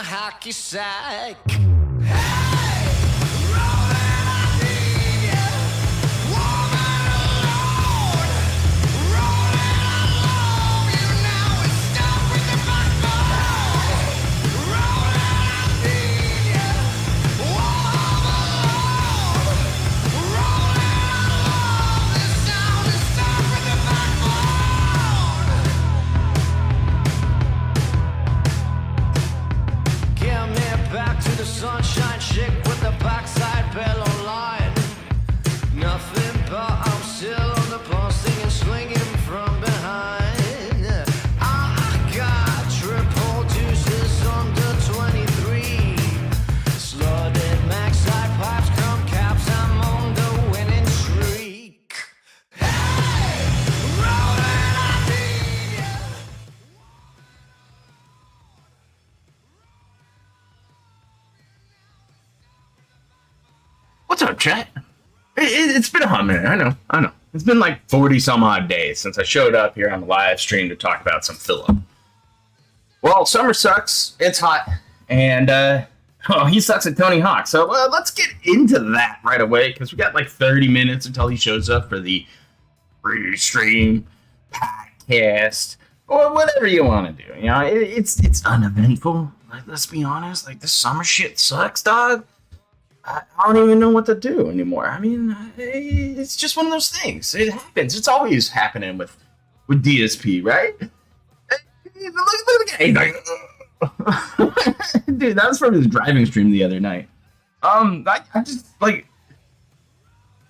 hacky sack. Sunshine chick with the backside bellow line. Nothing but I'm still on the pulse, singing, swinging from behind. I got triple deuces under 23. Slotted max side pipes, come caps, I'm on the winning streak. Hey, rolling, I need ya. What's up, chat? It's been a hot minute. I know. It's been like 40 some odd days since I showed up here on the live stream to talk about some Philip. Well, summer sucks. It's hot. And, he sucks at Tony Hawk. So let's get into that right away because we got like 30 minutes until he shows up for the stream, podcast, or whatever you want to do. You know, it's uneventful. Like, let's be honest. Like, this summer shit sucks, dog. I don't even know what to do anymore. I mean, it's just one of those things. It happens. It's always happening with DSP, right? Look at the guy. Dude, that was from his driving stream the other night. I just, like,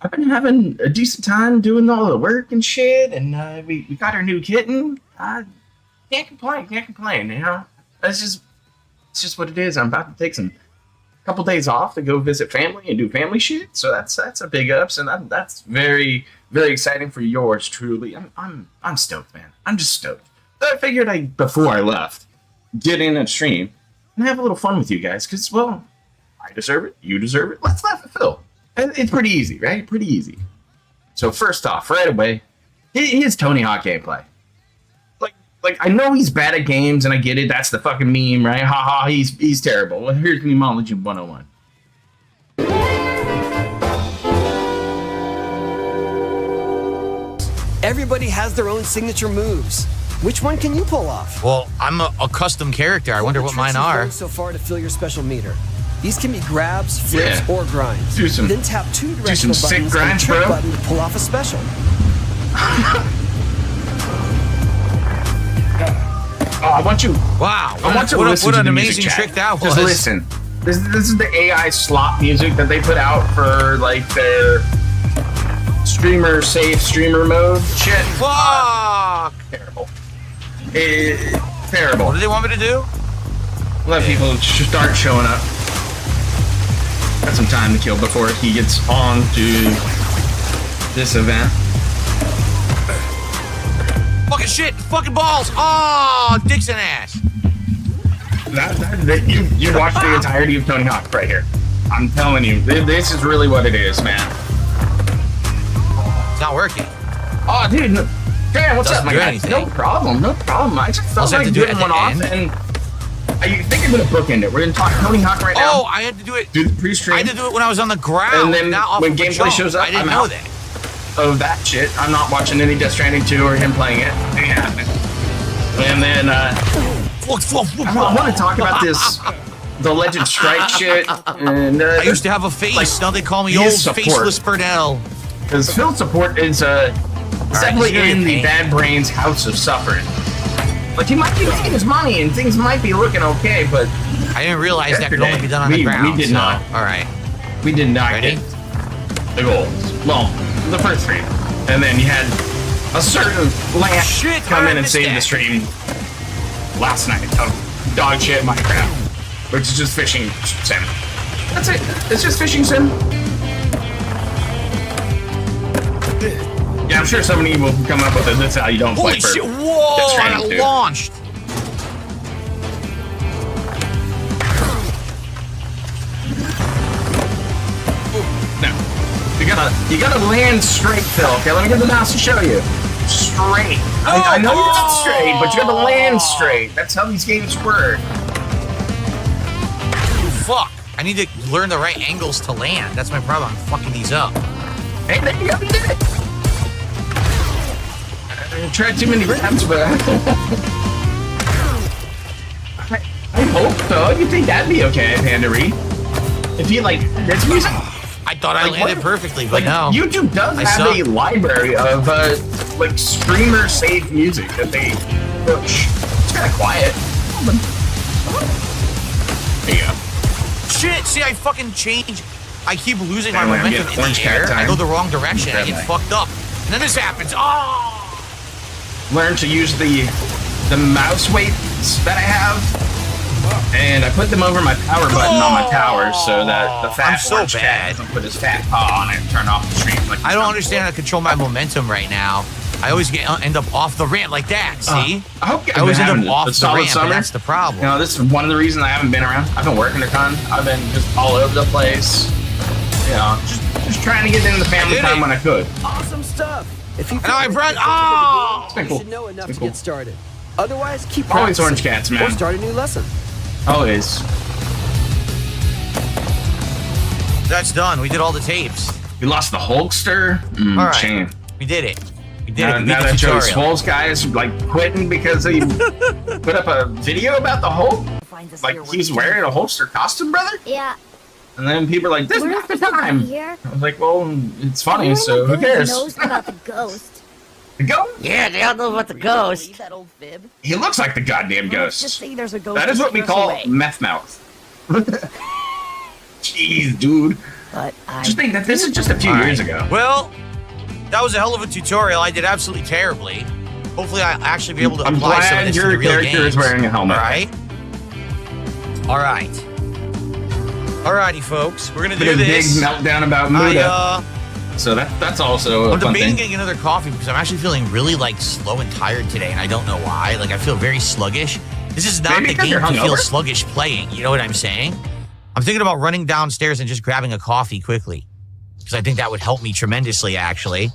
I've been having a decent time doing all the work and shit, and we got our new kitten. Can't complain, you know? It's just what it is. I'm about to take some couple days off to go visit family and do family shit, so that's a big ups, and that's very, very exciting for yours truly. I'm stoked, man. I'm just stoked. So I figured before I left, get in and stream and have a little fun with you guys, because, well, I deserve it, you deserve it. Let's laugh at Phil. It's pretty easy, right? Pretty easy. So first off, right away, here's Tony Hawk gameplay. Like, I know he's bad at games, and I get it. That's the fucking meme, right? Haha, he's terrible. Well, here's Memology 101. Everybody has their own signature moves. Which one can you pull off? Well, I'm a custom character. I wonder what mine are. So far to fill your special meter. These can be grabs, flips, Yeah. or grinds. Do some- Then tap two directional some sick buttons grinds, and trick bro. button to pull off a special. Oh, I want you. Wow. I want to What listen to an the amazing music chat. trick that was. Just listen. This is the AI slop music that they put out for like their streamer safe streamer mode shit. Fuck. Terrible. Terrible. What do they want me to do? Let people start showing up. Got some time to kill before he gets on to this event. Fucking shit. Fucking balls. Oh, dicks and ass. You watched the entirety of Tony Hawk right here. I'm telling you, this is really what it is, man. It's not working. Oh, dude. Dan, what's up, Doesn't my do guy? anything. No problem. I just felt Also have like to do it getting at one the off, end? and I think I'm gonna bookend it. We're gonna talk Tony Hawk right now. Oh, I had to do it. Do the pre-stream. I had to do it when I was on the ground. And then not off when of a gameplay jump. shows up, I didn't I'm know out. that. Of that shit. I'm not watching any Death Stranding 2 or him playing it. And then I want to talk about this, the Legend Strike shit. And I used to have a face. like, Now they call me he old is support. faceless Burnell. Because field support is definitely he's gonna in get the paid. bad brain's house of suffering. Like he might be making his money and things might be looking okay, but I didn't realize that could only be done on we the ground. did so, not. All right. we did not Ready? get the goals. Well, the first stream. And then you had a certain lamp Shit, come I in and missed save that. the stream last night of dog shit Minecraft, which is just fishing sim. That's it. It's just fishing sim. Yeah, I'm sure somebody will come up with it. That's how you don't play Holy for shit. Death Whoa, Stranding I 2. launched. No. You gotta land straight, Phil. Okay, let me get the mouse to show you. Straight. I know you're not straight, but you gotta land straight. That's how these games work. Fuck. I need to learn the right angles to land. That's my problem. I'm fucking these up. Hey, there you go. You did it. I tried too many grabs, but I hope so. You think that'd be okay, Panda Reed? If you like this music. I thought I Like, landed what? perfectly, but Like no. YouTube does I have suck. a library of like streamer safe music that they push. It's kind of quiet. There you go. Shit, see, I fucking change. I keep losing my Anyway, I'm momentum getting in orange the cat air. I time. go the wrong direction. I Grab get that. fucked up. And then this happens. Oh! Learn to use the mouse weights that I have, and I put them over my power button on my tower so that the fat I'm so orange cat bad. doesn't put his fat paw on it and turn off the stream. Like I don't understand how to control my momentum right now. I always end up off the ramp like that, see? I hope you I always end having up off a the solid ramp, summer. and that's the problem. You know, this is one of the reasons I haven't been around. I've been working a ton. I've been just all over the place. You know, just trying to get in the family did time it. when I could. Awesome stuff. If you And now I've run. Oh! It's been you cool. should know enough It's to been get started. Otherwise, keep Always practicing. orange cats, man. Or start a new lesson. Always. That's done. We did all the tapes. We lost the Hulkster. All right. Shame. We did it. We did Now, it. We now did that the Joey tutorial. Swole's guy is like quitting because he put up a video about the Hulk. Like he's wearing a Hulkster costume, brother. Yeah. And then people are like, "This is We're not the supposed to be time." here. I was like, "Well, it's funny, Everyone so in who the village cares?" knows about the ghost. The ghost? Yeah, they all know about the ghost. That old fib. He looks like the goddamn Let's just ghost. say there's a ghost. That is to what we scare us call away. meth mouth. Jeez, dude. But I Just think that this is just a few All years right. ago. Well, that was a hell of a tutorial. I did absolutely terribly. Hopefully, I'll actually be able to I'm apply some of glad this to your the real character games. is wearing a helmet. All right. All right. Alrighty, folks. We're gonna Been do a big this. meltdown about Muda. So that's also a I'm fun debating thing. getting another coffee because I'm actually feeling really like slow and tired today, and I don't know why. Like I feel very sluggish. This is not Maybe the because game you're to feel hungover? sluggish playing. You know what I'm saying? I'm thinking about running downstairs and just grabbing a coffee quickly because I think that would help me tremendously, actually.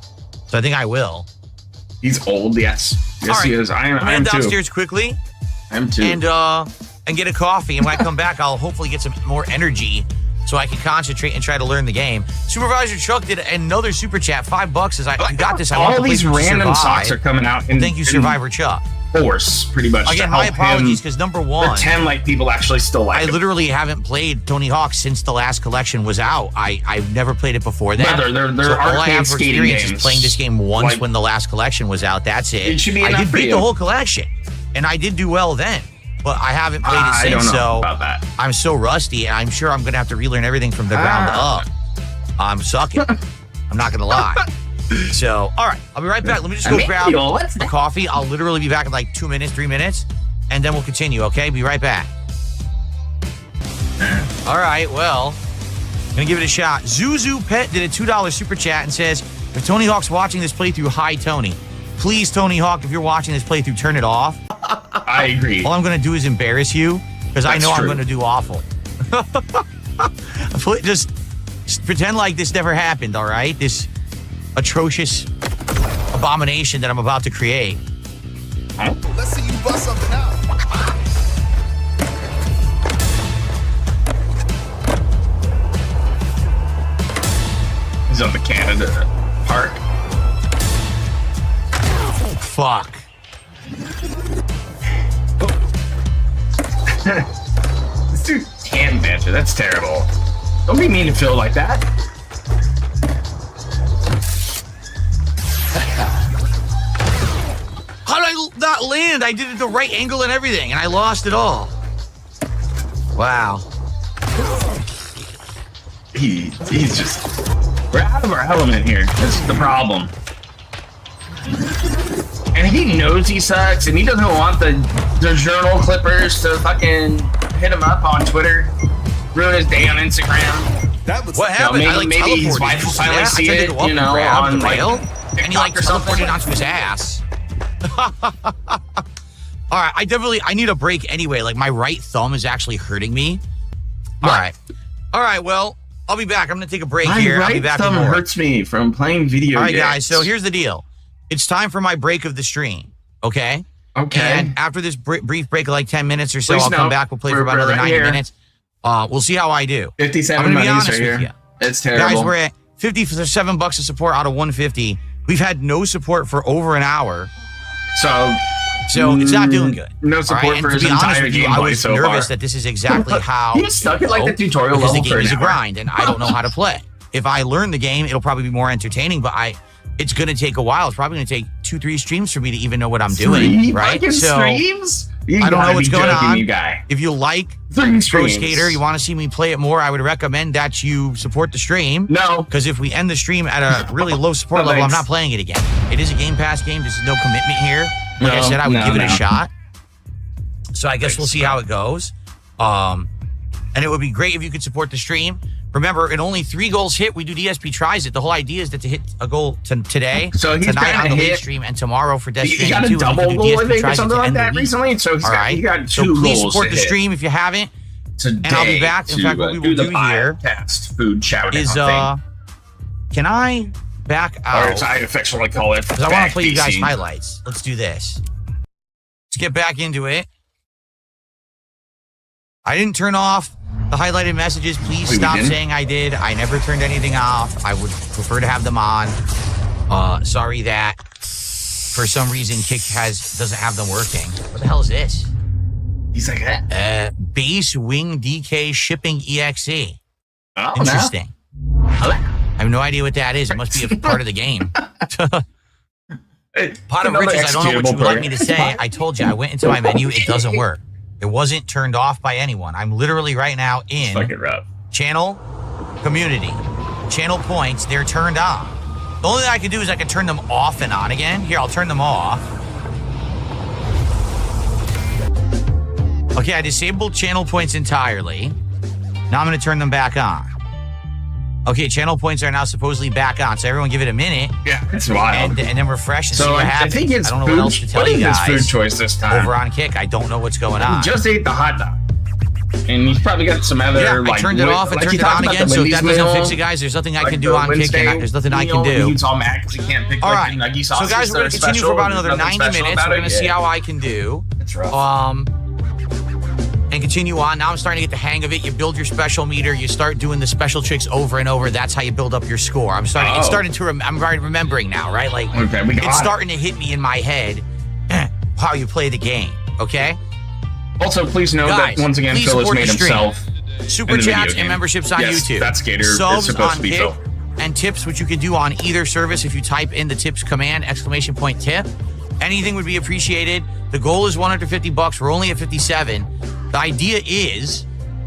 So I think I will. He's old, yes. Yes, All he right. is. I I'm am gonna head too. downstairs quickly I'm too. and get a coffee. And when I come back, I'll hopefully get some more energy so I can concentrate and try to learn the game. Supervisor Chuck did another super chat, $5. As you got this. I want All to play these through random Survive. socks are coming out. Thank you, Survivor Chuck. force, pretty much. Again, to my help apologies, him because number one, pretend like people actually still like I him. literally haven't played Tony Hawk since the last collection was out. I've never played it before that. They're so all I arcade have for skating experience games. is playing this game once Like- when the last collection was out. That's it. It should be I enough did for beat you. the whole collection, and I did do well then. But I haven't played it I since, don't know so about that. I'm so rusty, and I'm sure I'm going to have to relearn everything from the ground up. I'm sucking. I'm not going to lie. So, all right, I'll be right back. Let me just go grab what's a coffee. I'll literally be back in like 2 minutes, 3 minutes, and then we'll continue, okay? Be right back. All right, well, gonna give it a shot. Zuzu Pet did a $2 super chat and says, if Tony Hawk's watching this playthrough, hi, Tony. Please, Tony Hawk, if you're watching this playthrough, turn it off. I agree. All I'm gonna do is embarrass you, because I That's know I'm true. gonna do awful. Just pretend like this never happened, all right? This atrocious abomination that I'm about to create. Let's see you bust something out. He's on the Canada Park. Fuck. This dude can banter. That's terrible. Don't be mean to Phil like that. How did I not land? I did it the right angle and everything, and I lost it all. Wow. He's just... We're out of our element here. That's the problem. And he knows he sucks, and he doesn't want the journal clippers to fucking hit him up on Twitter, ruin his day on Instagram. That was What happened? maybe- I like maybe his teleported. wife Did you will see finally that? see I tried it, to go up you know, and grab on, the like, rail, and he like TikTok or something. teleported onto his ass. All right, I need a break anyway. Like my right thumb is actually hurting me. All right. Well, I'll be back. I'm gonna take a break My here. I'll be right back. thumb with more. hurts me from playing video All right, games. guys. So here's the deal. It's time for my break of the stream. Okay. Okay. And after this brief break of like 10 minutes or so, Please I'll come note, back. We'll play for we're about another right 90 here. minutes. We'll see how I do. 57 I'm gonna be monies honest right with here. you. It's terrible. Guys, we're at $57 of support out of 150. We've had no support for over an hour, so it's not doing good. No All support right? And for to his be honest entire with you, Game I Boy was so nervous far. that this is exactly how He's stuck at like the tutorial because level the for game an is a hour. grind, and I don't know how to play. If I learn the game, it'll probably be more entertaining, but it's going to take a while. It's probably going to take 2-3 streams for me to even know what I'm doing, Three right? fucking streams? You I don't gotta know what's be going joking, on. You guy. If you like 3 Pro streams. Skater, you want to see me play it more, I would recommend that you support the stream. No. Because if we end the stream at a really low support No, level, I'm thanks. not playing it again. It is a Game Pass game. There's no commitment here. Like I No, said, I would no, give it a no. shot. So I guess we'll see how it goes. And it would be great if you could support the stream. Remember, in only 3 goals hit, we do DSP tries it. The whole idea is that to hit a goal today, So he's tonight trying on to the late hit- stream, and tomorrow for Death He got Stranding a 2. and we double can do goal, I DSP think, or tries it something to like end the that week. recently. So All right. he got So 2 please goals support to the hit stream if you haven't. today. and I'll be back. In fact, what we will do here podcast food shout Is can I back or out? as I affectionately call it, Because I want to play you guys backpacing. highlights. Let's do this. Let's get back into it. I didn't turn off the highlighted messages. Please Wait, you stop didn't? saying I did. I never turned anything off. I would prefer to have them on. Sorry that for some reason Kick doesn't have them working. What the hell is this? He's like that. Base Wing DK Shipping EXE. Oh, Interesting. I have no idea what that is. It must be a part of the game. Pot of riches. I don't know what you would like me to say. I told you. I went into my menu. It doesn't work. It wasn't turned off by anyone. I'm literally right now in Fucking rough. channel, community, channel points. They're turned on. The only thing I can do is I can turn them off and on again. Here, I'll turn them off. Okay, I disabled channel points entirely. Now I'm going to turn them back on. Okay, channel points are now supposedly back on. So everyone give it a minute Yeah, it's wild. and then refresh and see So what I happens. think it's I don't know food, what else to tell what you is his guys. food choice this time? Over on Kick, I don't know what's going on. He just ate the hot dog. And he's probably got some other, Yeah, like... I turned it off and like turned he it talked on about again. the So if Wendy's that doesn't meal, fix it, guys, there's nothing I like can do the on Kick, Wednesday and there's nothing I can meal, do. He's all mad because he can't pick All like right. the nuggy So sauces guys, we're that going to are continue special. for about There's another nothing 90 special minutes. about We're it. going to see Yeah. how I can do. It's rough. And continue on. Now I'm starting to get the hang of it. You build your special meter. You start doing the special tricks over and over. That's how you build up your score. I'm starting. It's Oh. starting to. I'm remembering now, right? Like Okay, we got it's it. starting to hit me in my head how you play the game. Okay. Also, please know Guys, that once again, please Phil has support made the stream. himself. Super in the video chats game. and memberships on Yes, YouTube. that skater is Subs supposed on to be Kick, Phil. and tips, which you can do on either service if you type in the tips command, ! Tip. Anything would be appreciated. The goal is $150. We're only at 57. The idea is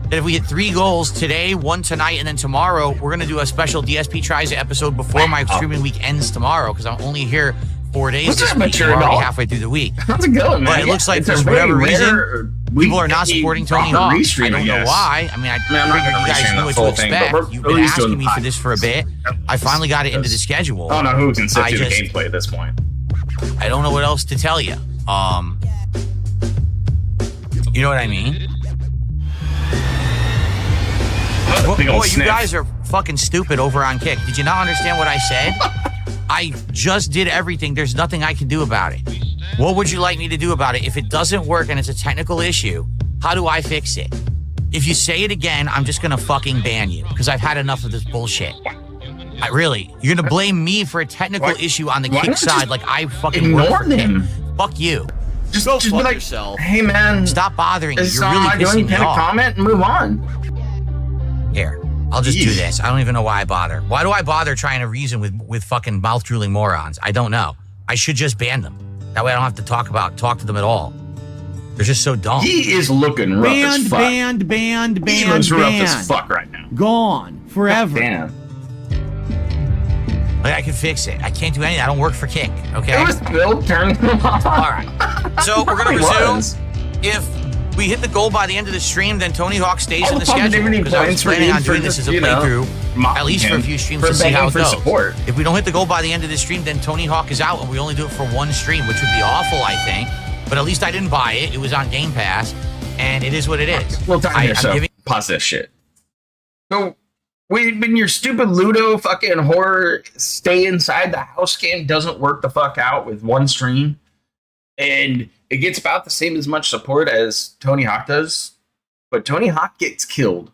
that if we hit 3 goals today, 1 tonight, and then tomorrow, we're going to do a special DSP Tries It episode before my streaming week ends tomorrow, because I'm only here 4 days What's this that week. mature We're already doll? halfway through the week. How's it going, man? But it looks like It's for a very whatever reason, rare people are not weekly supporting Tony proper Hawk. restream, I don't know guess. why. I mean, I I'm not figured gonna you guys restream knew the what full to thing, but expect. we're You've at been least doing asking me the for this for a bit. I finally got it into the schedule. I don't know who can sit I through the just- gameplay at this point. I don't know what else to tell you. You know what I mean? Big old Boy, you sniff. guys are fucking stupid over on Kick. Did you not understand what I said? I just did everything. There's nothing I can do about it. What would you like me to do about it? If it doesn't work and it's a technical issue, how do I fix it? If you say it again, I'm just gonna fucking ban you because I've had enough of this bullshit. You're gonna blame me for a technical Why- issue on the why Kick not just side like I fucking work ignore for Kick. them? Fuck you. Just Go be fuck like, yourself. hey man, Stop bothering me. is You're really am I doing? pissing me Can I off. comment and move on? Here, I'll just do Jeez. this. I don't even know why I bother. Why do I bother trying to reason with fucking mouth drooling morons? I don't know. I should just ban them. That way I don't have to talk to them at all. They're just so dumb. He is looking rough as fuck. He looks rough as fuck right now. Gone forever. Damn. Like, I can fix it. I can't do anything. I don't work for Kick. Okay. It was Phil turning him off. All right. So we're gonna It resume. was. If we hit the goal by the end of the stream, then Tony Hawk stays All in the the fucking schedule. different Because I was points for planning you on for doing this just, as a you know, playthrough, at least for a mocking few him streams for to see how it begging for goes. support. If we don't hit the goal by the end of the stream, then Tony Hawk is out, and we only do it for 1 stream, which would be awful, I think. But at least I didn't buy it. It was on Game Pass, and it is what it is. Well, time here, I'm so giving- pause this shit. So, when your stupid Luto fucking horror stay inside the house game doesn't work the fuck out with 1 stream, and it gets about the same as much support as Tony Hawk does, but Tony Hawk gets killed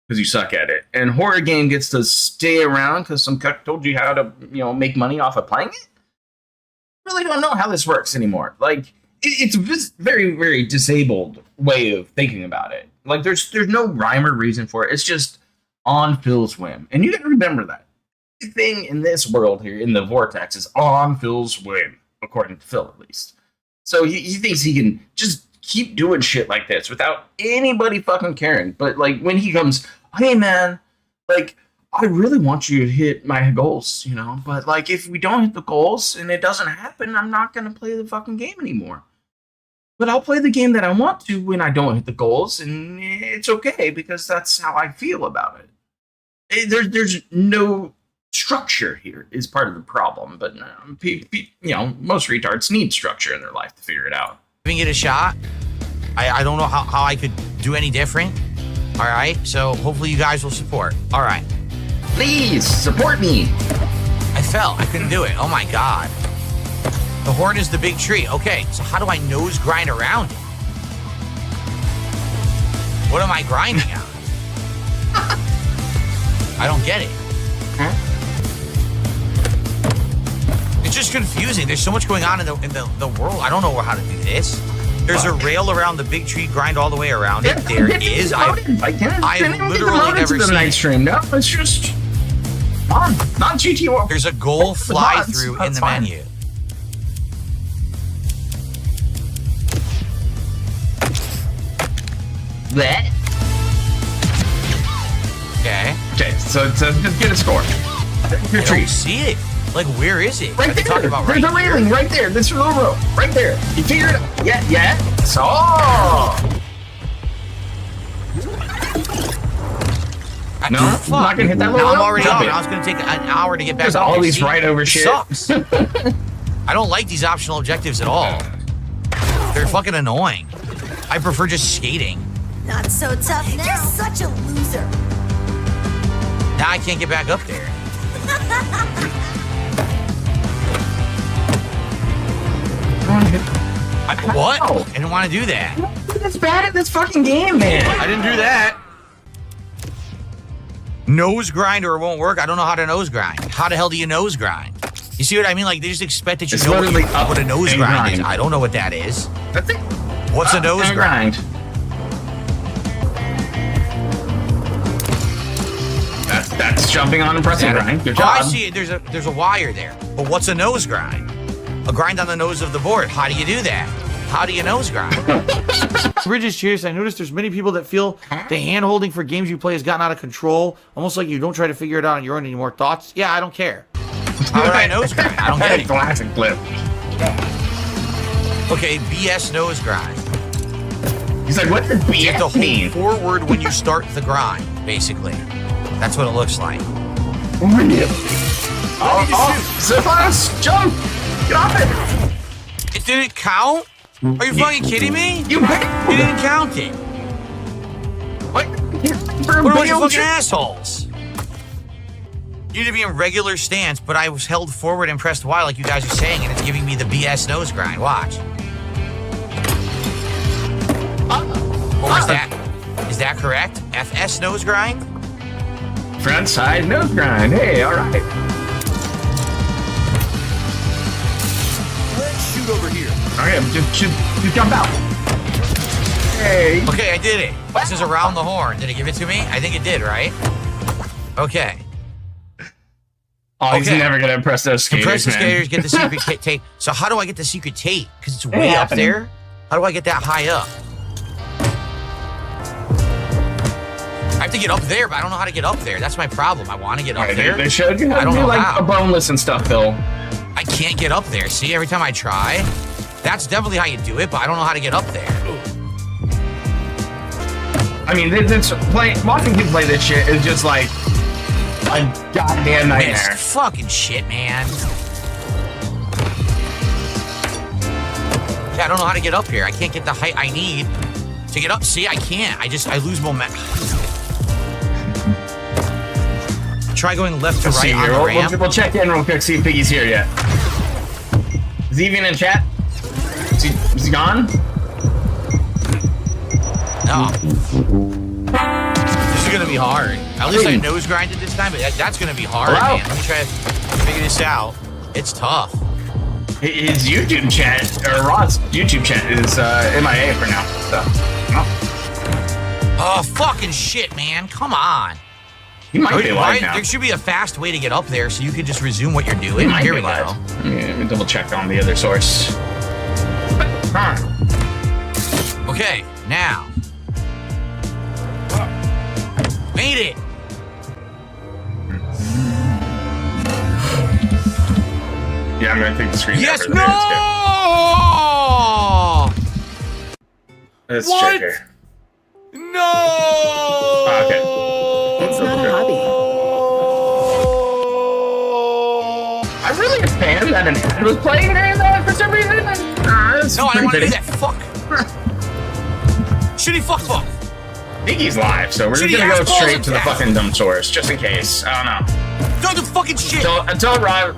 because you suck at it, and horror game gets to stay around because some cuck told you how to, make money off of playing it. I really don't know how this works anymore. Like, it's just very, very disabled way of thinking about it. Like, there's no rhyme or reason for it. It's just on Phil's whim, and you got to remember that everything in this world here in the vortex is on Phil's whim, according to Phil at least. So he thinks he can just keep doing shit like this without anybody fucking caring. But like when he comes, hey man, like I really want you to hit my goals, but like if we don't hit the goals and it doesn't happen, I'm not gonna play the fucking game anymore. But I'll play the game that I want to when I don't hit the goals, and it's okay because that's how I feel about it. There's no structure here is part of the problem, but most retards need structure in their life to figure it out. Giving it a shot. I don't know how I could do any different. All right. So hopefully you guys will support. All right. Please support me. I fell. I couldn't do it. Oh my God. The horn is the big tree. Okay. So how do I nose grind around it? What am I grinding on? I don't get it. Huh? It's just confusing. There's so much going on in the world. I don't know how to do this. There's a rail around the big tree, grind all the way around it. There is. I've literally never seen it. Stream. No, it's just on GTO. There's a goal fly through in That's the fine. menu. That. Okay. Okay, so just get a score. Your I tree. don't see it. Like, where is it? Right Are they there. talking about There's right a here? railing right there. This little rope. Right there. You figured it out. Yeah. So. No, I'm not gonna hit that little Now I'm rope. already Jump on. it. I was going to take an hour to get back There's up all there. these See? right over It shit. sucks. I don't like these optional objectives at all. They're fucking annoying. I prefer just skating. Not so tough now. You're such a loser. Now I can't get back up there. What? Ow. I didn't want to do that. That's bad at this fucking game, man. I didn't do that. Nose grind or it won't work? I don't know how to nose grind. How the hell do you nose grind? You see what I mean? Like, they just expect that you It's know literally up what a nose and grind is. grind. I don't know what that is. That's it. What's a Up nose and grind? That's jumping on and pressing grind. Good Oh, job. I see it. There's a wire there. But what's a nose grind? A grind on the nose of the board. How do you do that? How do you nose grind? Bridge is serious. I noticed there's many people that feel the hand-holding for games you play has gotten out of control. Almost like you don't try to figure it out on your own anymore. Thoughts? Yeah, I don't care. How would I nose grind? I don't get it. Classic clip. Okay, BS nose grind. He's like, what does You have to BS hold mean? forward when you start the grind, basically. That's what it looks like. Oh, so fast! Jump! Get off it! It didn't count? Are you fucking kidding me? You You didn't count it. What? What a bunch of fucking assholes. You need to be in regular stance, but I was held forward and pressed Y like you guys are saying, and it's giving me the BS nose grind. Watch. Or is that correct? FS nose grind? Front side nose grind. Hey, all right. Let's shoot over here. Okay, just jump out. Hey. Okay, I did it. This is around the horn. Did it give it to me? I think it did, right? Okay. Oh, he's Okay. never gonna impress those skaters, Compress the man. skaters, get the secret tape. So how do I get the secret tape? Because it's way up happening. there. How do I get that high up? I have to get up there, but I don't know how to get up there. That's my problem. I want to get up Right, there. they showed you how I to don't do know like how. a boneless and stuff, Phil. I can't get up there. See, every time I try, that's definitely how you do it, but I don't know how to get up there. I mean, watching people play this shit is just like a goddamn Man, nightmare. it's fucking shit, man. Yeah, I don't know how to get up here. I can't get the height I need to get up. See, I can't. I lose momentum. Try going left to Let's see right on here. the ramp. We'll check in real quick, see if Piggy's here yet. Is he even in chat? Is he gone? No. This is gonna be hard. At least I nose grinded this time, but that's gonna be hard, Hello? man. Let me try to figure this out. It's tough. His YouTube chat, or Rod's YouTube chat, is MIA for now. So, Oh, fucking shit, man. Come on. he might be live now. There should be a fast way to get up there so you can just resume what you're He doing. might Here be we live. go. Let me double check on the other source. Huh. Okay, now. Made it. Yeah, I'm gonna take the screen. Yes, over no! there. Let's What? check here. No! Okay. It's not a hobby. I'm really a fan that an ad was playing during that for some reason. That's No, I don't want to do pretty that. Fuck. Shitty fuck. Piggy's live, so we're just Shitty gonna go assholes straight to the and fucking dumb source, just in case. I don't know. Don't do fucking shit. Until Rob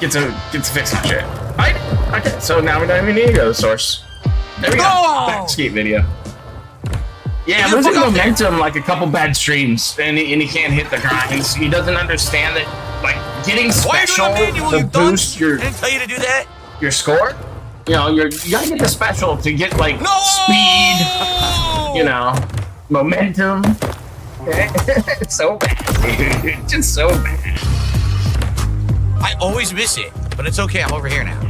gets to fix some shit. Okay, so now we don't even need to go to the source. There we go. No! Back skate video. Yeah, Get the losing fuck out there. momentum like a couple bad streams, and he can't hit the grinds. He doesn't understand that, like, getting Why are you special doing a manual, to you done? boost your I didn't tell you to do that. score. You know, you gotta get the special to get like No! speed. You know, momentum. It's so bad, dude. It's just so bad. I always miss it, but it's okay. I'm over here now.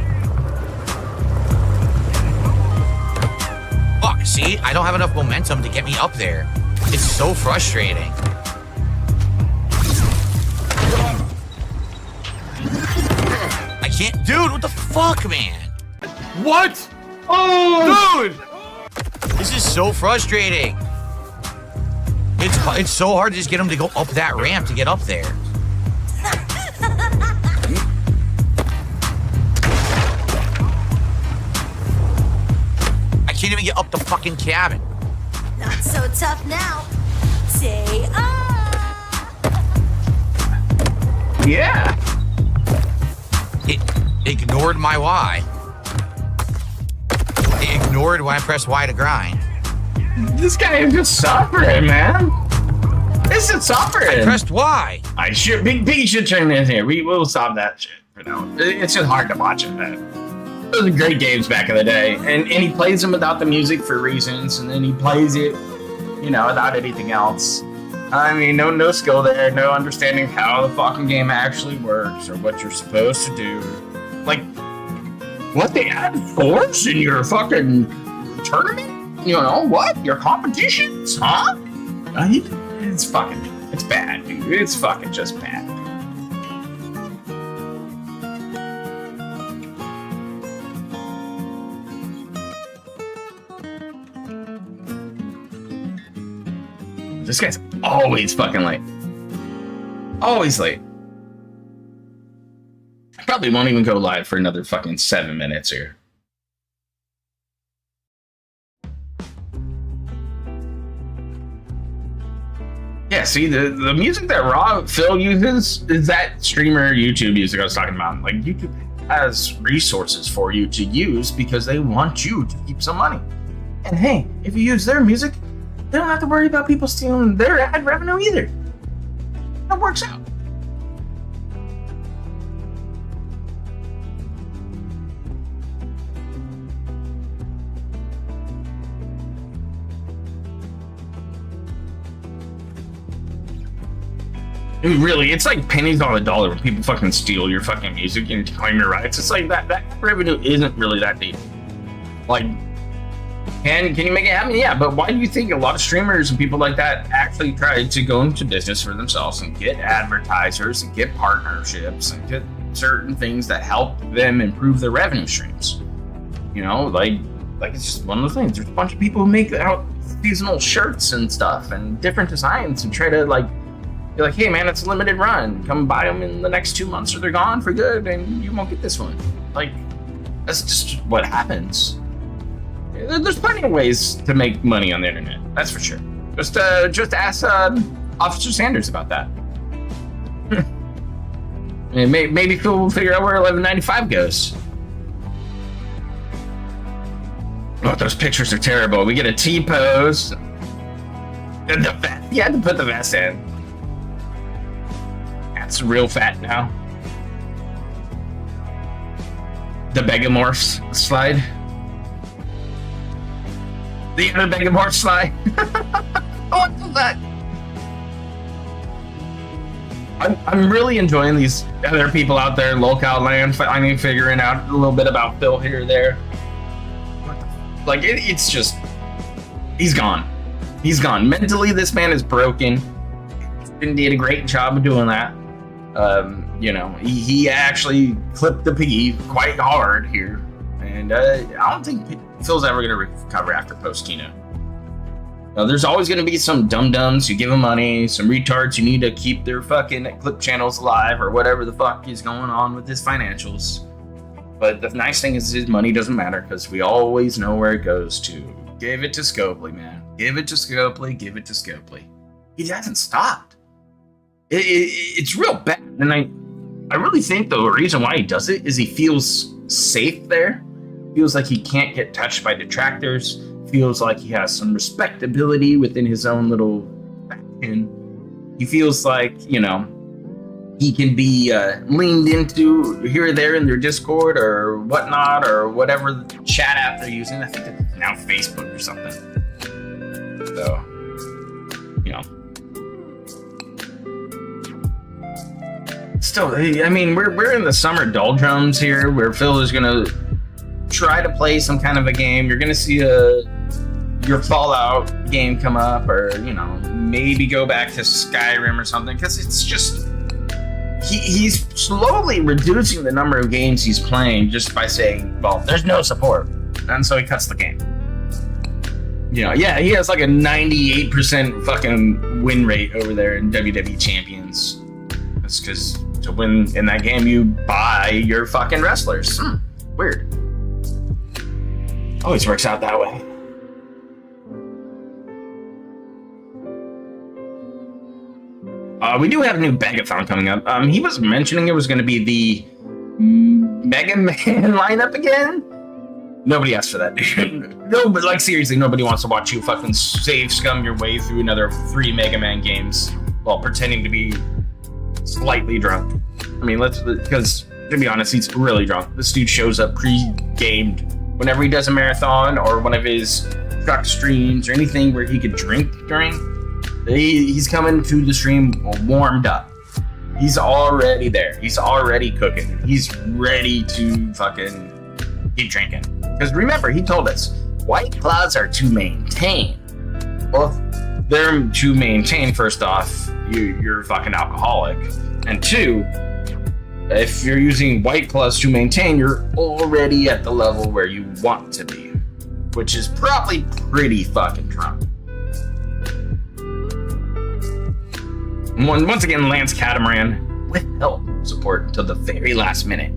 Fuck, see? I don't have enough momentum to get me up there. It's so frustrating. I can't... Dude, what the fuck, man? What? Oh, Dude! This is so frustrating. It's so hard to just get him to go up that ramp to get up there. I can't even get up the fucking cabin. Not so tough now. Say yeah. It ignored my Y. It ignored when I pressed Y to grind. This guy is just suffering, man. This is suffering. I pressed Y. I should. Big P should turn in here. We will stop that shit for now. It's just hard to watch it, man. Those are great games back in the day, and he plays them without the music for reasons, and then he plays it, you know, without anything else. I mean, no skill there, no understanding how the fucking game actually works or what you're supposed to do. Like, what, they add force in your fucking tournament? You know, what? Your competitions? Huh? It's bad, dude. It's fucking just bad. This guy's always fucking late. Always late. I probably won't even go live for another fucking 7 minutes here. Yeah, see, the music that Phil uses is that streamer YouTube music I was talking about. Like, YouTube has resources for you to use because they want you to keep some money. And hey, if you use their music, they don't have to worry about people stealing their ad revenue either. That works out. Really, it's like pennies on the dollar when people fucking steal your fucking music and claim your rights. It's like that revenue isn't really that deep. Like, can you make it happen? Yeah, but why do you think a lot of streamers and people like that actually try to go into business for themselves and get advertisers and get partnerships and get certain things that help them improve their revenue streams? You know, like it's just one of those things. There's a bunch of people who make out seasonal shirts and stuff and different designs and try to be like, hey man, it's a limited run. Come buy them in the next 2 months or they're gone for good and you won't get this one. Like, that's just what happens. There's plenty of ways to make money on the internet. That's for sure. Just ask Officer Sanders about that. And maybe we'll figure out where 1195 goes. Oh, those pictures are terrible. We get a T-pose. And the vest. You had to put the vest in. That's real fat now. The Megamorphs slide. The other Megamorph slide. What was that? I'm really enjoying these other people out there in locale land finally figuring out a little bit about Phil here or there. Like, it's just... He's gone. He's gone. Mentally, this man is broken. He did a great job of doing that. You know, he actually clipped the piggy quite hard here. And I don't think Phil's ever going to recover after post-Kino. There's always going to be some dum-dums who give him money, some retards who need to keep their fucking clip channels alive or whatever the fuck is going on with his financials. But the nice thing is his money doesn't matter because we always know where it goes to. Give it to Scopely, man. Give it to Scopely. Give it to Scopely. He hasn't stopped. It's real bad. And I really think the reason why he does it is he feels safe there. Feels like he can't get touched by detractors. Feels like he has some respectability within his own little faction. He feels like, you know, he can be leaned into here or there in their Discord or whatnot or whatever chat app they're using. I think it's now Facebook or something. So, you know. Still, I mean, we're in the summer doldrums here where Phil is going to try to play some kind of a game. You're going to see your Fallout game come up or, you know, maybe go back to Skyrim or something because it's just... He's slowly reducing the number of games he's playing just by saying, well, there's no support. And so he cuts the game. You know, yeah, he has like a 98% fucking win rate over there in WWE Champions. That's because to win in that game, you buy your fucking wrestlers. Weird. Always works out that way. We do have a new Bagathon coming up. He was mentioning it was going to be the Mega Man lineup again. Nobody asked for that, dude. No, but like seriously, nobody wants to watch you fucking save scum your way through another 3 Mega Man games while pretending to be slightly drunk. I mean, because to be honest, he's really drunk. This dude shows up pre-gamed whenever he does a marathon or one of his truck streams or anything where he could drink during. He's coming to the stream warmed up. He's already there. He's already cooking. He's ready to fucking keep drinking. Because remember, he told us, White Claws are to maintain. Well, they're to maintain, first off, you're a fucking alcoholic. And 2, if you're using White Claws to maintain, you're already at the level where you want to be. Which is probably pretty fucking drunk. Once again, Lance Catamaran withheld support until the very last minute.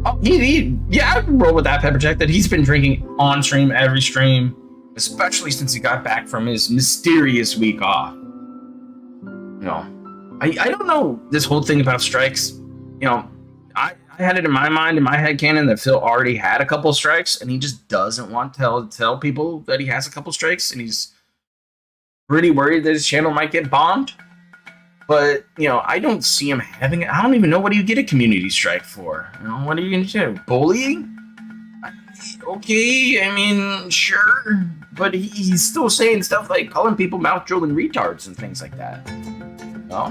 Oh, yeah, I can roll with that, Pepper Jack, that he's been drinking on stream, every stream, especially since he got back from his mysterious week off. You know, I don't know this whole thing about strikes. You know, I had it in my mind, in my head canon, that Phil already had a couple strikes, and he just doesn't want to tell people that he has a couple strikes, and he's pretty worried that his channel might get bombed. But, you know, I don't see him having it. I don't even know what do you get a community strike for. You know, what are you going to do? Bullying? Okay, I mean, sure. But he's still saying stuff like calling people mouth-drooling retards and things like that. No?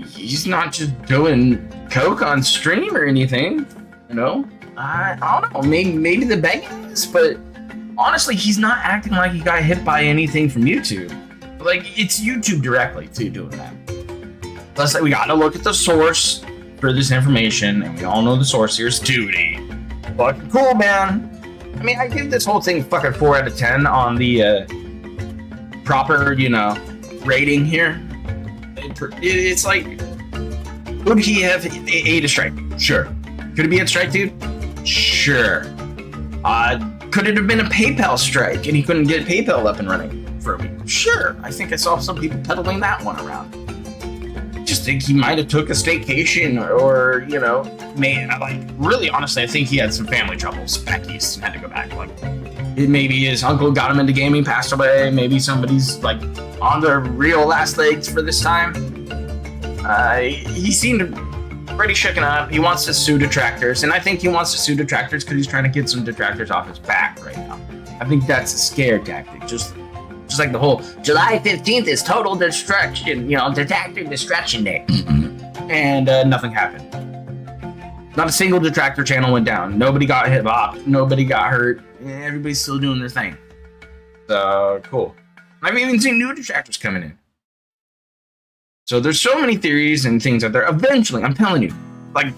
He's not just doing coke on stream or anything. You know? I don't know. Maybe the begging is, but honestly, he's not acting like he got hit by anything from YouTube. Like, it's YouTube directly, too, doing that. Plus, we gotta look at the source for this information, and we all know the source here is Duty. Fucking cool, man. I mean, I give this whole thing fucking 4 out of 10 on the proper, you know, rating here. It's like, would he have ate a strike? Sure. Could it be a strike, dude? Sure. Could it have been a PayPal strike and he couldn't get PayPal up and running for a week? Sure. I think I saw some people peddling that one around. Just think he might have took a staycation or, you know, really honestly, I think he had some family troubles back east and had to go back. Like, maybe his uncle got him into gaming, passed away. Maybe somebody's like on the real last legs for this time. He seemed pretty shooken up. He wants to sue detractors, and I think he wants to sue detractors because he's trying to get some detractors off his back right now. I think that's a scare tactic. Just like the whole July 15th is total destruction, you know, detractor destruction day. And nothing happened. Not a single detractor channel went down. Nobody got hit up. Nobody got hurt. Everybody's still doing their thing. So, cool. I've even seen new detractors coming in. So there's so many theories and things out there. Eventually, I'm telling you, like,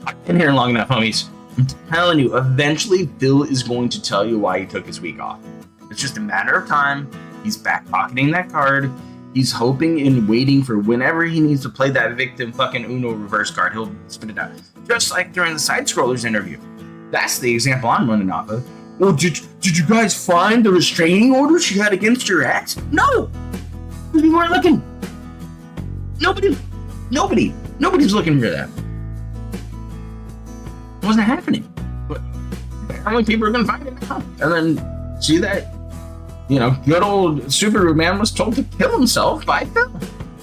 I've been here long enough, homies. I'm telling you, eventually Phil is going to tell you why he took his week off. It's just a matter of time. He's back pocketing that card. He's hoping and waiting for whenever he needs to play that victim fucking Uno reverse card, he'll spit it out. Just like during the Side Scrollers interview. That's the example I'm running off of. Well, did you guys find the restraining order she had against your ex? No! We weren't looking. Nobody's looking for that. It wasn't happening. But apparently people are gonna find it now. And then see that, you know, good old Subaru man was told to kill himself by Phil.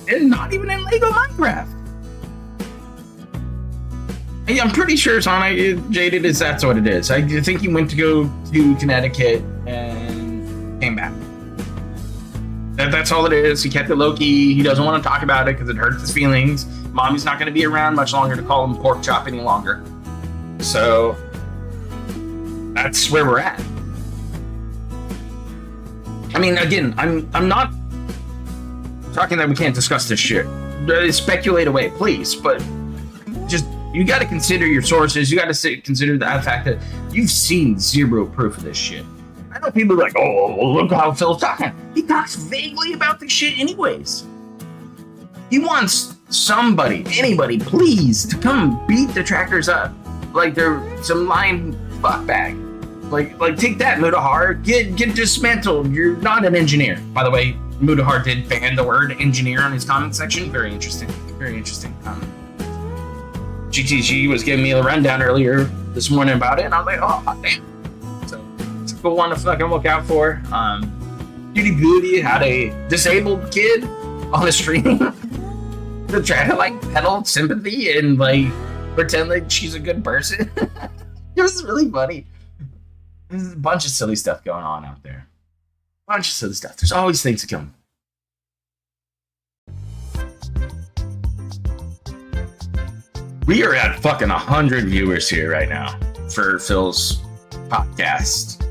And not even in Lego Minecraft. Yeah, I'm pretty sure Sonic Jaded that's what it is. I think he went to go to Connecticut and came back. That's all it is. He kept it low-key. He doesn't want to talk about it because it hurts his feelings. Mommy's not going to be around much longer to call him pork chop any longer. So that's where we're at. I mean, again, I'm not talking that we can't discuss this shit. Speculate away, please. But just, you got to consider your sources. You got to consider the fact that you've seen zero proof of this shit. I know people are like, oh, look how Phil's talking. He talks vaguely about this shit anyways. He wants somebody, anybody, please, to come beat detractors up. Like they're some lying fuckbag. Like take that, Mudahar. Get dismantled. You're not an engineer. By the way, Mudahar did ban the word engineer on his comment section. Very interesting. Very interesting. GTG was giving me a rundown earlier this morning about it, and I was like, oh, damn. So it's a cool one to fucking look out for. Beauty Beauty had a disabled kid on the stream to try to like peddle sympathy and like pretend like she's a good person. It was really funny. There's a bunch of silly stuff going on out there. Bunch of silly stuff. There's always things to come. We are at fucking 100 viewers here right now for Phil's podcast.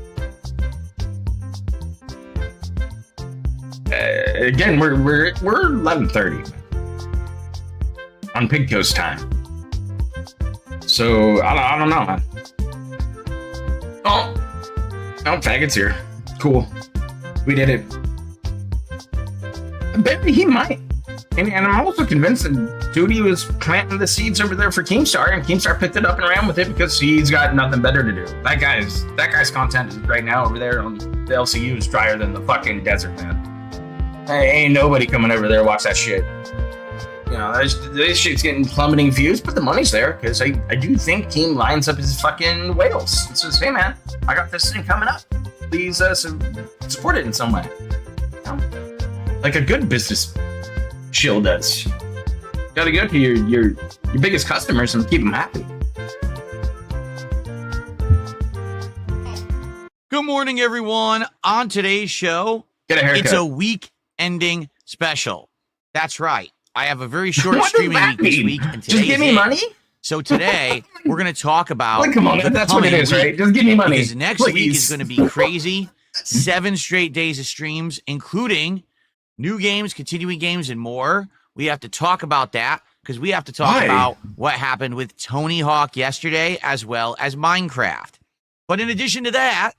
Again, we're 11:30 on Pig Coast time. So I don't know, man. Oh, Faggot's here. Cool. We did it. Maybe he might. And I'm also convinced that Duty was planting the seeds over there for Keemstar, and Keemstar picked it up and ran with it because he's got nothing better to do. That guy's content is right now over there on the LCU is drier than the fucking desert, man. Ain't nobody coming over there to watch that shit. You know, this shit's getting plummeting views, but the money's there because I do think Keem lines up his fucking whales and says, hey man, I got this thing coming up. Please support it in some way. You know? Like a good business shill does. Gotta go to your biggest customers and keep them happy. Good morning, everyone. On today's show, Get a haircut. it's a week-ending special. That's right. I have a very short What does streaming that week this mean? week, and Just today give is me it. money? So today we're going to talk about. Like, come on, the that's what it coming is, week, right? Just give me money. Because next week please. is going to be crazy. 7 straight days of streams, including new games, continuing games, and more. We have to talk about that because we have to talk Why? about what happened with Tony Hawk yesterday, as well as Minecraft. But in addition to that,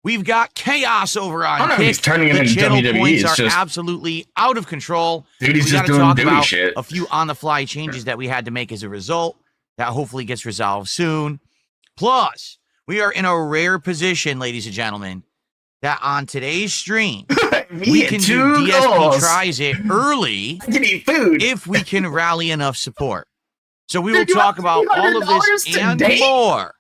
we've got chaos over on I don't know if Kick. he's turning it The into channel WWE, points it's are just- absolutely out of control. Duty's We just got to doing talk duty about shit. a few on-the-fly changes that we had to make as a result. That hopefully gets resolved soon. Plus, we are in a rare position, ladies and gentlemen, that on today's stream, we get can two do DSP goals. tries it early I can eat food. if we can rally enough support. So we will Dude, you talk have about all of this $300 and today? more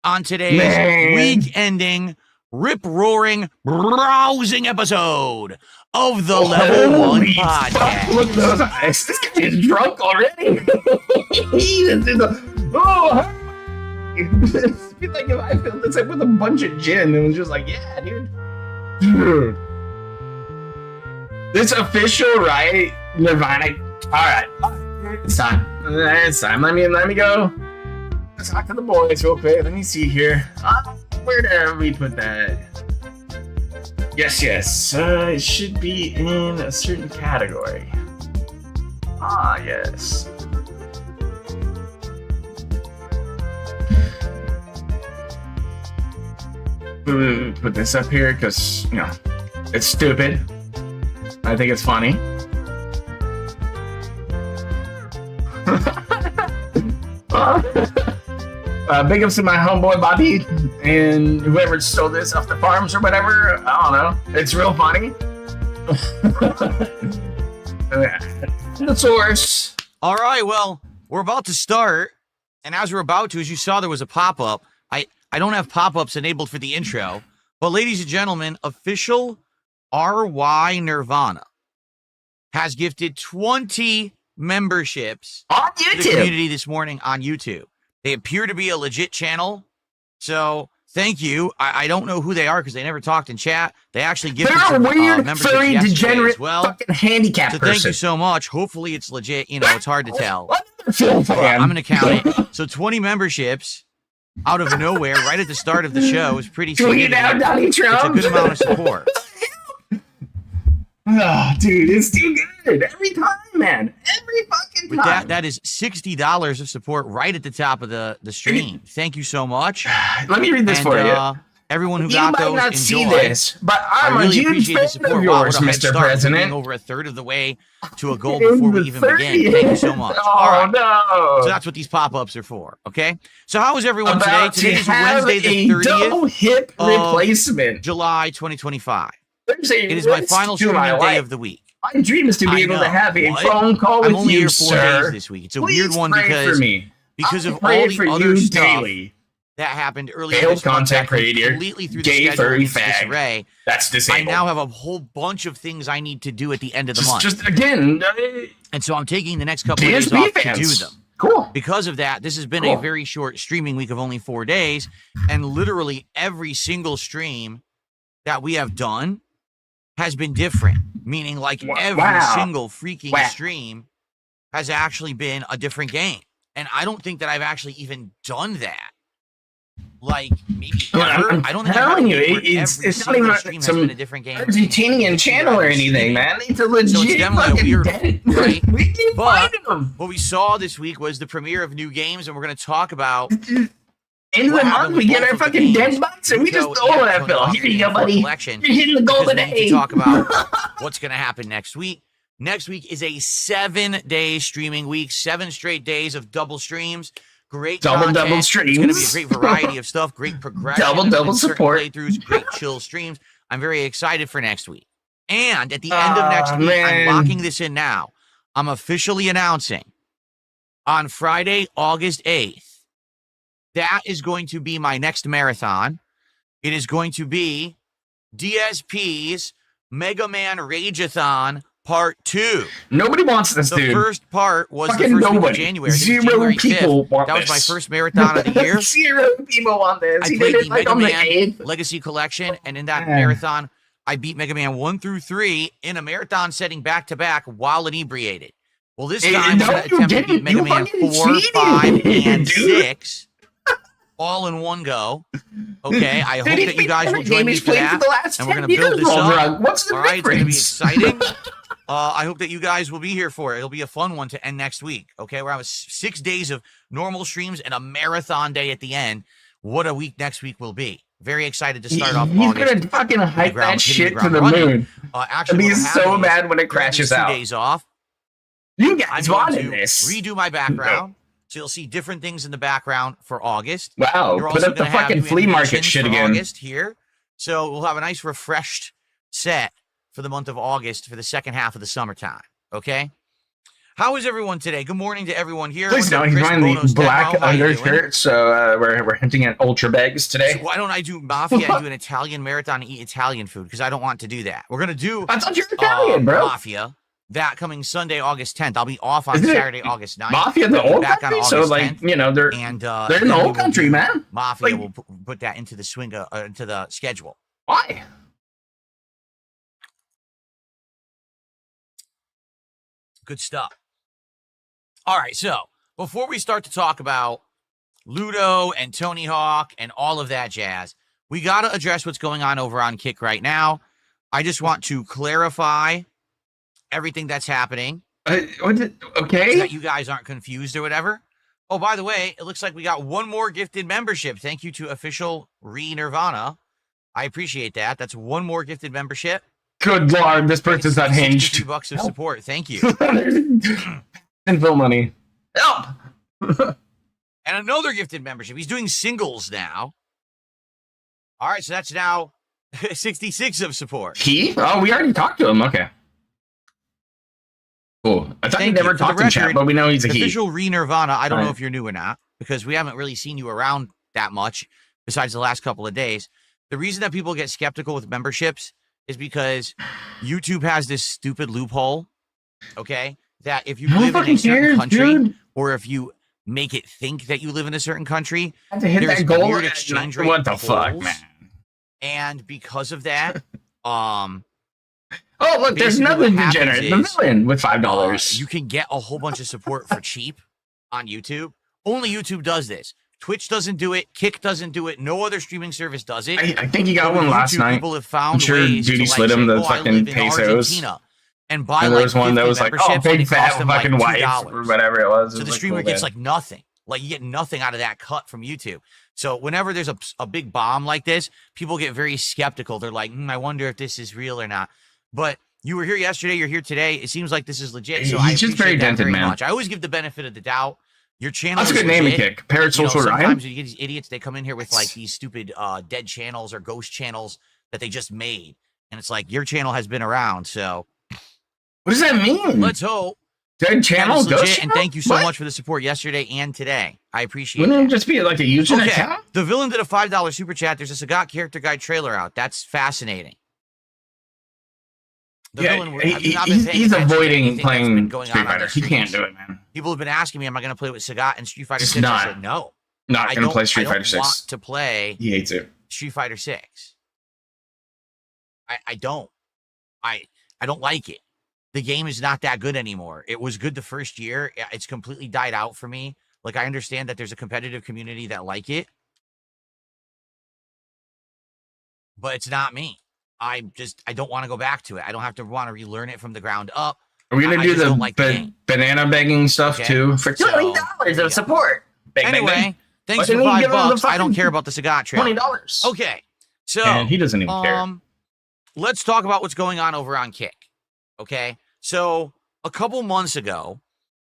on today's Man. week-ending, rip-roaring, browsing episode of the Level 1 Holy fuck, Podcast. look at those eyes. This guy is drunk already. He is in the. Oh, it's like if I filled this up with a bunch of gin and was just like, yeah, dude. Dude. This official, right? Nirvana. All right. It's time. It's time. Let me go. Let's talk to the boys real quick. Let me see here. Where did we put that? Yes. It should be in a certain category. Yes. Put this up here because, you know, it's stupid. I think it's funny. Big ups to my homeboy Bobby and whoever stole this off the farms or whatever. I don't know. It's real funny. The source. All right, well, we're about to start, and as we're about to, as you saw, there was a pop-up. I don't have pop-ups enabled for the intro, but ladies and gentlemen, official RY Nirvana has gifted 20 memberships On to the YouTube. community this morning on YouTube. They appear to be a legit channel, so thank you. I don't know who they are because they never talked in chat. They actually gifted They're a some weird, memberships furry, yesterday degenerate, as well. fucking handicapped So person. thank you so much. Hopefully it's legit. You know, it's hard to tell. Another film fan. I'm going to count it. So 20 memberships out of nowhere right at the start of the show is pretty Tweet out significant. Donnie It's a Trump. good amount of support. Oh, dude, it's too good. Every time, man. Every fucking With time. that is $60 of support right at the top of the stream. Thank you so much. Let me read this And, for you. Everyone who You got might those, not see enjoy. this, but I'm I a really huge appreciate the fan support. of Wow, yours, what a head Mr. start for President. being over a third of the way to a goal In before we the even begin. 30th. Thank you so much. Oh, All right. no. So that's what these pop-ups are for, okay? So how is everyone About today? Today to is have Wednesday the a double 30th hip of replacement. July 2025. There's a It is my risk final to streaming my day life. of the week. My dream is to be I able know. to have a What? phone call I'm with only you, here 4 sir. days this week. It's a Please weird one pray for because me. because I of pray all the for other you stuff daily. that happened earlier Failed this month content that creator, completely threw the gay schedule furry into fag. disarray. That's I disabled. now have a whole bunch of things I need to do at the end of the month. Just again, And so I'm taking the next couple of days DSP off fans. to do them. Cool. Because of that, this has been Cool. a very short streaming week of only 4 days. And literally every single stream that we have done has been different. Meaning like every Wow. single freaking Wow. stream has actually been a different game. And I don't think that I've actually even done that. Like maybe ever. I'm I don't think telling I've you, had a week where it's every not single even stream has some been a different game. Argentinian channel or anything, man. It's a legit So it's definitely a fucking weird, dead. right? We keep But finding them. what we saw this week was the premiere of new games, and we're going to talk about End of what the happened month, we with get both our of the fucking games. dead box, and we just Luto throw and that, Phil. Tony Here you go, Hawk's buddy. collection, You're hitting the because golden we need to age. talk about what's going to happen next week. Next week is a 7-day streaming week, 7 straight days of double streams. Great Double content. streams. It's going to be a great variety of stuff. Great progression. Double and certain support. Playthroughs. Great chill streams. I'm very excited for next week. And at the end of next week, man. I'm locking this in now. I'm officially announcing on Friday, August 8th, that is going to be my next marathon. It is going to be DSP's Mega Man Rageathon Part 2. Nobody wants this, The dude. first part was Fucking the first week of nobody. January. I think it was Zero January people 5th. want That was my this. first marathon of the year. Zero people want this. I He played did the it like Mega on the Man 8th. Legacy Collection, and in that Man. marathon, I beat Mega Man 1 through 3 in a marathon setting back to back while inebriated. Well, this Hey, time no, we're going to you attempt to beat didn't. Mega You Man fucking 4, cheated, 5, and dude. 6 all in one go. Okay, I hope Dude, he's that you been guys will every join game me he's for played that. for the last And we're 10 going to build years, this up. Drug. What's the All right, it's going to be difference? exciting. I hope that you guys will be here for it. It'll be a fun one to end next week. Okay, we're having 6 days of normal streams and a marathon day at the end. What a week next week will be. Very excited to start off He's August. gonna fucking hype ground- that hitting the shit to ground the running. moon. Actually, It'll be what'll so happen is mad when it during crashes these 2 out. days off, You I'm guys going wanted to this. redo my background. So you'll see different things in the background for August. Wow, You're put also up the gonna have fucking new flea market animations shit for again. August here. So we'll have a nice refreshed set for the month of August for the second half of the summertime. Okay? How is everyone today? Good morning to everyone here. Please What's know up, he's Chris wearing the Bono's black Demo? How you doing? undershirt, so we're hinting at ultra bags today. So why don't I do Mafia and do an Italian marathon and eat Italian food? Because I don't want to do that. We're going to do I thought you were Italian, bro. Mafia that coming Sunday, August 10th. I'll be off on Isn't it Saturday, August 9th. Mafia, the We'll be old back on country, so August like 10th. you know they're And they're in then the we old will country, do man. Mafia Like- will put that into the swing, into the schedule. Why? Good stuff. All right, so before we start to talk about Luto and Tony Hawk and all of that jazz, we got to address what's going on over on Kick right now. I just want to clarify everything that's happening Okay. so that you guys aren't confused or whatever. Oh, by the way, it looks like we got one more gifted membership. Thank you to official Nirvana. I appreciate that. That's one more gifted membership. Good lord, this person's unhinged. $63 of support. Thank you. Info money. Help. And another gifted membership. He's doing singles now. All right, so that's now 66 of support. He? Oh, we already talked to him. Okay. Cool. I thought he Thank never you. For the talked in chat, record, but we know he's a he. Official Nirvana. I don't know Right. if you're new or not because we haven't really seen you around that much besides the last couple of days. The reason that people get skeptical with memberships is because YouTube has this stupid loophole, okay? That if you No live in a fucking certain cares, country dude. or if you make it think that you live in a certain country, I had to hit there's that goal. weird exchange rate What the fuck, holes. man? And because of that, Oh, look, there's Basically another what happens degenerate, the is, villain, with $5. you can get a whole bunch of support for cheap on YouTube. Only YouTube does this. Twitch doesn't do it. Kick doesn't do it. No other streaming service does it. I think he got But one with last YouTube, night. People have found I'm sure ways Duty to, slid him say, the "Oh, I fucking live in pesos." Argentina," and buy And there like was one that 50 was like, oh, memberships, and big it costs fat them, like, fucking wife $2. or whatever it was. It So was the like, streamer cool, gets man. like nothing. Like you get nothing out of that cut from YouTube. So whenever there's a big bomb like this, people get very skeptical. They're like, I wonder if this is real or not. But you were here yesterday. You're here today. It seems like this is legit. So I He's just very appreciate that dented, very man. much. I always give the benefit of the doubt. Your channel That's a is good name to legit. kick. Parrot You know, Social Ryan. sometimes you get these idiots, they come in here with like these stupid dead channels or ghost channels that they just made. And it's like, your channel has been around. So What does that mean? let's hope Good channel, That is legit, ghost and channel? thank you so What? much for the support yesterday and today. I appreciate Wouldn't it. it just be like a user Okay, account? the villain did a $5 super chat. There's a Sagat character guide trailer out. That's fascinating. The villain, I've not been paying he's attention to avoiding anything that's been playing going Street on Fighter. the He can't streams. do it, man. People have been asking me, am I going to play with Sagat and Street Fighter He's 6? I not. said no. Not going to play Street I Fighter don't 6. want to play He hates it. Street Fighter 6. I don't. I don't like it. The game is not that good anymore. It was good the first year. It's completely died out for me. Like, I understand that there's a competitive community that like it, but it's not me. I don't want to go back to it. I don't have to want to relearn it from the ground up. Are we going I to do just the don't like the game. banana begging stuff Okay. too? For So, $20 of support. Beg, beg, Anyway, beg. thanks Why for didn't he give him the $5. I don't fucking care about the Sagat trailer. $20. Okay, so And he doesn't even care. let's talk about what's going on over on Kick. Okay, so a couple months ago,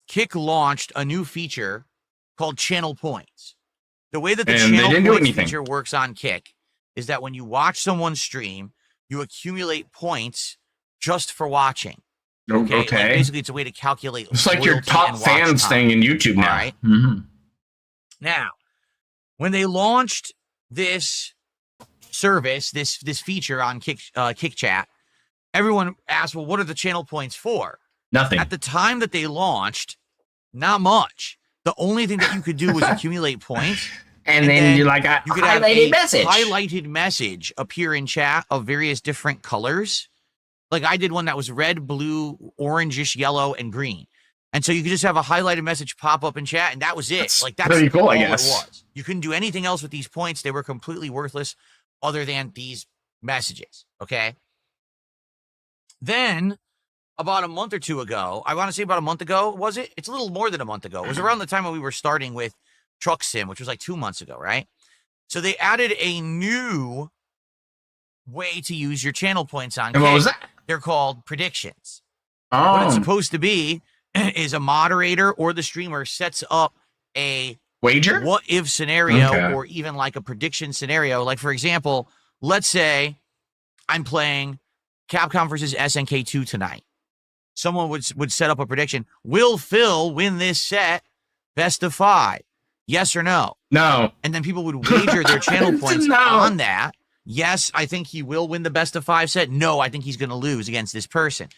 Kick launched a new feature called Channel Points. The way that the And they Channel didn't do Points anything. feature works on Kick is that when you watch someone stream, you accumulate points just for watching. Okay, Like, basically it's a way to calculate. It's like your loyalty top and watch fans time. thing in YouTube now. All right. Mhm. Now, when they launched this service, this feature on Kick Chat, everyone asked, "Well, what are the channel points for?" Nothing. At the time that they launched, not much. The only thing that you could do was accumulate points, and then you like a you could have highlighted a message. highlighted message appear in chat of various different colors. Like I did one that was red, blue, orangish, yellow, and green. And so you could just have a highlighted message pop up in chat, and that was it. That's pretty cool, I all guess. it was. You couldn't do anything else with these points. They were completely worthless other than these messages, okay? Then, about a month or two ago, I want to say about a month ago, was it? It's a little more than a month ago. It was around the time when we were starting with Truck Sim, which was like 2 months ago, right? So they added a new way to use your channel points on And what Kick. was that? They're called predictions. What it's Oh, supposed to be is a moderator or the streamer sets up a wager? what if scenario Okay. or even like a prediction scenario. Like, for example, let's say I'm playing Capcom versus SNK2 tonight. Someone would set up a prediction. Will Phil win this set best of 5? Yes or no? No. And then people would wager their channel points No. on that. Yes, I think he will win the best of 5 set. No, I think he's going to lose against this person.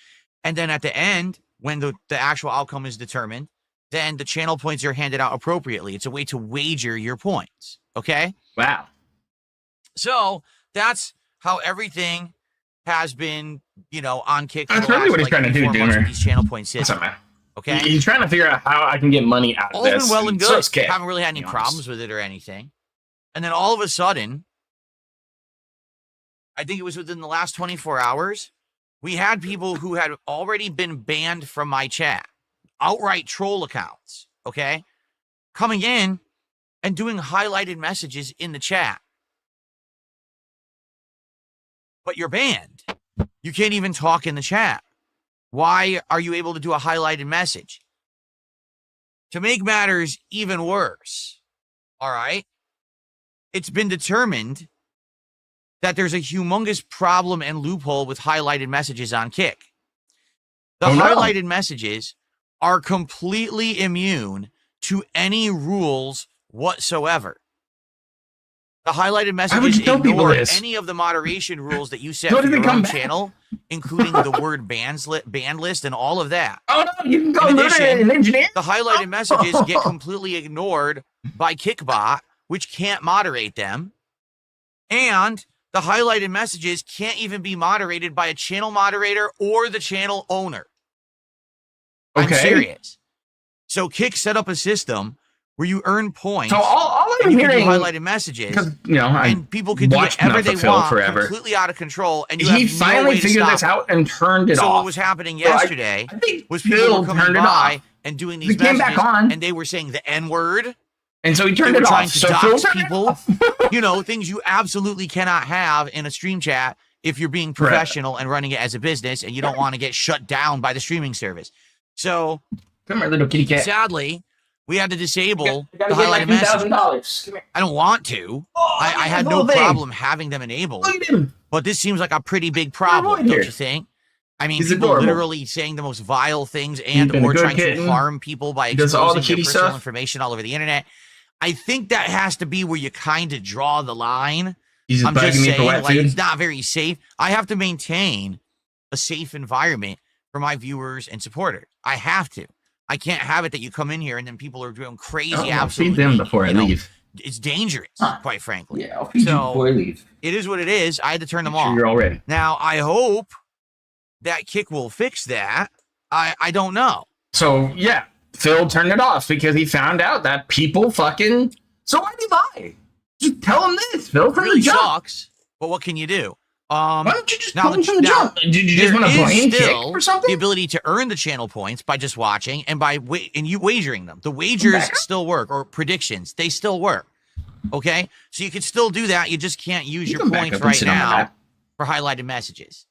And then at the end, when the actual outcome is determined, then the channel points are handed out appropriately. It's a way to wager your points. Okay? Wow. So that's how everything has been, on Kick. for That's the really last, what he's trying to do, 24 months Doomer. with these channel point What's up, systems. man? Okay? He's trying to figure out how I can get money out of All this. been well and So good. is Kit, Haven't really had to any be honest. problems with it or anything. And then all of a sudden, I think it was within the last 24 hours, we had people who had already been banned from my chat, outright troll accounts, okay, coming in and doing highlighted messages in the chat. But you're banned. You can't even talk in the chat. Why are you able to do a highlighted message? To make matters even worse, all right, it's been determined that there's a humongous problem and loophole with highlighted messages on Kick. The Oh, no. highlighted messages are completely immune to any rules whatsoever. The highlighted would messages you tell people ignore this? any of the moderation rules that you set Don't for even your come own back. channel, including the word ban list and all of that. Oh, no, you can go In loot addition, it and engineer. The highlighted messages get completely ignored by Kickbot, which can't moderate them. And the highlighted messages can't even be moderated by a channel moderator or the channel owner. I'm Okay. serious. So Kick set up a system where you earn points So all I'm and you can do hearing, highlighted messages, because, I and people can do watched whatever enough they of Phil want, forever. completely out of control, and you He have no finally way to figured stop this out and turned it so off. what was happening So I yesterday think was people Phil were coming turned it by off. and doing He these came messages, back on. and they were saying the N-word. And so he They turned were it trying off. to So Phil dox turned it people. off. Things you absolutely cannot have in a stream chat if you're being professional and running it as a business and you don't want to get shut down by the streaming service. So Come here, little kitty cat. sadly, we had to disable You the gotta get like highlighted messages. $2,000. Come here. I don't want to. I had no little thing. problem having them enabled. Look at him. But this seems like a pretty big problem, Avoid don't here. you think? I mean, He's people adorable. literally saying the most vile things and been a or good trying kitten. to harm people by He does all the exposing their kitty personal stuff. information all over the internet. I think that has to be where you kind of draw the line. He's just I'm just bugging me for saying, wet like, food. it's not very safe. I have to maintain a safe environment for my viewers and supporters. I have to. I can't have it that you come in here and then people are doing crazy. I'll Absolutely, feed them before I leave. It's dangerous, quite frankly. Yeah, I'll feed you before I leave. It is what it is. I had to turn them Make sure off. you're all ready. Now, I hope that Kick will fix that. I don't know. So, yeah, Phil turned it off because he found out that people fucking... So why did he lie? Just tell him this, Phil, It from really the jump. sucks, but what can you do? Why don't you just now tell him from the jump? Did you just there want to is blame Kick still or something? the ability to earn the channel points by just watching and by you wagering them. The wagers still work, or predictions. They still work. Okay? So you can still do that. You just can't use your can back points up and right sit on the now map. for highlighted messages.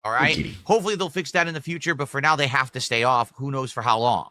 All right? kitty. Hopefully they'll fix that in the future, but for now they have to stay off. Who knows for how long?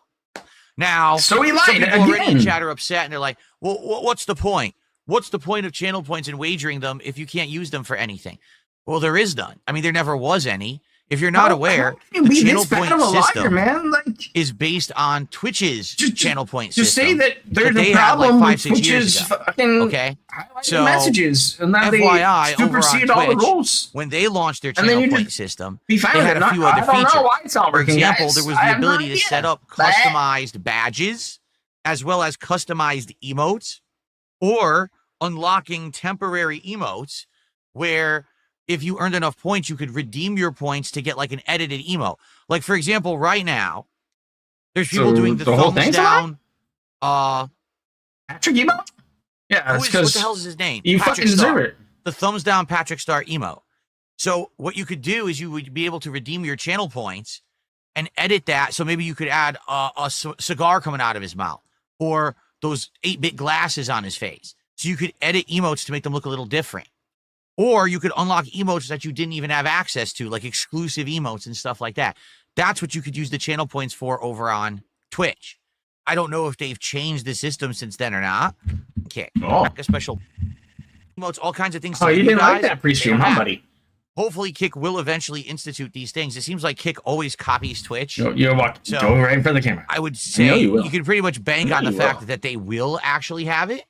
Now, So he some lied people already in again. chat are upset and they're like, well, what's the point? What's the point of channel points and wagering them if you can't use them for anything? Well, there is none. I mean, there never was any. If you're not aware, the channel point system man. Like, is based on Twitch's channel point just system. say that there's they a had, like, problem 5-6 with years Twitch's ago. fucking Okay? So, messages, and now FYI, they over on supersede all the Twitch, rules. when they launched their And then channel you point just system, be fine they with had it. a few I other don't features. know why it's not For working, example, guys. there was I the have no ability to idea. set up customized badges, as well as customized emotes, or unlocking temporary emotes, where if you earned enough points, you could redeem your points to get like an edited emote. Like, for example, right now, there's people So doing the the whole thumbs thing's down. Patrick Emo? Yeah, What it's the because hell is his name? you Patrick fucking deserve Star. it. The thumbs down Patrick Star emote. So what you could do is you would be able to redeem your channel points and edit that. So maybe you could add a cigar coming out of his mouth, or those 8-bit glasses on his face. So you could edit emotes to make them look a little different. Or you could unlock emotes that you didn't even have access to, like exclusive emotes and stuff like that. That's what you could use the channel points for over on Twitch. I don't know if they've changed the system since then or not. Okay. Oh. Like a special emotes, all kinds of things. Oh, to you do, didn't like guys. that pre-stream, They don't huh, have. buddy? Hopefully, Kick will eventually institute these things. It seems like Kick always copies Twitch. You walk, So- go right in front of the camera. I would know say you will. you can pretty much bank I know on the you fact will. that they will actually have it,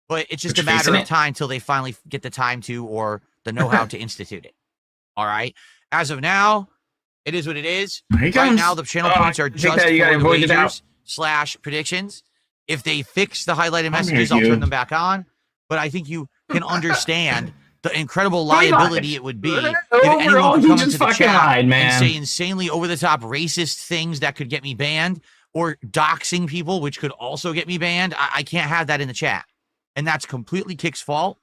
but it's just Put a your face matter in of it. time till they finally get the time to or the know-how to institute it. All right. As of now, it is what it is. Here he Right comes. now, the channel Oh, points I are think just that you gotta for the avoid it out. wagers / predictions. If they fix the highlighted Come messages, here, I'll you. turn them back on. But I think you can understand the incredible He lied. liability it would be if Overall, anyone could he come just into the fucking chat lied, and man. say insanely over-the-top racist things that could get me banned, or doxing people, which could also get me banned. I can't have that in the chat. And that's completely Kick's fault.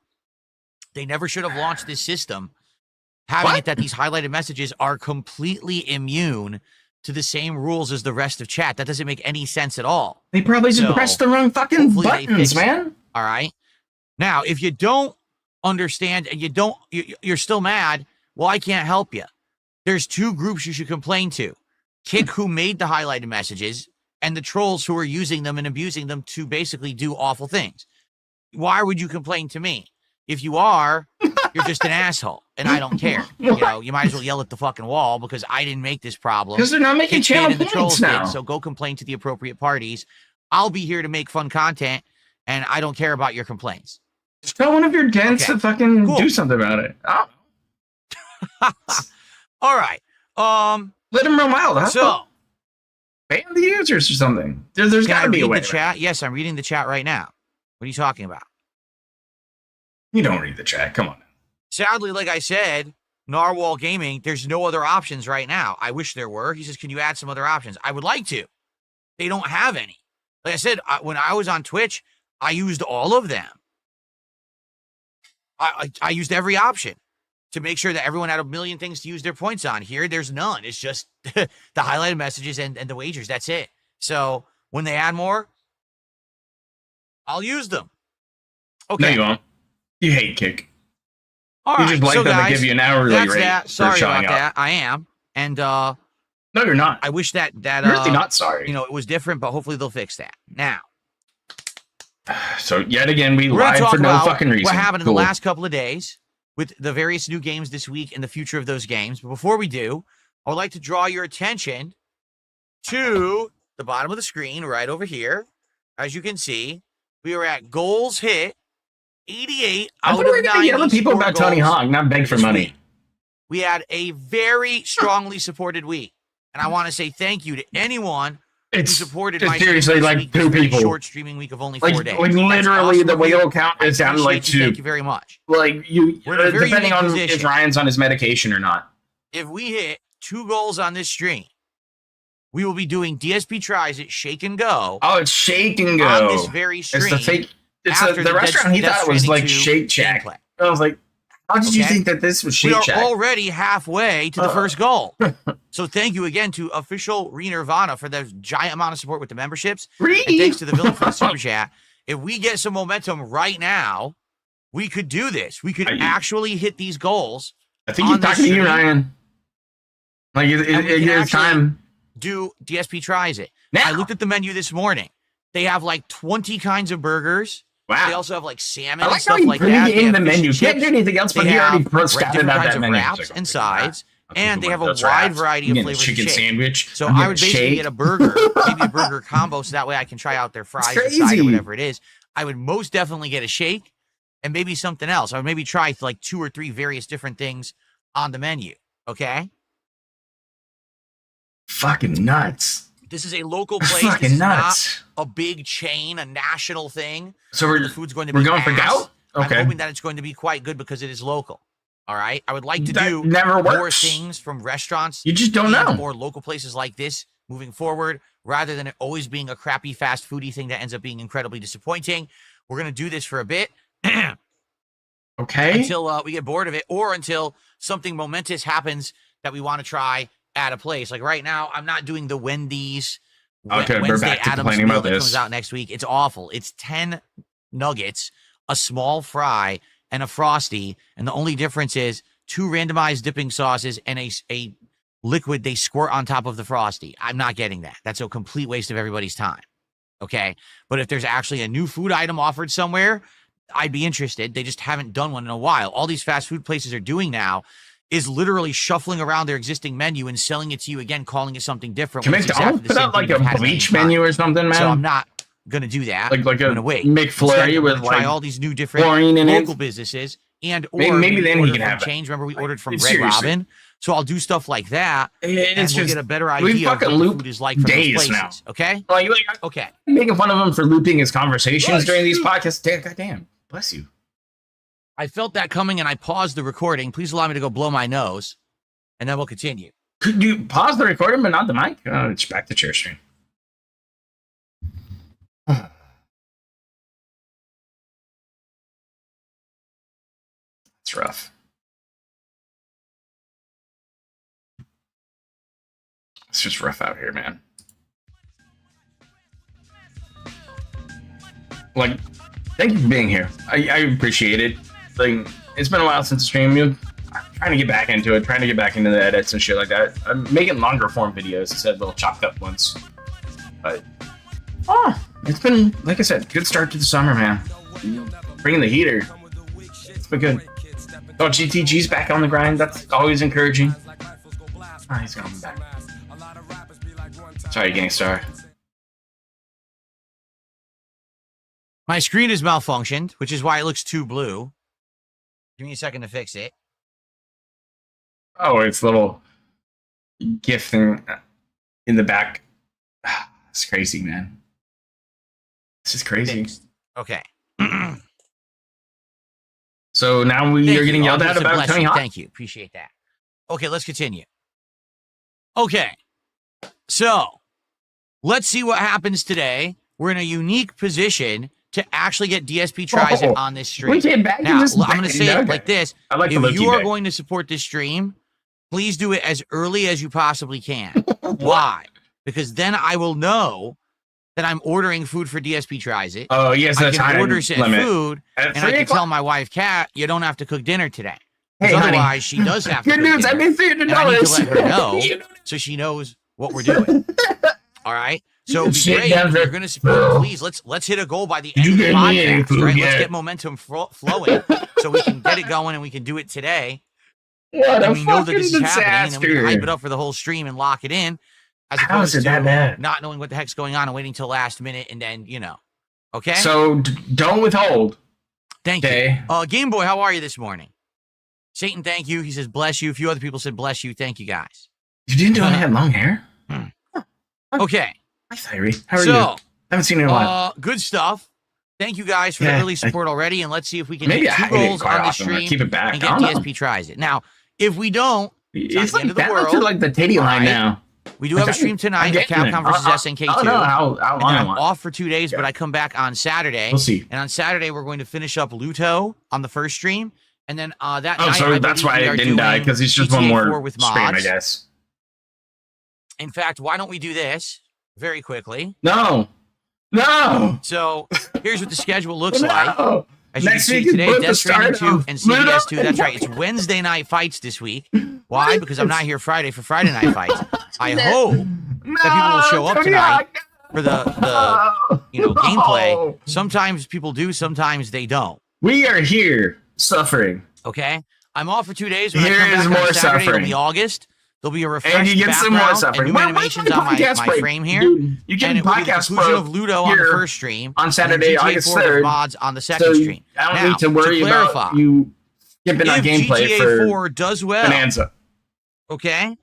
They never should have launched this system, having What? it that these highlighted messages are completely immune to the same rules as the rest of chat. That doesn't make any sense at all. They probably just So, pressed the wrong fucking hopefully they buttons, fix it. man. All right. Now, if you don't understand and you're still mad, well, I can't help you. There's two groups you should complain to: Kick, who made the highlighted messages, and the trolls who are using them and abusing them to basically do awful things. Why would you complain to me? If you are, you're just an asshole, and I don't care. You know, you might as well yell at the fucking wall because I didn't make this problem. Because they're not making Kick did channel and the trolls points now. did, so go complain to the appropriate parties. I'll be here to make fun content, and I don't care about your complaints. Just tell one of your dents Okay. to fucking Cool. do something about it. Oh, All right. let him run wild. Huh? So ban the users or something. There's can got I to be a read way. the chat? Yes, I'm reading the chat right now. What are you talking about? You don't read the chat. Come on. Sadly, like I said, Narwhal Gaming, there's no other options right now. I wish there were. He says, can you add some other options? I would like to. They don't have any. Like I said, when I was on Twitch, I used all of them. I used every option to make sure that everyone had a million things to use their points on. Here, there's none. It's just the highlighted messages and the wagers. That's it. So when they add more, I'll use them. Okay. No, you won't. You hate Kick. All You right, just like so that guys, they give you an hourly that's rate that. for Sorry showing about up. that. I am. And No, you're not. I wish that You're really not sorry. you know, it was different, but hopefully they'll fix that. Now, So yet again, we we're going to lied talk for no about fucking reason. what happened in Cool. the last couple of days with the various new games this week and the future of those games. But before we do, I would like to draw your attention to the bottom of the screen right over here. As you can see, we are at goals hit 88 I out thought of we were 90. gonna yell at people about Tony goals Hawk, not beg for this money. week. We had a very strongly supported week. And I want to say thank you to anyone who supported my stream seriously this like week, 2 this very people. short streaming week of only 4 days. Like That's literally, awesome the of you. whale count is I down to like appreciate you. 2. Thank you very much. Like you, We're in a very depending unique on position. if Ryan's on his medication or not. If we hit 2 goals on this stream, we will be doing DSP tries at Shake and Go Oh, it's Shake and Go. on this very stream. It's the fake. It's after the restaurant. He Death thought it was Stranding like 2 Shake Shack. gameplay. I was like, how did you Okay. think that this was We Shake are Shack? already halfway to the first goal. So thank you again to official Re-Nirvana for the giant amount of support with the memberships. And thanks to the villain for the super chat. If we get some momentum right now, we could do this. We could actually hit these goals. I think he's on the talking to you, stream, Ryan. Like and we can it's actually time. Do DSP tries it. Now. I looked at the menu this morning. They have like 20 kinds of burgers. Wow. They also have like salmon I and like how stuff he like that. They pre-gamed have the fish and menu. Can't chips. do anything else, but They he already have scouted different out kinds that of menu. wraps It's like, and okay, sides, I'll take and they one have of a those wide wraps. variety I'm of getting a flavors of chicken shake. sandwich. So I'm I getting would a basically shake. get a burger, maybe a burger combo, so that way I can try out their fries or side crazy. or whatever it is. I would most definitely get a shake and maybe something else. I would maybe try like 2 or 3 various different things on the menu. Okay? Fucking nuts. This is a local place. Fucking This is nuts. not a big chain, a national thing. So The food's going to be we're going for ass. gout? Okay. I'm hoping that it's going to be quite good because it is local. All right. I would like to That do never more works. things from restaurants. You just don't and know. More local places like this moving forward, rather than it always being a crappy fast foodie thing that ends up being incredibly disappointing. We're gonna do this for a bit Okay. until we get bored of it, or until something momentous happens that we want to try at a place. Like right now, I'm not doing the Wendy's Okay, we're Wednesday back to Addams complaining meal about that this. comes out next week. It's awful. It's 10 nuggets, a small fry, and a Frosty, and the only difference is 2 randomized dipping sauces and a liquid they squirt on top of the Frosty. I'm not getting that. That's a complete waste of everybody's time. Okay? But if there's actually a new food item offered somewhere, I'd be interested. They just haven't done one in a while. All these fast food places are doing now is literally shuffling around their existing menu and selling it to you again, calling it something different. Can when we it's exactly the put same out like thing a you've had bleach million menu times. or something, man? So I'm not gonna do that. Like I'm a gonna wait. McFlurry Instead, with I'm gonna try like all these new different chlorine in it. local businesses, and or Maybe then he order can from have that. change. Remember, we ordered from Red Seriously. Robin, so I'll do stuff like that, and It's we'll just get a better we idea of what fucking the loop food is like from those days places. now. Okay, Like okay. making fun of him for looping his conversations during these podcasts. Damn, goddamn, bless you. I felt that coming, and I paused the recording. Please allow me to go blow my nose, and then we'll continue. Could you pause the recording but not the mic? Oh, it's back to chair stream. It's rough. It's just rough out here, man. Like, thank you for being here. I appreciate it. Like, it's been a while since the stream. I'm trying to get back into it, trying to get back into the edits and shit like that. I'm making longer form videos instead of little chopped up ones. But, it's been, like I said, good start to the summer, man. Bringing the heater. It's been good. Oh, GTG's back on the grind. That's always encouraging. Oh, he's coming back. Sorry, Gangstar. My screen is malfunctioned, which is why it looks too blue. Give me a second to fix it. Oh, it's a little GIF thing in the back. It's crazy, man. This is crazy. Fixed. Okay. So now you're Thank getting you. yelled I'll at give us a about bless Tony you. Hawk? Thank you. Appreciate that. Okay, let's continue. Okay. So, let's see what happens today. We're in a unique position to actually get DSP tries it on this stream. We can't back Now, this. I'm going to say it Okay. like this. I like the If low-key you are back. going to support this stream, please do it as early as you possibly can. Why? Because then I will know that I'm ordering food for DSP tries it. Oh, yes, I that's can time order some limit. food, At and I 3 can tell o'clock? my wife, Kat, you don't have to cook dinner today. Hey, Because honey. otherwise, she does have to Good cook news, I dinner. made $300. And I need to let her know so she knows what we're doing. All right? So it'd be Sit great down if for- you're going to support. Please, let's hit a goal by the end You of the gave me any podcast, food right? Let's yet? get momentum flowing so we can get it going and we can do it today. What a And we know that fucking this is happening, and we can hype it disaster. up for the whole stream and lock it in, as How is opposed it that to bad? not knowing what the heck's going on and waiting till last minute and then, Okay? So don't withhold. Thank Okay. you. Game Boy, how are you this morning? Satan, thank you. He says, bless you. A few other people said, bless you. Thank you, guys. You didn't know I had long hair? Okay. Hi, Thyri. How are So, you? Haven't seen you in a while. good stuff. Thank you guys for the early support already, and let's see if we can Maybe hit I 2 hit it goals quite on the often, or stream keep it back. and I get don't know. DSP tries it. Now, if we don't, It's the end like of the down world. to like the titty line Alright. now. We do have a stream tonight of Capcom versus SNK2. I don't know how And long then I I'm want. off for 2 days, but I come back on Saturday. We'll see. And on Saturday, we're going to finish up Luto on the first stream. And then that Oh, night, so I that's believe why we it are didn't die, doing because it's just one GTA more 4 with stream, I mods. guess. In fact, why don't we do this very quickly? No. No. So here's what the schedule looks like. No. As you Next can week see is today, both Death the Stranding start 2 of and CBS 2. Luto That's and right. It's Wednesday night fights this week. Why? Because I'm not here Friday for Friday night fights. I hope that people will show up tonight for the gameplay. Sometimes people do, sometimes they don't. We are here suffering. Okay? I'm off for 2 days. When I Here come is back more on Saturday, suffering. It'll be August. There'll be a refreshed And you get some more background suffering. and new Where's animations my on my podcast break? frame here. Dude, you get And it will be the podcast conclusion break of Luto on the here first stream. on and then Saturday, GTA August 4 with 3rd. mods on the So second stream. I don't Now, need to worry clarify, about you skipping on if gameplay GTA for 4 does well, Bonanza. okay,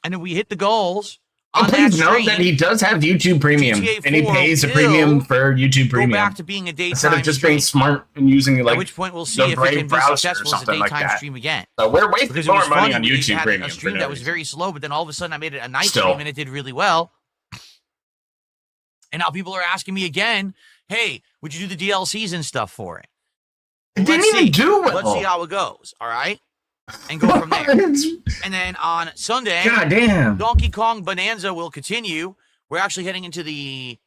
and if we hit the goals Oh, on that please note stream, that he does have YouTube Premium, GTA and he 4 pays a will premium for YouTube go Premium back to being a daytime instead of just stream. being smart and using At like which point we'll see the if it Brave can be browser or successful as a something like daytime that. stream again. So we're wasting Because it more was money funny, on we YouTube had Premium a for stream no that was reason. very slow, but then all of a sudden I made it a night Still. stream and it did really well. And now people are asking me again, hey, would you do the DLCs and stuff for it? It Let's didn't even see. do well. Let's see how it goes, all right? And go from there. And then on Sunday, God damn. Donkey Kong Bonanza will continue. We're actually heading into the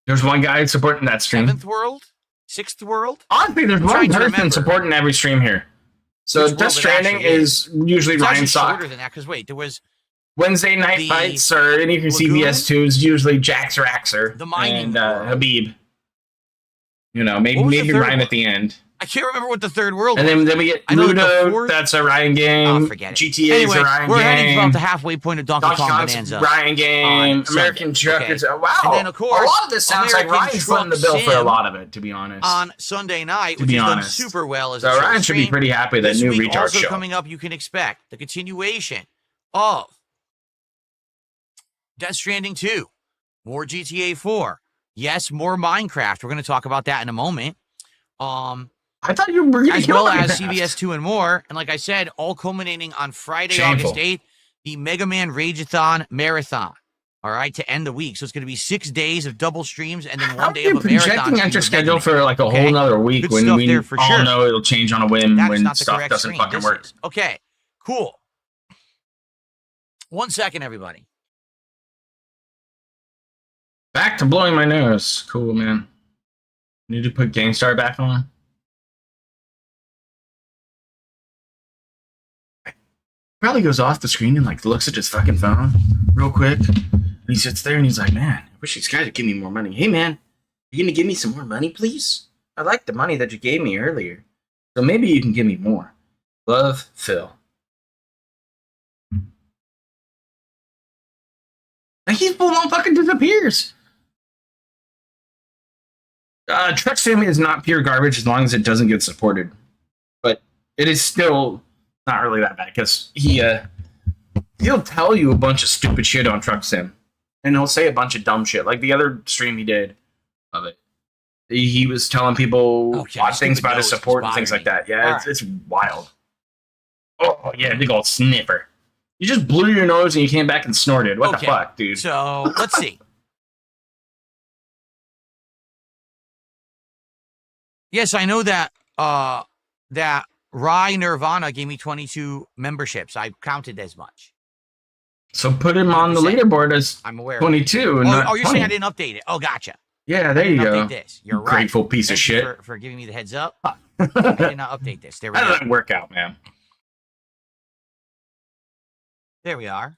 There's one guy supporting that stream. 7th world, 6th world. Honestly, there's I'm one trying to person remember. supporting every stream here. So Which world Death it Stranding actually is usually It's Ryan actually Sock. shorter than that, because wait, there was Wednesday night The fights or anything Lagoon? CBS2 is usually Jax Raxer The mining and world. Habib. You know, maybe What was the maybe third Ryan one? at the end. I can't remember what the third world And was. then we get I know that the Luto, fourth- that's a Ryan Oh, game. forget it. GTA Anyway, is a Ryan we're game. heading about the halfway point of Donkey Donkey Kong Kong's Bonanza. Ryan game. on American Sunday. Truckers. Okay. Wow. And then, of course, a lot of this sounds like American Ryan's footing the Truck bill for a Sim lot of it, to be honest. on Sunday night, To which be is done honest. super well as So a short Ryan should be stream. pretty happy that This new week retard also show. coming up, you can expect the continuation of Death Stranding 2, more GTA 4, yes, more Minecraft. We're going to talk about that in a moment. I thought you were going to As well as CBS 2 and more. And like I said, all culminating on Friday, Shameful. August 8th, the Mega Man Rageathon Marathon. All right, to end the week. So it's going to be 6 days of double streams and then How one are day you of a marathon. projecting stream extra of schedule Mega for Man. like a Okay? whole nother week Good when stuff we there for all sure. know it'll change on a whim That is when not the stuff correct doesn't screen. fucking This work? is. Okay, cool. 1 second, everybody. Back to blowing my nose. Cool, man. Need to put GameStar back on. Probably goes off the screen and like looks at his fucking phone real quick. And he sits there and he's like, man, I wish these guys would give me more money. Hey, man, you gonna give me some more money, please? I like the money that you gave me earlier. So maybe you can give me more. Love, Phil. And he full on fucking disappears. Truck Sim is not pure garbage as long as it doesn't get supported. But it is still not really that bad because he'll tell you a bunch of stupid shit on Truck Sim. And he'll say a bunch of dumb shit. Like the other stream he did of it. He was telling people Okay, odd things stupid about his nose support is and things like bothering that. Yeah, me. it's wild. Oh, yeah, big old sniffer. You just blew your nose and you came back and snorted. What the Okay. fuck, dude? So let's see. Yes, I know that that Rye Nirvana gave me 22 memberships. I counted as much. So put him on the 100%. leaderboard as I'm aware. 22 and not Oh, you're saying I 20. didn't update it. Oh, gotcha. Yeah, I there you didn't go. update this. You're right. Grateful piece of Thank you shit. for giving me the heads up. I did not update this. There we How go. did that work out, man? There we are.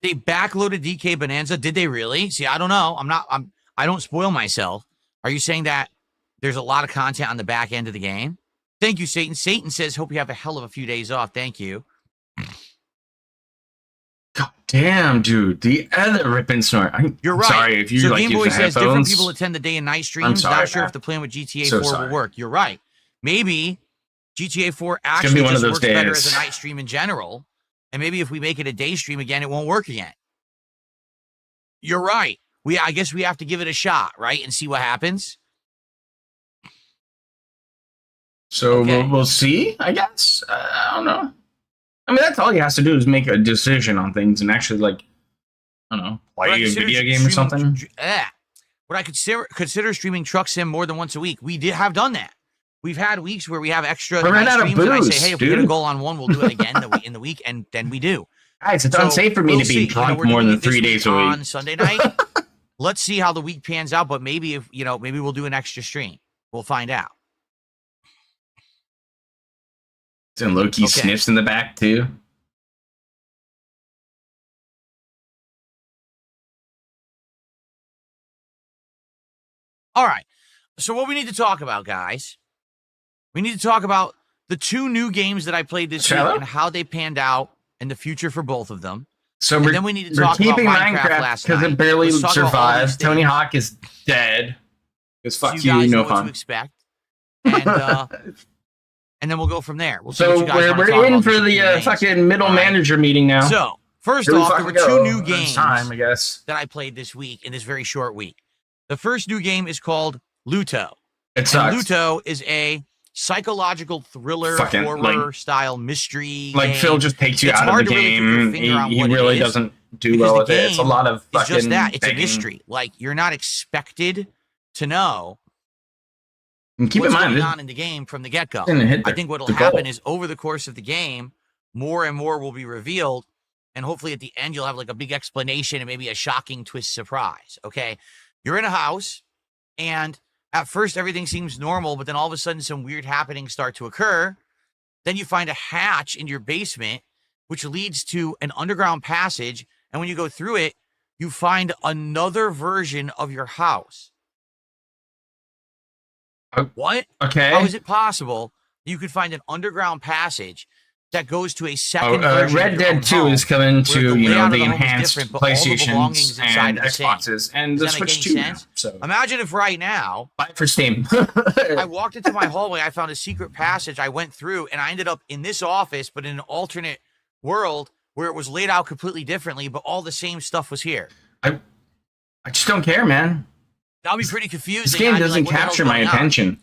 They backloaded DK Bonanza. Did they really? See, I don't know. I don't spoil myself. Are you saying that there's a lot of content on the back end of the game. Thank you, Satan. Satan says, hope you have a hell of a few days off. Thank you. God damn, dude. The other rip and snort. You're right. Sorry if you so like Game Boy using says headphones. different people attend the day and night streams. sorry, Not sure man. if the plan with GTA So 4 sorry. will work. You're right. Maybe GTA 4 actually be one of just those works better days. as a night stream in general. And maybe if we make it a day stream again, it won't work again. You're right. I guess we have to give it a shot, right? And see what happens. So Okay. we'll see, I guess. I don't know. I mean, that's all he has to do is make a decision on things and actually, like, I don't know, Would I play a consider video game or streaming- something. Would I consider streaming Truck Sim more than once a week? We have done that. We've had weeks where we have extra We ran night out of streams, and I booze, say, hey, if we get a dude. goal on one, we'll do it again in the week, and then we do. Guys, it's So, unsafe for me we'll to be see. You know, drunk we're more doing than it this 3 days a week. on Sunday night. Let's see how the week pans out, but maybe maybe we'll do an extra stream. We'll find out. And Loki Okay. sniffs in the back too. All right. So what we need to talk about, guys, we need to talk about the 2 new games that I played this week Shallow? and how they panned out and the future for both of them. So And we're, then we need to we're talk about keeping Minecraft last because night. it barely Let's talk about all these survived. Tony things. Hawk is dead. Because So fuck you guys know no what to fun. expect. And then we'll go from there. We'll see So what you guys wanna we're talk in about for these the two games. fucking middle All right. manager meeting now. So, first Here we off, there fucking were 2 go. new It's games time, I guess. that I played this week in this very short week. The first new game is called Luto. It And sucks. Luto is a psychological thriller, Fucking, horror style mystery Like game. Phil just takes you It's out of hard the to really put your game. finger on He what it really is, doesn't do because well the with it. It's a game lot of It's fucking just that. It's a begging. mystery. Like, you're not expected to know And keep what's in mind, going this on in the game from the get-go. didn't hit I the- think what'll the happen goal. is over the course of the game, more and more will be revealed, and hopefully at the end you'll have like a big explanation and maybe a shocking twist surprise. Okay, you're in a house, and at first everything seems normal, but then all of a sudden some weird happenings start to occur. Then you find a hatch in your basement, which leads to an underground passage, and when you go through it, you find another version of your house. What? Okay. How is it possible you could find an underground passage that goes to a second version Red of your own Dead 2 home, is coming where to, the you know, layout of the the home is enhanced different, but all the belongings PlayStations inside and are the same? Xboxes and the Does that make Switch any 2 now. sense? So Imagine if right now buy it for Steam. I walked into my hallway, I found a secret passage, I went through, and I ended up in this office, but in an alternate world where it was laid out completely differently, but all the same stuff was here. I just don't care, man. That would be pretty confusing. This game I'd be doesn't like, what the hell's capture my going on? attention.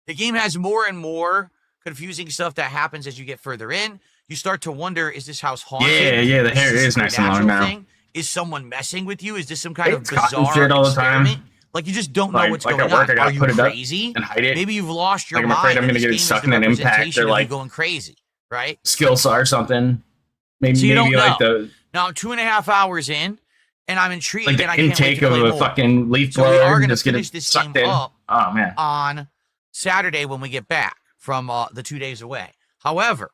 The game has more and more confusing stuff that happens as you get further in. You start to wonder, is this house haunted? Yeah, the hair this is a nice and long supernatural now. thing? Is someone messing with you? Is this some kind of It's cotton bizarre shit all the time. experiment? Like, you just don't know Like- what's like going at work, I on. gotta Are you put it up crazy? and hide it. Maybe you've lost your Like, I'm mind. afraid I'm and gonna this get game is stuck the in an impact representation or, of you like, going crazy, right? Skillsaw or something. Maybe, So you don't maybe like know. the Now I'm 2.5 hours in, and I'm intrigued, like and I the can't wait intake to of play a more. fucking leaf So we blower are and gonna just get finish it this sucked game in. up Oh man. on Saturday when we get back from the 2 days away. However,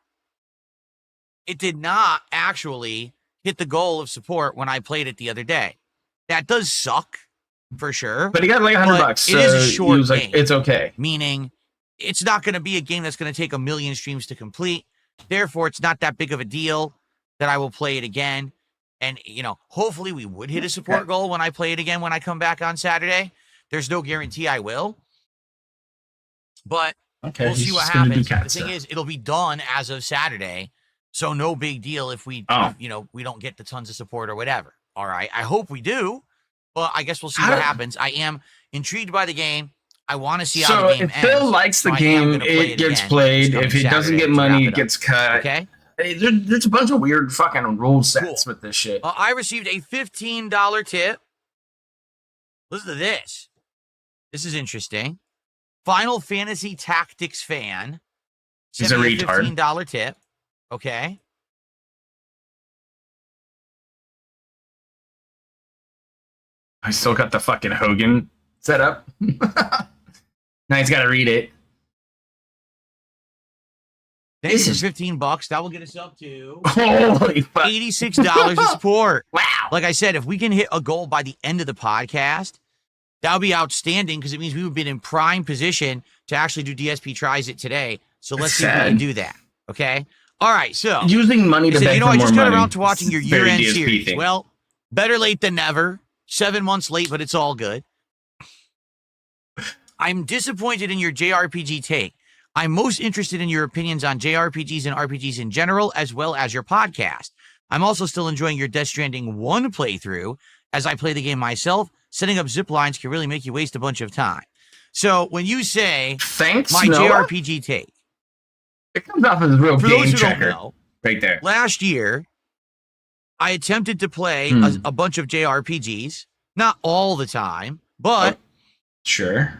it did not actually hit the goal of support when I played it the other day. That does suck, for sure. But he got like $100 But bucks. it is a so short he was like, game. it's okay. Meaning, it's not going to be a game that's going to take 1 million streams to complete. Therefore, it's not that big of a deal that I will play it again. And, you know, hopefully we would hit a support goal when I play it again when I come back on Saturday. There's no guarantee I will. But Okay. we'll he's see what just gonna do happens. cat The thing stuff. is, it'll be done as of Saturday. So no big deal if we, Oh. if, you know, we don't get the tons of support or whatever. All right. I hope we do. But I guess we'll see I what don't- happens. I am intrigued by the game. I want to see how So the game if Phil ends. likes the So I am game, gonna play it gets again played. this If it coming doesn't Saturday get to wrap money, it it up. gets cut. Okay. Hey, there's a bunch of weird fucking rule sets Cool. with this shit. I received a $15 tip. Listen to this. This is interesting. Final Fantasy Tactics fan. He's sent a me retard. $15 tip. Okay. I still got the fucking Hogan set up. Now he's got to read it. Thank you This for is- $15. That will get us up to Holy fuck. $86 of support. Wow. Like I said, if we can hit a goal by the end of the podcast, That would be outstanding because it means we would be in prime position to actually do DSP Tries It today. So let's see if we can do that. Okay. All right. So using money to beg for more I just got money. around to watching your year-end DSP series. thing. Well, better late than never. 7 months late, but it's all good. I'm disappointed in your JRPG take. I'm most interested in your opinions on JRPGs and RPGs in general, as well as your podcast. I'm also still enjoying your Death Stranding 1 playthrough. As I play the game myself, setting up zip lines can really make you waste a bunch of time. So when you say Thanks, my Noah? JRPG take, It comes off as a real for game those who don't checker know, right there. last year, I attempted to play a bunch of JRPGs, not all the time, but Sure.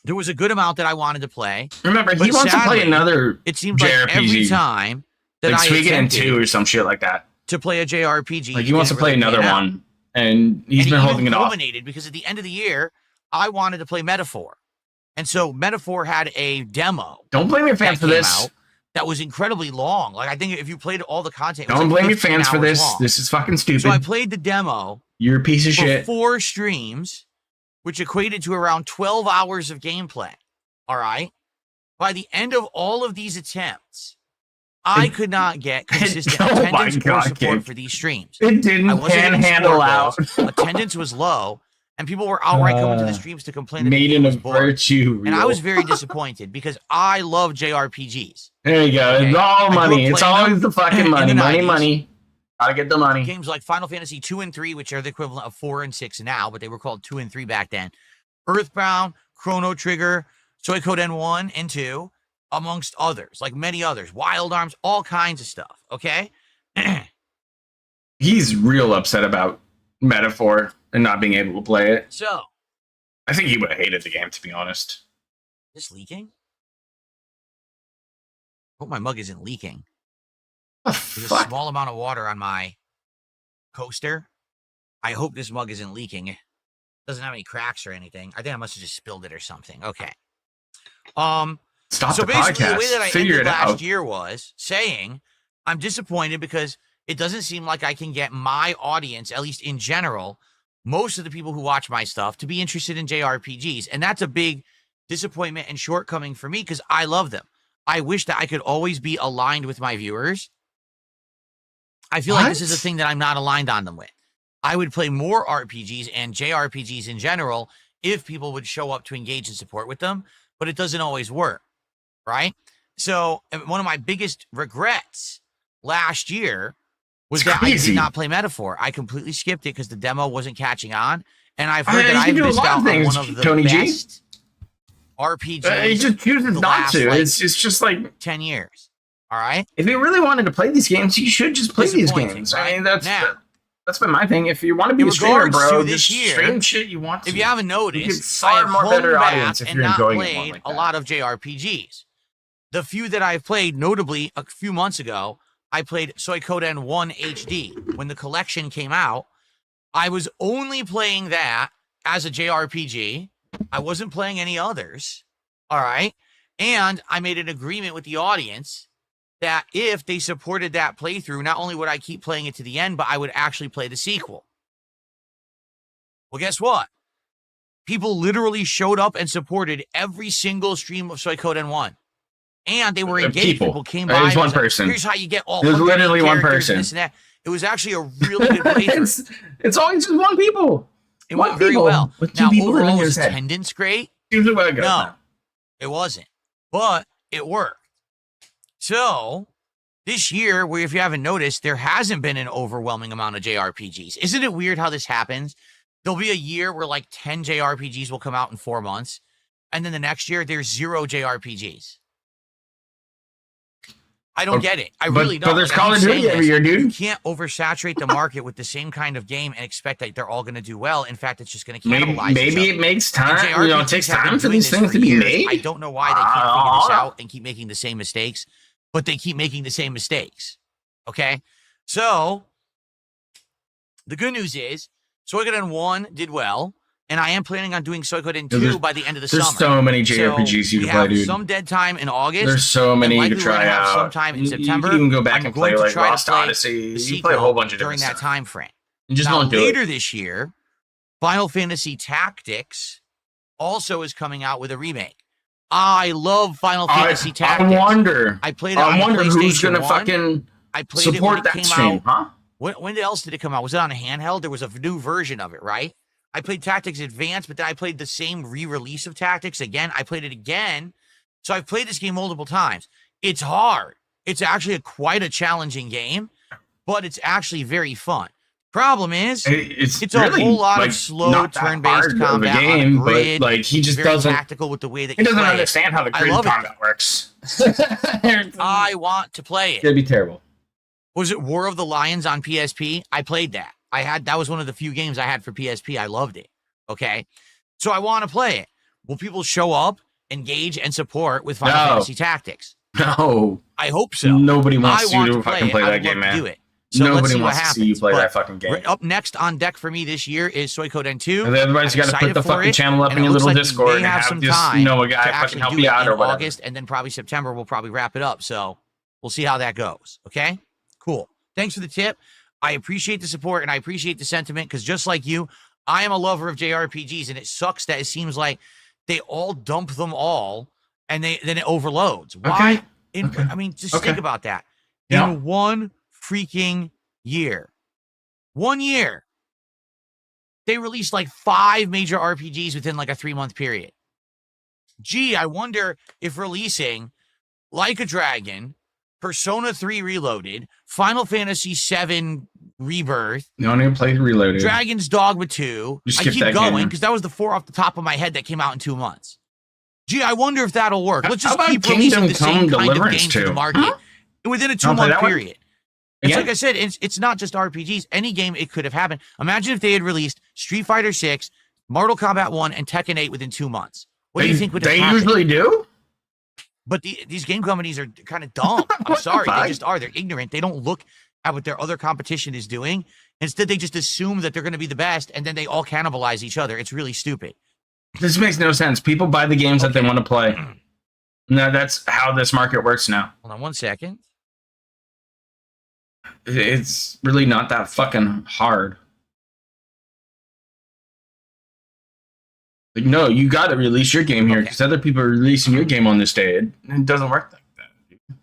there was a good amount that I wanted to play. Remember, he But wants to play sadly, another It seems JRPG. like every time that like I Suikoden attempted 2 or some shit like that. to play a JRPG, Like he wants to didn't play really another pan out. one, and he's And been it holding even it off. culminated because at the end of the year, I wanted to play Metaphor. And so Metaphor had a demo Don't blame your that fans for came this. out that was incredibly long. Like I think if you played all the content, it was Don't like blame your 15 fans for hours this. long. This is fucking stupid. So I played the demo You're a piece of for shit. 4 streams, which equated to around 12 hours of gameplay. All right. By the end of all of these attempts, I could not get consistent Oh my attendance or God, support kid. for these streams. It I didn't wasn't getting panhandle score out. goals. Attendance was low, and people were outright coming to the streams to complain that the Maiden game was of boring. virtue. And I reel. was very disappointed because I love JRPGs. There you go. Okay. It's all I grew money. up It's playing always them the fucking in money. the Money, 90s. money. Gotta get the money. Games like Final Fantasy 2 and 3, which are the equivalent of 4 and 6 now, but they were called 2 and 3 back then. Earthbound, Chrono Trigger, Suikoden 1 and 2, amongst others, like many others. Wild Arms, all kinds of stuff, okay? He's real upset about Metaphor and not being able to play it. So, I think he would have hated the game, to be honest. is this leaking? Hope my mug isn't leaking. Oh, There's a fuck. small amount of water on my coaster. I hope this mug isn't leaking. It doesn't have any cracks or anything. I think I must have just spilled it or something. Okay. Stop So the basically, podcast. the way that I Figure ended it last out. year was saying I'm disappointed because it doesn't seem like I can get my audience, at least in general, most of the people who watch my stuff, to be interested in JRPGs. And that's a big disappointment and shortcoming for me because I love them. I wish that I could always be aligned with my viewers. I feel like this is a What? thing that I'm not aligned on them with. I would play more RPGs and JRPGs in general if people would show up to engage and support with them, but it doesn't always work, right? So one of my biggest regrets last year was It's that I crazy. did not play Metaphor. I completely skipped it because the demo wasn't catching on, and I've I heard mean, that you I've do a missed lot of out on things, one of the Tony G. best RPGs He just chooses the not last, to. like, It's just like, 10 years. All right? if you really wanted to play these games, you should just play these Disappointing, games. right? I mean, that's Now, been my thing. If you want to be in a streamer, regards bro, to this just year, stream shit you want to. if you haven't You noticed, get I far have more better honed back audience if and you're not enjoying it more played like a that. lot of JRPGs. The few that I've played, notably a few months ago, I played Suikoden 1 HD. When the collection came out, I was only playing that as a JRPG. I wasn't playing any others. All right. And I made an agreement with the audience that if they supported that playthrough, not only would I keep playing it to the end, but I would actually play the sequel. Well, guess what? People literally showed up and supported every single stream of Suikoden 1. And they were engaged. People came by. It was and one was like, person. Here's how you get all. It was 108 literally one characters person. and this and that. It was actually a really good playthrough. it's always just one people. It one went very people well. with two Now, people in overall, your was head. attendance great? Usually what it goes. No, it wasn't. But it worked. So this year, where if you haven't noticed, there hasn't been an overwhelming amount of JRPGs. Isn't it weird how this happens? There'll be a year where like 10 JRPGs will come out in 4 months. And then the next year, there's 0 JRPGs. I don't get it. I really don't. But there's Like, I Call of keep Duty saying every this. year, dude. You can't oversaturate the market with the same kind of game and expect that they're all going to do well. In fact, it's just going to cannibalize Maybe each it other. makes And time. You know, it JRPGs takes have been time for doing these this things for to be years. made. I don't know why they keep figuring this out and keep making the same mistakes, but they keep making the same mistakes. Okay? So, the good news is, Suikoden 1 did well, and I am planning on doing Suikoden 2 by the end of the There's summer. so many JRPGs So, you we can play, have dude. some dead time in August. There's so many and you likely can we're try gonna have out. sometime in September. You can go back I'm and going play to like try to Lost play Odyssey. the You play a whole bunch of during different that stuff. time frame. You just Now, don't do later it. this year, Final Fantasy Tactics also is coming out with a remake. I love Final Fantasy Tactics. I wonder. I played it on the who's PlayStation gonna 1. fucking I played support it when that it came stream, out. huh? When else did it come out? Was it on a handheld? There was a new version of it, right? I played Tactics Advanced, but then I played the same re-release of Tactics again. I played it again. So I've played this game multiple times. It's hard. It's actually quite a challenging game, but it's actually very fun. Problem is, it's a really, whole lot like, of slow not that turn-based hard of a combat game, on a grid. but like he just very doesn't. tactical with the way that He doesn't play it. understand how the I grid love it. combat works. I want to play it. It'd be terrible. Was it War of the Lions on PSP? I played that. That was one of the few games I had for PSP. I loved it. Okay. So I want to play it. Will people show up, engage, and support with Final Fantasy Tactics? No. I hope so. Nobody wants I want you to to fucking play I that would game, love to man. do it. So let's Nobody see what wants to happens. see you play But that fucking game. Up next on deck for me this year is Suikoden 2. And everybody's I'm got to put excited the for fucking it, channel up and in it your looks little like we Discord may and have have some just, time a guy to fucking actually help do you it out or in whatever. August, and then probably September we'll probably wrap it up. So we'll see how that goes. Okay, cool. Thanks for the tip. I appreciate the support and I appreciate the sentiment because just like you, I am a lover of JRPGs, and it sucks that it seems like they all dump them all and then it overloads. Why? Okay. I mean, just think about that. Yeah. In one freaking year, 1 year, they released like 5 major RPGs within like a 3-month period. Gee, I wonder if releasing Like a Dragon, Persona 3 Reloaded, Final Fantasy 7 Rebirth, No one even played Reloaded. Dragon's Dogma 2. You I skipped keep that going game. because that was the 4 off the top of my head that came out in 2 months. Gee, I wonder if that'll work. Let's How just about keep Kingdom releasing the same Come kind of Deliverance games to the 2? market within a Wanna play 2-month that one? period. It's Yeah. like I said, it's not just RPGs. Any game it could have happened. Imagine if they had released Street Fighter 6, Mortal Kombat 1, and Tekken 8 within 2 months. What do you think would have They happened? usually do? But these game companies are kind of dumb. I'm sorry. They just are. They're ignorant. They don't look at what their other competition is doing. Instead, they just assume that they're going to be the best, and then they all cannibalize each other. It's really stupid. This makes no sense. People buy the games that they want to play. No, that's how this market works now. Hold on 1 second. It's really not that fucking hard. Like, no, you got to release your game here because other people are releasing your game on this day. It doesn't work like that.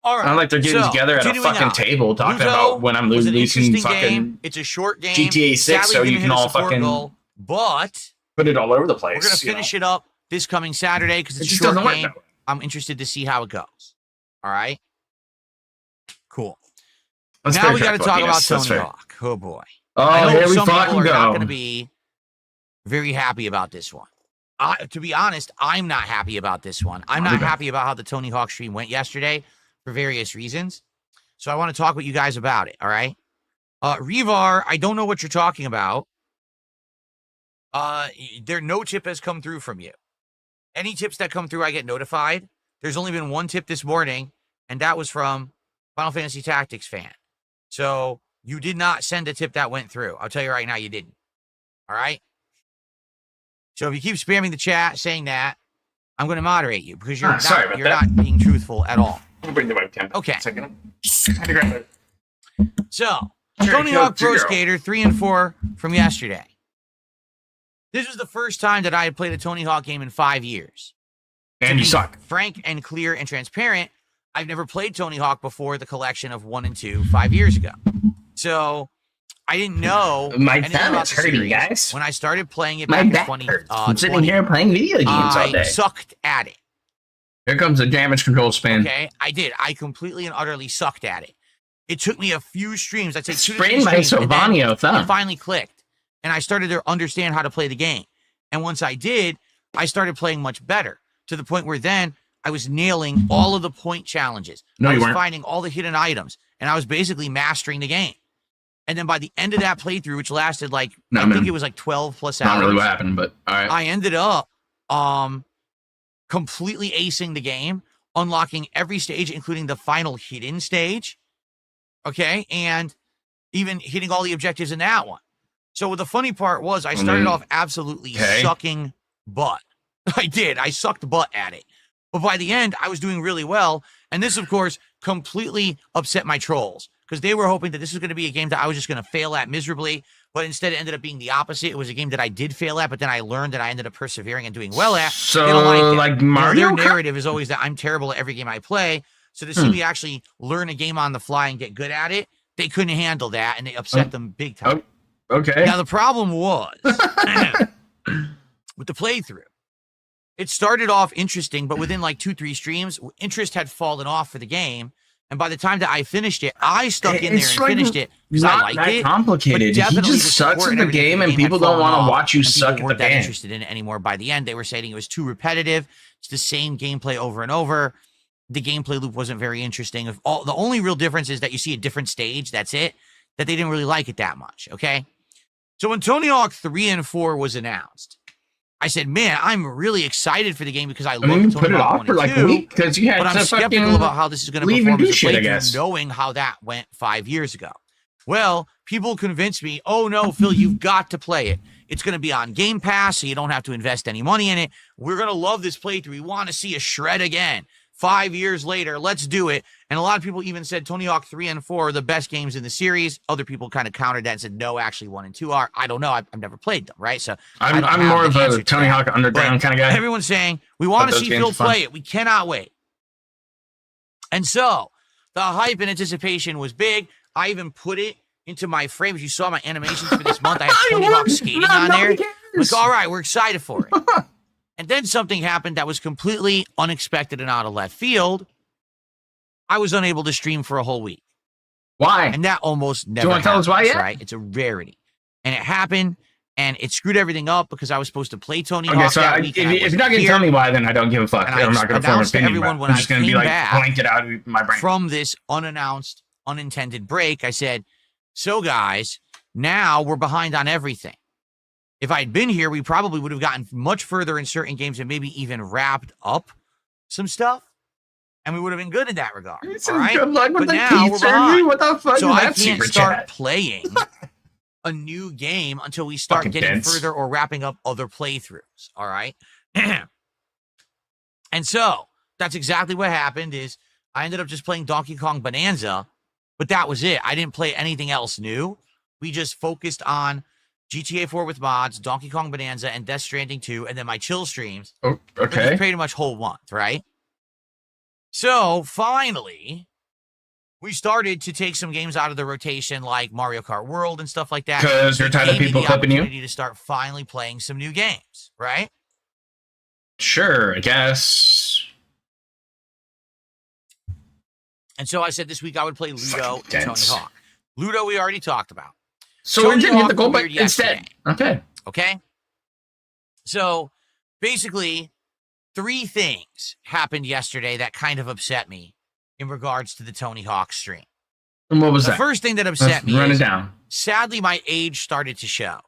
All right. It's not like they're getting So, together at a continuing fucking on. table talking Luto about when I'm was an releasing interesting fucking game. It's a short game. GTA 6 Sadly, so didn't you can hit a all support fucking goal, but put it all over the place. we're going to finish it up this coming Saturday because It it's a just short doesn't work game. that way. I'm interested to see how it goes. All right. Cool. That's now fair, we got to Jack talk Buck, about yes, that's Tony fair. Hawk. Oh boy. Oh, I know here we some people fucking are not go. going to be very happy about this one. To be honest, I'm not happy about this one. I'm not happy about how the Tony Hawk stream went yesterday for various reasons. So I want to talk with you guys about it. All right. Revar, I don't know what you're talking about. No tip has come through from you. Any tips that come through, I get notified. There's only been one tip this morning, and that was from Final Fantasy Tactics fan. So you did not send a tip that went through. I'll tell you right now, you didn't. All right. So if you keep spamming the chat saying that, I'm going to moderate you because you're not being truthful at all. I'll bring the webcam. Okay. Second. Had to grab it. So Sure, Tony go, Hawk Pro girl. Skater 3 and 4 from yesterday. This was the first time that I had played a Tony Hawk game in 5 years. And To you be suck. Frank and clear and transparent, I've never played Tony Hawk before the collection of 1 and 2 5 years ago. So I didn't know My anything thumb about is the hurting, series. guys. When I started playing it My back in back 20, hurts. I'm sitting 20, here playing video games all I day. sucked at it. Here comes the damage control spin. Okay, I did. I completely and utterly sucked at it. It took me a few streams. I'd say 2 to 3 Sprained my streams, and then Sylvanio thumb. it finally clicked, and I started to understand how to play the game. And once I did, I started playing much better to the point where then I was nailing all of the point challenges. No, I you was weren't. finding all the hidden items, and I was basically mastering the game. And then by the end of that playthrough, which lasted like No, I man. think it was like 12 plus hours. Not really what happened, but all right. I ended up completely acing the game, unlocking every stage, including the final hidden stage. Okay, and even hitting all the objectives in that one. So the funny part was I started off absolutely sucking butt. I did. I sucked butt at it. But by the end, I was doing really well. And this, of course, completely upset my trolls. because they were hoping that this was going to be a game that I was just going to fail at miserably, but instead it ended up being the opposite. It was a game that I did fail at, but then I learned that I ended up persevering and doing well at. So, they don't like it. like Mario their Kart? narrative is always that I'm terrible at every game I play. So to see me actually learn a game on the fly and get good at it, they couldn't handle that, and it upset them big time. Okay. Now, the problem was with the playthrough. It started off interesting, but within like 2-3 streams, interest had fallen off for the game. And by the time that I finished it, I stuck in there and finished it because I liked that it. complicated. But He definitely just the sucks support at the everything game, for and had people don't fallen want to off, watch you and suck people at the weren't that game. interested in it anymore. By the end, they were saying it was too repetitive. It's the same gameplay over and over. The gameplay loop wasn't very interesting. The only real difference is that you see a different stage. That's it. That they didn't really like it that much. Okay. So when Tony Hawk 3 and 4 was announced, I said, man, I'm really excited for the game because I love you Tony put it Hawk off 1 for and like 2, a week because you had but I'm to skeptical fucking about how this is going to leave perform and do as a shit, I playthrough, guess. knowing how that went 5 years ago. Well, people convinced me, oh no, Phil, you've got to play it. It's going to be on Game Pass, so you don't have to invest any money in it. We're going to love this playthrough. We want to see a shred again. 5 years later, let's do it. And a lot of people even said Tony Hawk 3 and 4 are the best games in the series. Other people kind of countered that and said, no, actually 1 and 2 are. I don't know. I've never played them, right? So I'm more of a Tony Hawk Underground kind of guy. Everyone's saying, we want to those see games Phil are fun. play it. We cannot wait. And so the hype and anticipation was big. I even put it into my frames. You saw my animations for this month. I have Tony Hawk skating on there. Like, all right, we're excited for it. And then something happened that was completely unexpected and out of left field. I was unable to stream for a whole week. Why? And that almost never wanna tell us why happens, yet? right? It's a rarity. And it happened, and it screwed everything up because I was supposed to play Tony Okay, Hawk so that if week. and I you're wasn't not going to here. tell me why, then I don't give a fuck. And I I'm not going to form an announced to opinion everyone about it. when I'm I just going to be came like back blanked out of my brain. from this unannounced, unintended break, I said, so guys, now we're behind on everything. If I'd been here, we probably would have gotten much further in certain games and maybe even wrapped up some stuff. And we would have been good in that regard. This All is right? good luck with But the now we're pizza. behind. What the fuck So is I that can't super start chat? playing a new game until we start Fucking getting dense. further or wrapping up other playthroughs. All right. And so that's exactly what happened is I ended up just playing Donkey Kong Bonanza, but that was it. I didn't play anything else new. We just focused on GTA 4 with mods, Donkey Kong Bonanza, and Death Stranding 2, and then my chill streams. Oh, For this okay. pretty much whole month, right? So finally, we started to take some games out of the rotation, like Mario Kart World and stuff like that. 'Cause you're It tired of gave me people the clipping you? opportunity to start finally playing some new games, right? Sure, I guess. And so I said this week I would play Luto Fucking and Tony dense. Hawk. Luto we already talked about. So Tony it didn't hit Hawk the goal, but premiered instead. Okay. Okay? So basically, 3 things happened yesterday that kind of upset me in regards to the Tony Hawk stream. And what was The that? first thing that upset Let's me run it is, down. sadly, my age started to show.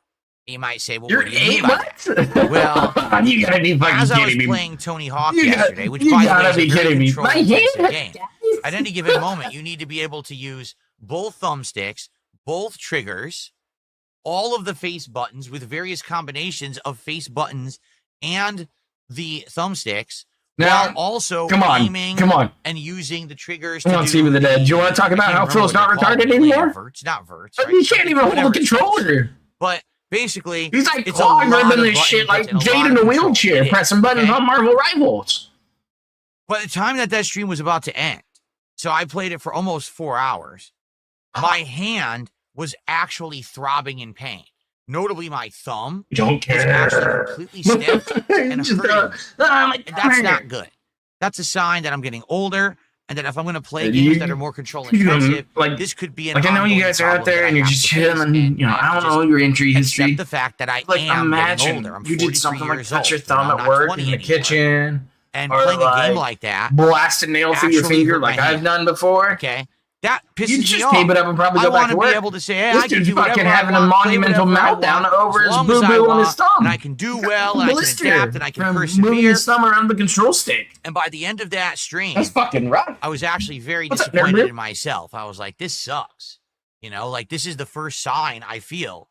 You might say, well, You're what do you mean 8? by that? What? Well, you gotta be fucking As I was kidding me. playing Tony Hawk You got- yesterday, which you by the way gotta is a be very kidding me. controlled My intensive hand- game. At any given moment, you need to be able to use both thumbsticks, both triggers, all of the face buttons with various combinations of face buttons and the thumbsticks, Now, while also come on, aiming come on. and using the triggers Come to on, do Steve of the Dead. Do you want to talk I about can't how remember Phil's what not they're called. retarded anymore? Verts, not verts. But Right? he can't even hold Whatever the it's controller. But basically, He's like it's a clogged lot ribbon of this button shit like inputs and a Jade lot in of a control. wheelchair It is, pressing buttons okay? on Marvel Rivals. By the time that stream was about to end, so I played it for almost 4 hours, my hand was actually throbbing in pain. Notably, my thumb Don't was actually care. completely stiff and Just, hurting. my And that's God. not good. That's a sign that I'm getting older, and that if I'm going to play You- games that are more control you can, intensive, like- this could be an Like, I know you ongoing guys are out problem there that and I you're have just to face, chilling, and you know, I have I to don't know just your injury history. accept the fact that I Like, am getting imagine older. I'm you 43 did something like years touch old, your and thumb I'm at not work 20 in the anymore. kitchen, And or playing a game like like that, blast a nail through your actually finger hurt my like I've hand. done before. okay, that You pisses me just off. tape it up and probably I go back want to to work. be able to say, hey, This I can dude's do whatever fucking I having a want, play monumental whatever I meltdown want, over as his long as I boo-boo on his want, thumb. and I can do well, and I can Blister adapt, and I can from moving persevere. his thumb around the control stick. And by the end of that stream, That's fucking rough. I was actually very What's up, disappointed nerd? in myself. I was like, this sucks. You know, like this is the first sign I feel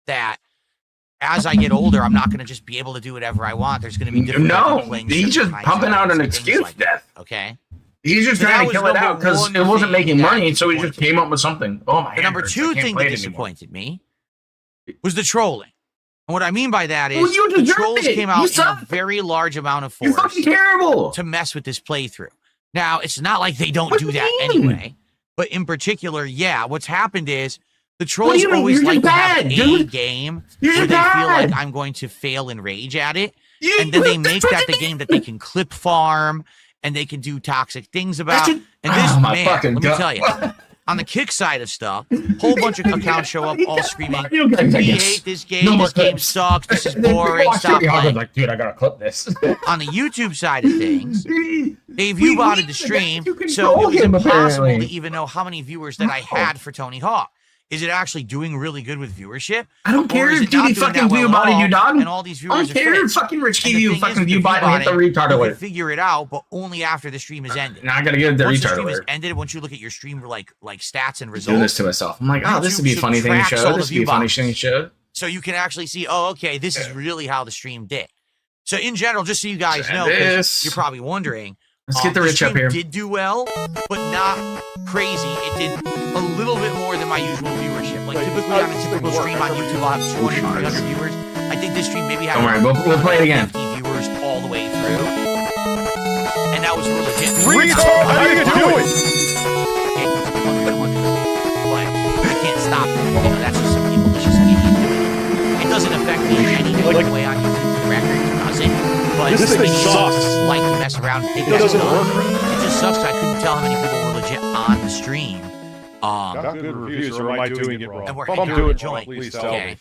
that as I get older, I'm not going to just be able to do whatever I want. The's going to be different No, he's just pumping out an excuse, like Death. that, okay? He's just So that trying to was kill it out number because one it wasn't thing making that money, so he just disappointed came up with something. Oh my! The number hand hurts. I two can't thing play that it anymore. disappointed me was the trolling. And what I mean by that is Well, you the deserved trolls it. came You out in a suck. very large amount of You're force fucking terrible. to mess with this playthrough. Now, it's not like they don't What do do you that mean? anyway, but in particular, yeah, what's happened is the What do trolls you mean? always You're like just to have bad, a dude. game You're where just they feel like bad. I'm going to fail and rage at it, You- and then they that's make what that you the game mean. that they can clip farm and they can do toxic things about. That's what- And this Oh, my man, fucking let me God. tell you, on the kick side of stuff, whole bunch of accounts show up all screaming, You guys, I "We guess. hate this game. No more This game clips." sucks. This is And then people boring. watch Stop it, I'm playing." like, dude, I gotta clip this. On the YouTube side of things, they We view botted need the the stream, guy who so it control was him, impossible apparently. to even know how many viewers that I had for Tony Hawk. Is it actually doing really good with viewership? I don't care Or is if it not Judy doing fucking that well view at botted all, you, dog. and all these I don't viewers are care fake? if fucking Rich And gave the you thing fucking is, view with bot and hit the view-botting, retard you alert. can figure it out, but only after the stream is ended. Now I gotta get the Once the retard stream is alert. ended, once you look at your stream like stats and Doing this results, to myself. I'm like, oh, this YouTube would be a funny thing to subtracts show. all the This would be a funny view thing to show. so you can actually see, oh, okay, this is really how the stream did. So in general, just so you guys know, 'cause This. you're probably wondering, Let's get the Rich up stream here. did do well, but not crazy. It did a little bit more than my usual viewership. Like typically on a typical stream on YouTube, I'll have 200, 300 viewers. I think this stream maybe had Don't worry, we'll play it again. 50 viewers all the way through, and that was really legit. How are you doing? But I can't stop it. You know, that's just some people that's just idiot doing it. It doesn't affect me in any different way on YouTube. The record doesn't. But This thing idiots sucks. like to mess around. It doesn't work right. It just sucks. I couldn't tell how many people were legit on the stream. Got good reviews, or am I doing it wrong? And we're If I'm hanging out doing and it wrong, enjoying. please tell Okay. me.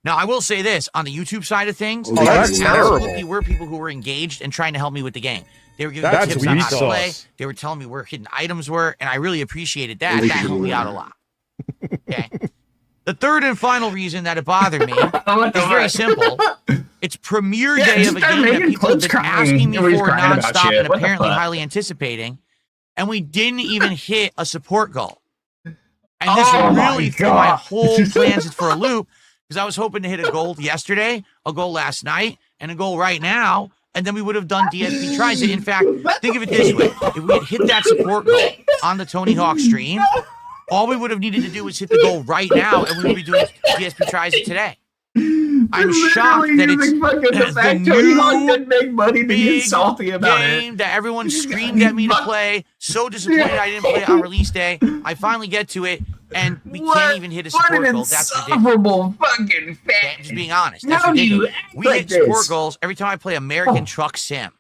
Now I will say this on the YouTube side of things. Oh, that's there terrible. absolutely were people who were engaged and trying to help me with the game. They were giving me That's tips on how to weak play. sauce. They were telling me where hidden items were, and I really appreciated that. That helped me out a lot. Okay. The third and final reason that it bothered me is very simple. It's premiere Yeah, day just of a start game that making people have been clips crying. asking me Everybody's for crying about nonstop shit. and What the apparently fuck? highly anticipating, and we didn't even hit a support goal. And this Oh my really threw my God. whole plans for a loop because I was hoping to hit a goal yesterday, a goal last night, and a goal right now, and then we would have done DSP tries. In fact, think of it this way: if we had hit that support goal on the Tony Hawk stream, all we would have needed to do was hit the goal right now, and we would be doing DSP tries today. I'm shocked that it's the fact the Tony Hawk new didn't make money to be big salty about game it. that everyone screamed at me to play. So disappointed I didn't play it on release day. I finally get to it, and we can't even hit a What support an goal. That's ridiculous. insufferable fucking Okay, fact. I'm just being honest. That's How do you ridiculous. act We like hit support this? goals every time I play American Oh. Truck Sim.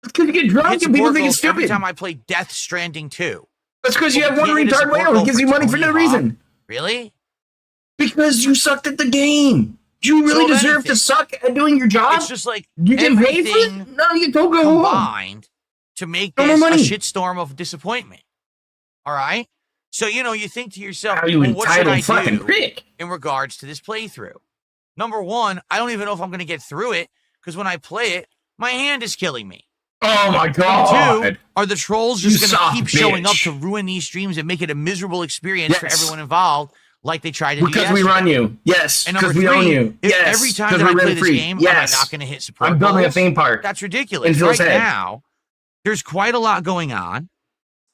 Because you get We drunk hit and people support think it's goals every stupid. time I play Death Stranding 2. That's because you But have we one can't hit a retard support whale goal who gives for you money for Tony no Hawk. reason. Really? Because you sucked at the game. Do you really So if deserve anything, to suck at doing your job? It's just like You get paid for everything it? No, you don't go home. combined to make No more this a money. shitstorm of disappointment. All right? So, you know, you think to yourself, How you well, what should I entitled fucking do prick. in regards to this playthrough? Number one, I don't even know if I'm going to get through it because when I play it, my hand is killing me. Oh my And god. two, are the trolls You just going to soft keep showing up bitch. to ruin these streams and make it a miserable experience for Yes. everyone involved like they tried to do Because we yesterday? run you. Yes. And number Because we own three, you. if Yes. every time 'cause that I we're play rent this free. game, Yes. am I not going to hit support I'm building a goals? theme park. That's in ridiculous. Phil's Right head. now, there's quite a lot going on,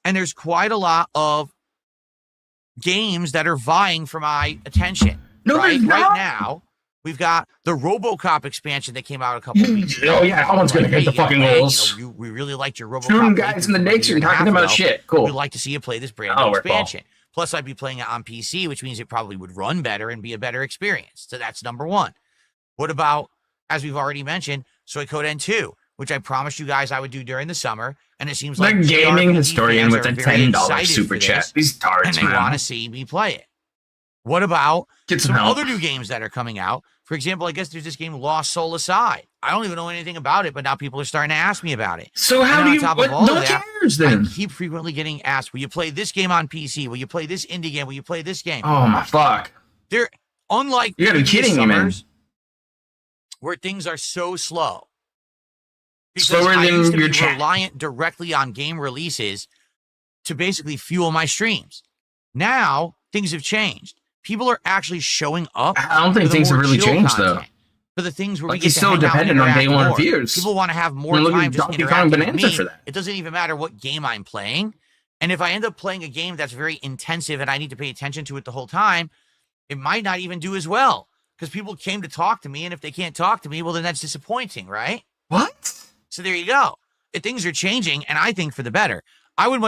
and there's quite a lot of games that are vying for my attention. No, right? there's not. Right now, we've got the RoboCop expansion that came out a couple weeks ago. Oh yeah, that one's gonna Like, hit the hey, you fucking know, goals. we really liked your RoboCop. Shooting guys in the playthrough dicks from a and year talking a half about ago. shit. Cool. We'd like to see you play this brand Oh, new we're cool. expansion. Plus, I'd be playing it on PC, which means it probably would run better and be a better experience. So that's number one. What about, as we've already mentioned, Suikoden 2, which I promised you guys I would do during the summer, and it seems like The gaming JRPG historian fans with are a very $10 excited super for chat. this, These tards, and they man. want to see me play it. What about Get some some help. other new games that are coming out? For example, I guess there's this game Lost Soul Aside. I don't even know anything about it, but now people are starting to ask me about it. So how And do on you? top What, of all no of that, cares then. I keep frequently getting asked, will you play this game on PC? Will you play this indie game? Will you play this game? Oh my fuck! They're unlike You gotta be previous kidding me, man. summers where things are so slow. Because Slower I than used to your be chat. reliant directly on game releases to basically fuel my streams. Now things have changed. People are actually showing up. I don't for think the things have more really chill changed though. content. for the things where Like, we get he's to so hang out and dependent on interact day one more. views. People want to have more Look at time just Donkey Kong interacting with Bonanza me. for that. It doesn't even matter what game I'm playing. And if I end up playing a game that's very intensive and I need to pay attention to it the whole time, it might not even do as well because people came to talk to me. And if they can't talk to me, well, then that's disappointing, right? What? So there you go. Things are changing, and I think for the better. I would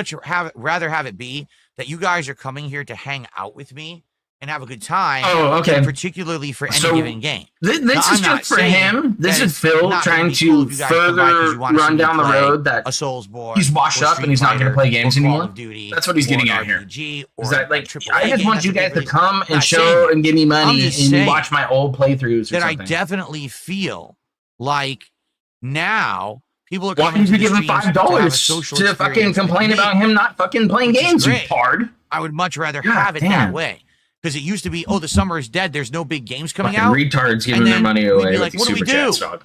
rather have it be that you guys are coming here to hang out with me and have a good time. Oh, okay. Than particularly for any So, given game. This Now, is I'm not just for saying him. This that is it's Phil not trying gonna be cool to if you guys come by 'cause further you wanna see run me down the play road that a Soulsborne. he's washed or up Street and he's not going to Fighter, play games or Call anymore. of Duty, That's what he's or getting an at here. RPG, Is or that a like AAA I just game want that's you a guys big to release. come Not and saying show that. and give me I'm money just and saying watch my old playthroughs or that I something. definitely feel like now people are Why coming did you to the give him streams to have a $5 social to fucking experience with complain me, about him not fucking playing which is games, you great. tard? I would much rather God have it damn. that way. Because it used to be, oh, the summer is dead. There's no big games coming Fucking out. retards giving And their then money we'd away be with like, these what do we super do? chats, dog.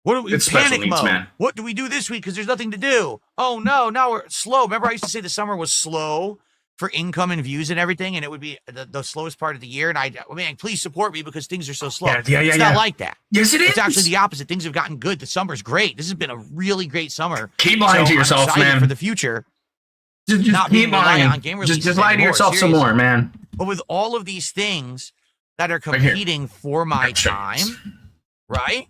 What do we It's special panic needs, mode? man. What do we do this week? Because there's nothing to do. Oh no, now we're slow. Remember, I used to say the summer was slow for income and views and everything, and it would be the slowest part of the year. And I mean, please support me because things are so slow. Yeah, it's not like that. Yes, it is. It's actually the opposite. Things have gotten good. The summer's great. This has been a really great summer. Keep lying to I'm yourself, excited man. for the future. Just not being keep reliant lying. on game releases Just lie to anymore, yourself some seriously. more, man. But with all of these things that are Right here. competing for my I'll show you time, this. right?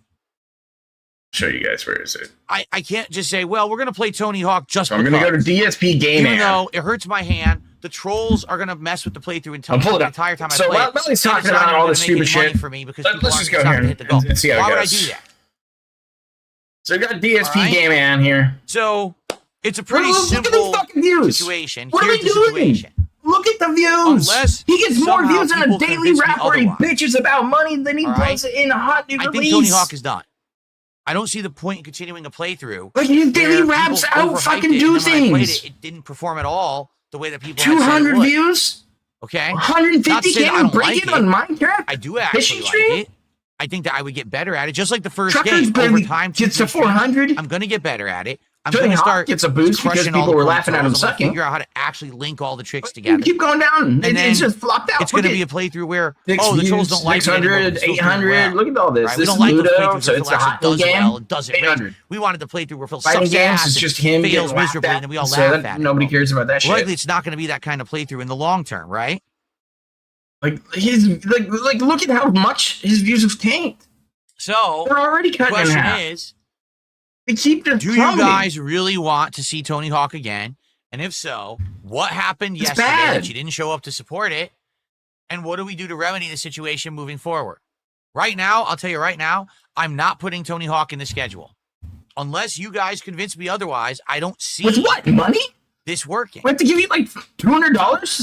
Show you guys where is it. I can't just say, well, we're going to play Tony Hawk just So I'm gonna go to because. DSP Game Even Man. though it hurts my hand, the trolls are going to mess with the playthrough and tell I'll me pull it the up. entire time I So play while it. he's and it's talking not about even all gonna this make any stupid money shit, for me because let's people just aren't go stopping here to hit the goal. and see how it Why would I goes. do that? So I got DSP All right. Game Man here. So it's a pretty Look at simple these fucking views. situation. What Here's are we the doing? situation. Look at the views. Unless he gets more somehow views on a people daily convince me rap where he otherwise. bitches about money than he All does right. in a hot new I release. think Tony Hawk is done. I don't see the point in continuing a playthrough. Like his daily where raps people out overhyped fucking it, do and then when I played things. it didn't perform at all the way that people had said it 200 would. views, Okay, 150. Not saying I Can't even don't break like it it. on Minecraft. I do actually Fishing like stream? it. I think that I would get better at it, just like the first Truckers game. Over barely time, gets to 2-3 streams, 400. I'm gonna get better at it. I'm Tony gonna Hawk start gets a boost because crushing all people the were laughing at him I'm gonna sucking. figure out how to actually link all the tricks You together. keep going down. And It's then just flopped out. It's going to Look be a at playthrough where, six oh, the trolls views, don't like it anymore, 600, but it's still doing 800. well. Look at all this. Right? This We is don't like those Luto, playthroughs so where it's Phil a hot actually new does game. well and does it 800. right. We wanted the playthrough where Phil Fighting sucks games ass is and just him fails getting laughed miserably, at. and then we all So laugh that at it. nobody cares about that shit. Likely, it's not going to be that kind of playthrough in the long term, right? Like his like look at how much his views have tanked. So, They're already the cutting in question half. is, They keep just do you plummeting. guys really want to see Tony Hawk again? And if so, what happened It's yesterday bad. that you didn't show up to support it? And what do we do to remedy the situation moving forward? Right now, I'll tell you right now, I'm not putting Tony Hawk in the schedule. Unless you guys convince me otherwise, I don't see With what money? this working. We have to give you like $200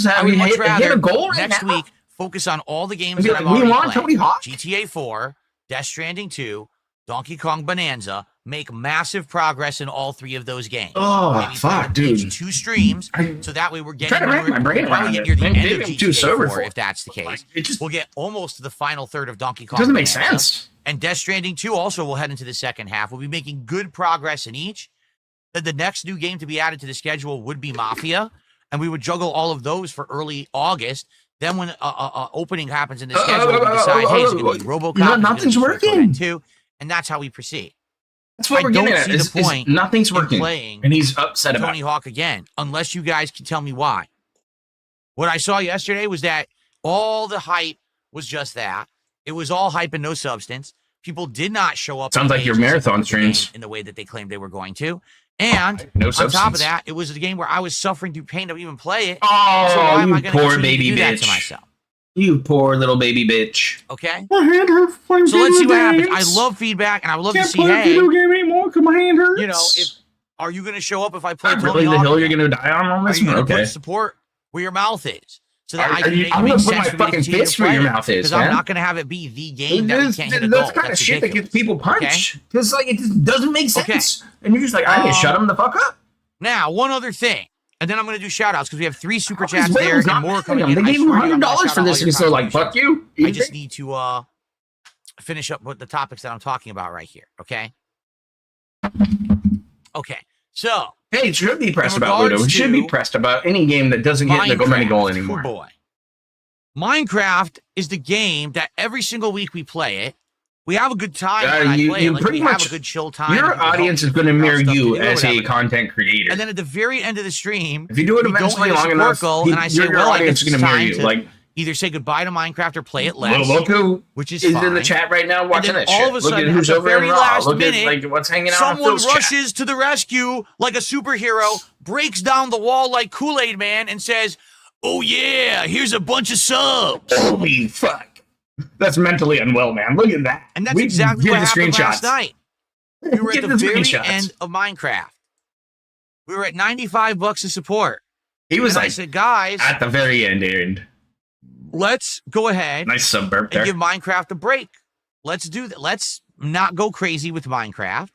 to I have would you much hit rather a goal right next now? week focus on all the games And be that like, I'm we already want playing. Tony Hawk? GTA 4, Death Stranding 2, Donkey Kong Bonanza, make massive progress in all three of those games. Oh, Maybe fuck, play each dude. 2 streams, I- so that way we're getting trying to wrap my brain probably around get it. near the Man, end maybe of I'm too GTA sober 4 for if that's the case. Like, it just We'll get almost to the final third of Donkey Kong. doesn't make Bonanza. sense. And Death Stranding 2 also will head into the second half. We'll be making good progress in each. Then the next new game to be added to the schedule would be Mafia, and we would juggle all of those for early August. Then when opening happens in the schedule, we decide, hey, is it going to be RoboCop? No, Is it gonna nothing's be working. Suikoden 2? And that's how we proceed. That's what I we're don't getting at. see the Is point nothing's in working, playing and he's upset about Tony it. Hawk again, unless you guys can tell me why. What I saw yesterday was that all the hype was just that. It was all hype and no substance. People did not show up. Sounds like your engaged marathon with the game streams. in the way that they claimed they were going to. And No on top of substance. that, it was a game where I was suffering through pain to even play it. Oh, so why am I you going to poor continue baby to do that to bitch. myself? You poor little baby bitch. Okay. My hand hurts playing So let's see video what happens. games. I love feedback, and I would love Can't to see, play a hey, video game anymore because my hand hurts. you know, are you going to show up if I play Not Tony really the Hawk? hill you're going to die on Are this you one? going to Okay. put support where your mouth is? So that I Are can you- make I'm it make gonna put sense my for me to fucking continue fist to where play your it, mouth is, because I'm man. not going to have it be the game that we can't hit a goal. That's the kind of That's shit that ridiculous. gets people punched. Because like it just doesn't make sense. And you're just like, I need to shut him the fuck up. Now, one other thing, and then I'm going to do shout outs because we have 3 super His chats whales there and not more paying coming him. in. They I gave him swear to you, I'm gonna $100 shout for out this all your because they're like, contributions. fuck you. I just need to finish up with the topics that I'm talking about right here, okay? Okay, so Hey, it should be pressed In about Luto. regards We should be to pressed about any game that doesn't hit the money goal Minecraft, anymore. oh boy. Minecraft is the game that every single week we play it, We have a good time when I play. you Like, pretty we have much- a good chill time. Your People help audience me is going to figure out mirror stuff to you do or as a whatever. content creator. And then at the very end of the stream, If you do it we don't eventually hit a long support enough, goal, and I say, your well, I audience guess is it's going to mirror time you. to Like, either say goodbye to Minecraft or play it less. look who which is in fine. the chat right now watching then this all shit. of a Look sudden, at who's at the over in very Raw. last Look minute, at like what's hanging out on someone Phil's chat. rushes to the rescue like a superhero, breaks down the wall like Kool-Aid Man, and says, "Oh yeah, here's a bunch of subs." Holy fuck. That's mentally unwell, man. Look at that. And that's We exactly get what the happened last screenshots. night. We were Get at the very screenshots. end of Minecraft. We were at $95 of support. He was And I like said, guys, at the very end. let's go ahead Nice sub burp and there. give Minecraft a break. Let's do that. Let's not go crazy with Minecraft.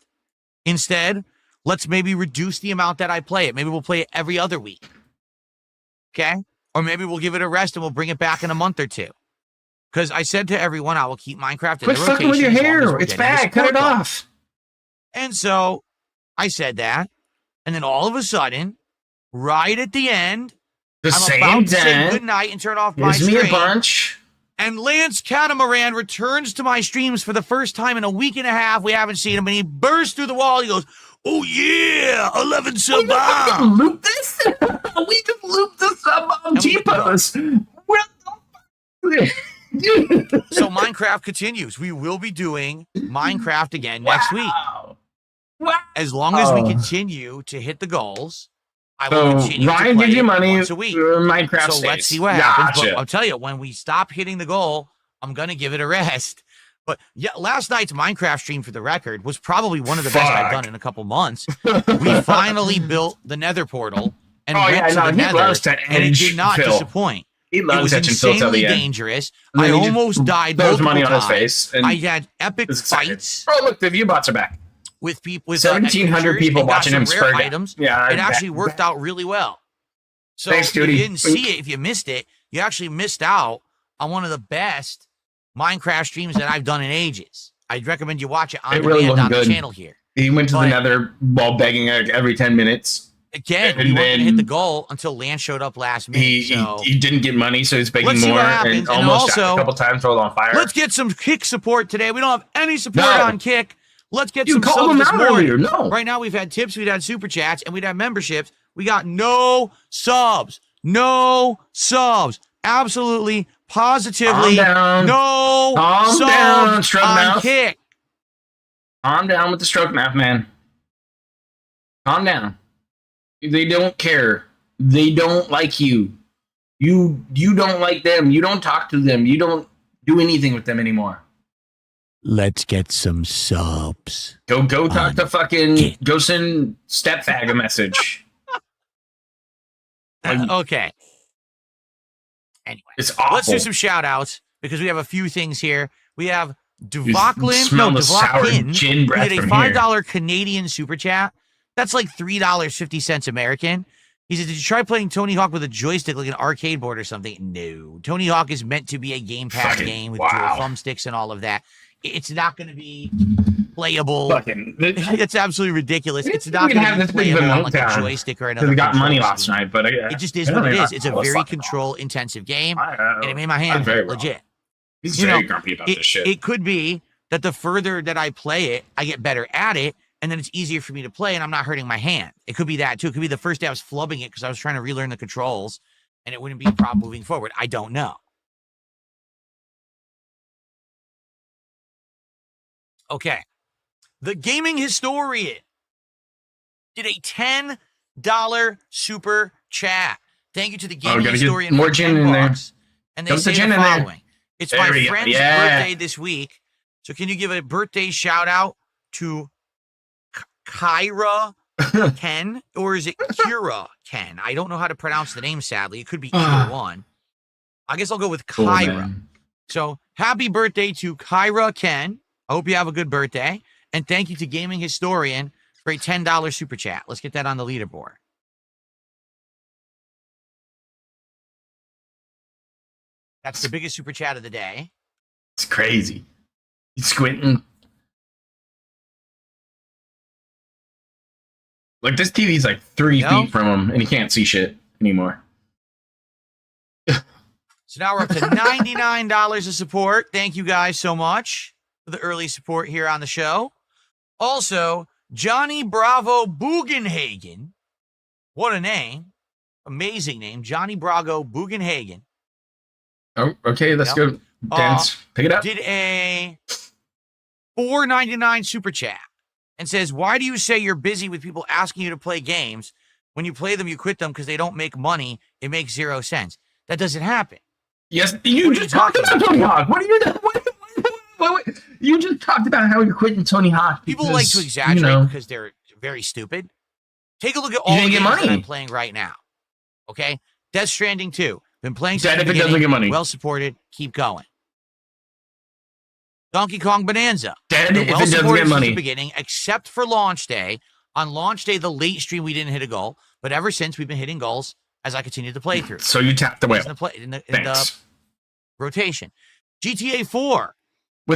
Instead, let's maybe reduce the amount that I play it. Maybe we'll play it every other week. Okay? Or maybe we'll give it a rest and we'll bring it back in a month or two. Because I said to everyone, I will keep Minecraft in Quit the fucking rotation. with your as long as hair. we're It's getting the bad. Cut it support going. off. And so I said that. And then all of a sudden, right at the end, The I'm same about to say time. goodnight and turn off my Gives me a stream. bunch. And Lance Catamaran returns to my streams for the first time in a week and a half. We haven't seen him. And he bursts through the wall. He goes, "Oh, yeah, 11 sub bomb." Loop this? We just looped the sub bomb And we- T-pose. What the fuck? So Minecraft continues. We will be doing Minecraft again next week. Wow. As long as we Oh. continue to hit the goals, I will So continue to Ryan play gives you it money. once a week. Minecraft So stays. let's see what happens. Gotcha. But I'll tell you, when we stop hitting the goal, I'm going to give it a rest. But yeah, last night's Minecraft stream, for the record, was probably one of the best I've Fuck. done in a couple months. We finally built the Nether portal and Oh, went yeah, to no, the he Nether, loves to and it edge did not Phil. disappoint. He It loves was etching Phil till insanely the end. dangerous. And I then he just almost died throws multiple money on his times. face. And I had epic is excited. fights Oh, look, the view bots are back. with people with 1,700 creatures people and got watching some him rare spur down. items. Yeah, It actually worked out really well. So Thanks, if you Judy. didn't see it, if you missed it, you actually missed out on one of the best Minecraft streams that I've done in ages. I'd recommend you watch it on It really demand looked on good. the channel here. He went to But- the Nether while begging like, every 10 minutes. Again, And we weren't going to hit then the goal until Lance showed up last minute. He, so he didn't get money, so he's begging Let's see more what happens. and And almost got also, a couple times rolled on fire. let's get some Kick support today. We don't have any support No. on Kick. Let's get You some called subs him this out morning. earlier. No. Right now, we've had tips, we've had super chats, and we've had memberships. We got no subs. No subs. Absolutely, positively, Calm down. no Calm down, subs Shrub on Mouth. Kick. Calm down with the stroke mouth, man. Calm down. They don't care. They don't like you. You don't like them. You don't talk to them. You don't do anything with them anymore. Let's get some subs. Go talk to fucking go send Stepfag a message. Like, Okay. Anyway, it's awful. let's do some shout outs because we have a few things here. We have You Duvaclin, smell no, the sour Duvaclin, gin who breath did a from $5 Canadian super chat. That's like $3.50 American. He said, "Did you try playing Tony Hawk with a joystick like an arcade board or something?" No. Tony Hawk is meant to be a gamepad Fucking game with wow. dual thumbsticks and all of that. It's not going to be playable. Fucking. It's absolutely ridiculous. It's not We going can to have be this big of a playable on like a meltdown joystick or Because another we got money control last scheme. night, but It just is what it is. It's a very control-intensive game, and it made my hand very hurt, legit. He's You very know, grumpy about this shit. It could be that the further that I play it, I get better at it, and then it's easier for me to play, and I'm not hurting my hand. It could be that, too. It could be the first day I was flubbing it because I was trying to relearn the controls, and it wouldn't be a problem moving forward. I don't know. Okay. The Gaming Historian did a $10 super chat. Thank you to the Gaming gotta get Historian more for gin 10 in there. bucks. And they Dump the say gin the in there. following. It's There my we go. friend's Yeah. birthday this week. So can you give a birthday shout out to Kyra Ken, or is it Kira Ken? I don't know how to pronounce the name, sadly. It could be either one. I guess I'll go with Cool, Kyra. man. So happy birthday to Kyra Ken. I hope you have a good birthday. And thank you to Gaming Historian for a $10 super chat. Let's get that on the leaderboard. That's the biggest super chat of the day. It's crazy. He's squinting. Like, this TV's like 3 feet from him, and he can't see shit anymore. So now we're up to $99 of support. Thank you guys so much. for the early support here on the show. Also, Johnny Bravo Bugenhagen. What a name. Amazing name. Johnny Bravo Bugenhagen. Oh, okay, let's go. Dance. Pick it up. Did a $4.99 super chat and says, why do you say you're busy with people asking you to play games? When you play them, you quit them because they don't make money. It makes 0 sense. That doesn't happen. Yes, you just talked about Tony Hawk. What are you doing? What? You just talked about how you're quitting Tony Hawk. People like to exaggerate because they're very stupid. Take a look at all the games that I'm playing right now. Okay? Death Stranding 2. Been playing since the beginning. Doesn't get money. Well supported. Keep going. Donkey Kong Bonanza. Dead if it doesn't get money. The beginning, except for launch day. On launch day, the late stream, we didn't hit a goal. But ever since, we've been hitting goals as I continue to play through. So you tapped the whale. In the rotation. GTA 4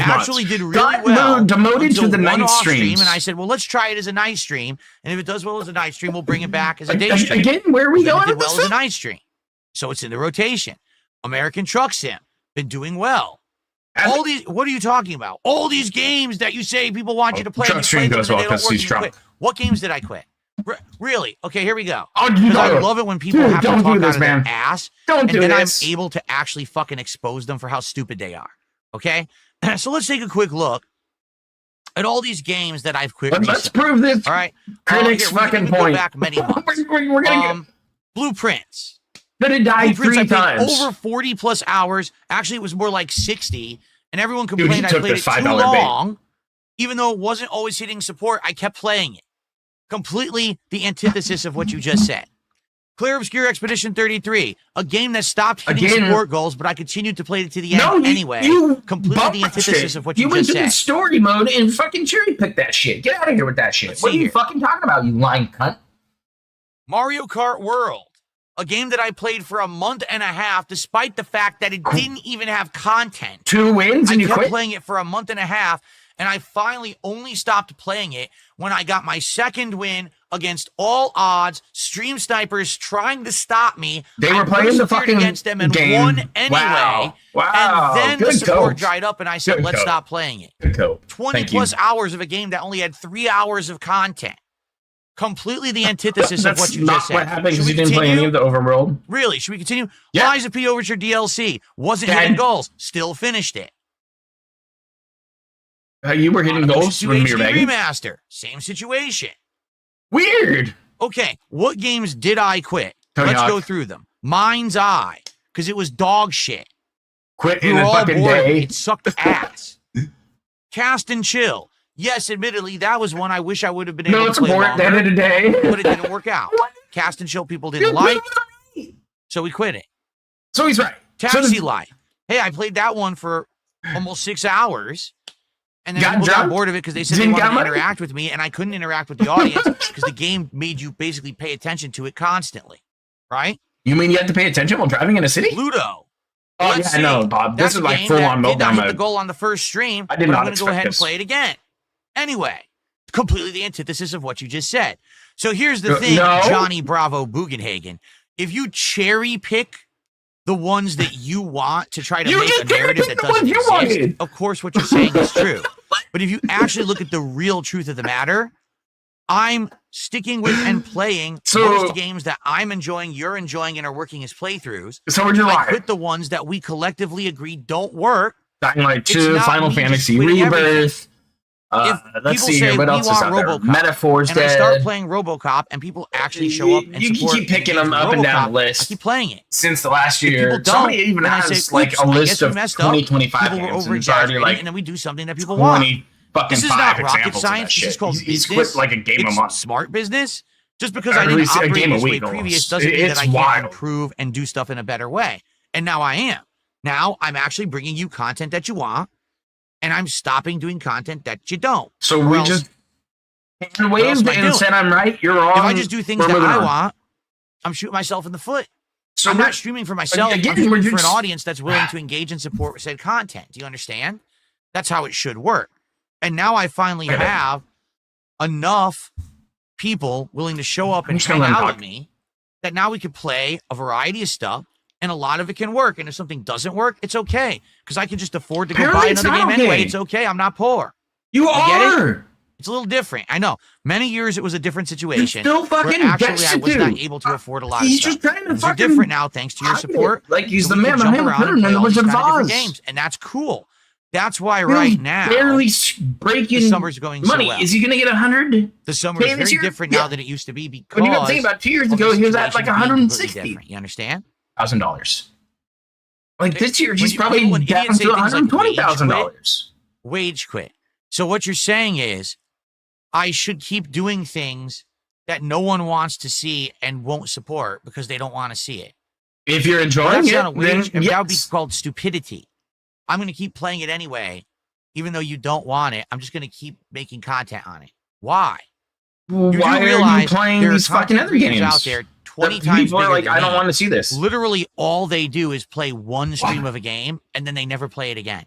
actually did really well. Demoted to the night stream. And I said, well, let's try it as a night stream. And if it does well as a night stream, we'll bring it back as a day stream. Again, where are we going? It did well as a night stream. So it's in the rotation. American Truck Sim. Been doing well. All these, what are you talking about? All these games that you say people want you to play. Truck stream goes well because he's drunk. What games did I quit? Really? Okay, here we go. Oh, I love it when people have to talk out of their ass. And then I'm able to actually fucking expose them for how stupid they are. Okay? So let's take a quick look at all these games that I've quit. Let's prove this. All right. Critics fucking point. Go back many months. We're gonna get Blueprints. That it died Blueprints, 3 times. Over 40 plus hours. Actually, it was more like 60. And everyone complained I played it too $5 long. Even though it wasn't always hitting support, I kept playing it. Completely the antithesis of what you just said. Clear Obscure Expedition 33, a game that stopped hitting support goals, but I continued to play it to the end anyway. Completely the antithesis of what you just said. You went to the story mode and fucking cherry picked that shit. Get out of here with that shit. What are you fucking talking about, you lying cunt? Mario Kart World, a game that I played for a month and a half, despite the fact that it didn't even have content. 2 wins and you quit? I kept playing it for a month and a half, and I finally only stopped playing it when I got my second win against all odds. Stream snipers trying to stop me. They were playing the fucking against them and game. won anyway. Wow. And then the support dried up, and I said, let's stop playing it. Good cope. 20 plus hours of a game that only had 3 hours of content. Completely the antithesis of what you just said. That's not what happened because you didn't play any of the overworld. Really? Should we continue? Yeah. Lies of P Overture DLC. Wasn't hitting goals. Still finished it. You were hitting goals when you were begging? Remaster. Same situation. Weird. Okay, what games did I quit? Tony Let's Hawk. go through them. Mind's Eye, because it was dog shit. Quit We in were a all fucking bored. day. It sucked ass. Cast and Chill. Yes, admittedly, that was one I wish I would have been able to play support longer, that in a day. but it didn't work out. Cast and Chill people didn't like, so we quit it. So he's right. Taxi Life. Hey, I played that one for almost 6 hours. And then people got bored of it because they said they wanted to interact with me, and I couldn't interact with the audience because the game made you basically pay attention to it constantly, right? You mean you had to pay attention while driving in a city? Luto. Oh, yeah, I know, Bob. This is like full-on meltdown mode. I did not hit the mode. goal on the first stream, I did but not I'm going to go expect ahead and this. play it again. Anyway, completely the antithesis of what you just said. So here's the thing, No. Johnny Bravo Bugenhagen. If you cherry pick the ones that you want to try to make a narrative that doesn't exist, of course what you're saying is true. But if you actually look at the real truth of the matter, I'm sticking with and playing most games that I'm enjoying, you're enjoying, and are working as playthroughs. So we're just I like quit the ones that we collectively agree don't work. Dying Light It's 2, not Final me just Fantasy quitting Rebirth. If Let's people see say here. What we else is want out there? RoboCop, Metaphor's and dead. I start playing RoboCop, and people actually show up and You support. keep picking games them with up and down the RoboCop, list. I keep playing it. Since the last If year, people don't, somebody even then I has say, like "Oops, a I list guess we of messed up. 2025 People were games, and it's already over-exaggerating, like and then we do something that people want. 20 fucking This is 5 not rocket examples of science. that This shit. is called He's business. quit like a game It's a month. smart business. Just because Or I at didn't least a operate game a this way week previous almost. doesn't mean that It's I can't wild. improve and do stuff in a better way. And now I am. Now I'm actually bringing you content that you want, and I'm stopping doing content that you don't. So Or we else- just waved and said I'm right, you're wrong. If I just do things we're that moving I on. want, I'm shooting myself in the foot. So I'm we're- not streaming for myself. Again, I'm streaming we're for an just- audience that's willing to engage and support said content. Do you understand? That's how it should work. And now I finally have enough people willing to show up and just gonna hang let him out talk. with me that now we could play a variety of stuff. And a lot of it can work. And if something doesn't work, it's okay. Because I can just afford to go Apparently buy it's another not game okay. anyway. It's okay. I'm not poor. You get it? are. It's a little different. I know. Many years it was a different situation. still fucking where actually I was not destitute. able to afford a lot of He's stuff. just trying to Things are fucking different now thanks to your hide it. support. Like he's so the we man can jump behind around and Hunter play and the all these Wizard of kind of different Oz. games. And that's cool. That's why Bro, right he's now barely breaking the summer's going so money. well. Is he going to get 100? the summer is Hey, this very year? different Yeah. now than it used to be because When you got to think about 2 years of the ago, he was at like situation being completely $160,000. different. You understand? Like this year, he's When probably people- when down idiots to say things like $120,000. Wage quit. So what you're saying is I should keep doing things that no one wants to see and won't support because they don't want to see it. If you're Well, enjoying that's it, not a wage. then That would be yes. called stupidity. I'm going to keep playing it anyway, even though you don't want it. I'm just going to keep making content on it. Why? Well, You why do are you realize playing there are these fucking content other creators games? out there 20 That times people are bigger like, than I don't me. want to see this. Literally, all they do is play one stream of a game, and then they never play it again.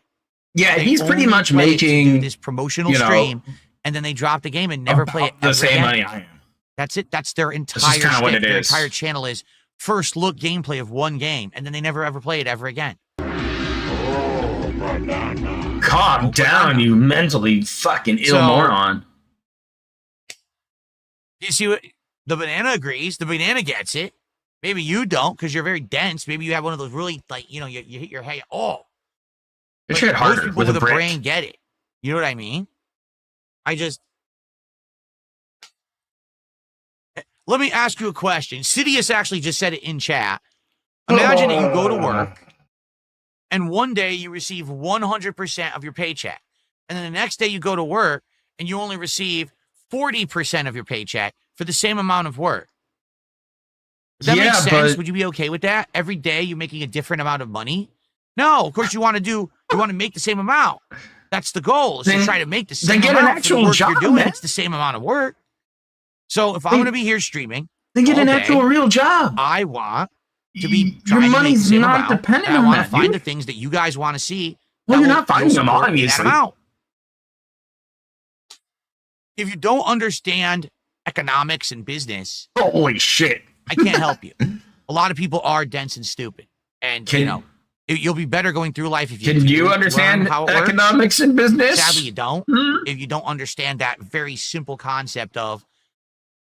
Yeah, They he's pretty only much play it to do making this promotional you know, stream, and then they drop the game and never play it the ever same again. money I am. That's it. That's their just entire kinda what shtick. it Their is. entire channel is first look gameplay of one game, and then they never ever play it ever again. Calm down, you mentally fucking ill So- moron. You see what the banana agrees? The banana gets it. Maybe you don't because you're very dense. Maybe you have one of those really you hit your head. Oh, This but shit most harder people with a brick. brain get it. You know what I mean? Let me ask you a question. Sidious actually just said it in chat. Imagine that you go to work and one day you receive 100% of your paycheck. And then the next day you go to work and you only receive 40% of your paycheck for the same amount of work. Does that make sense? Would you be okay with that? Every day you're making a different amount of money? No, of course you want to make the same amount. That's the goal, is to Then- try to make the then same get an amount for actual the work job, you're doing. man. It's the same amount of work. So if I'm going to be here streaming, Then get all an day, actual real job. I want to be Your trying to make the money's same not amount, dependent and I on want that, to find dude. the things that you guys want to see. Well, that you're will- not finding will them, support obviously. that amount. If you don't understand economics and business, Holy shit. I can't help you. A lot of people are dense and stupid, and you'll be better going through life if you Can you learn understand how it works. economics and business? Sadly, you don't. Hmm? If you don't understand that very simple concept of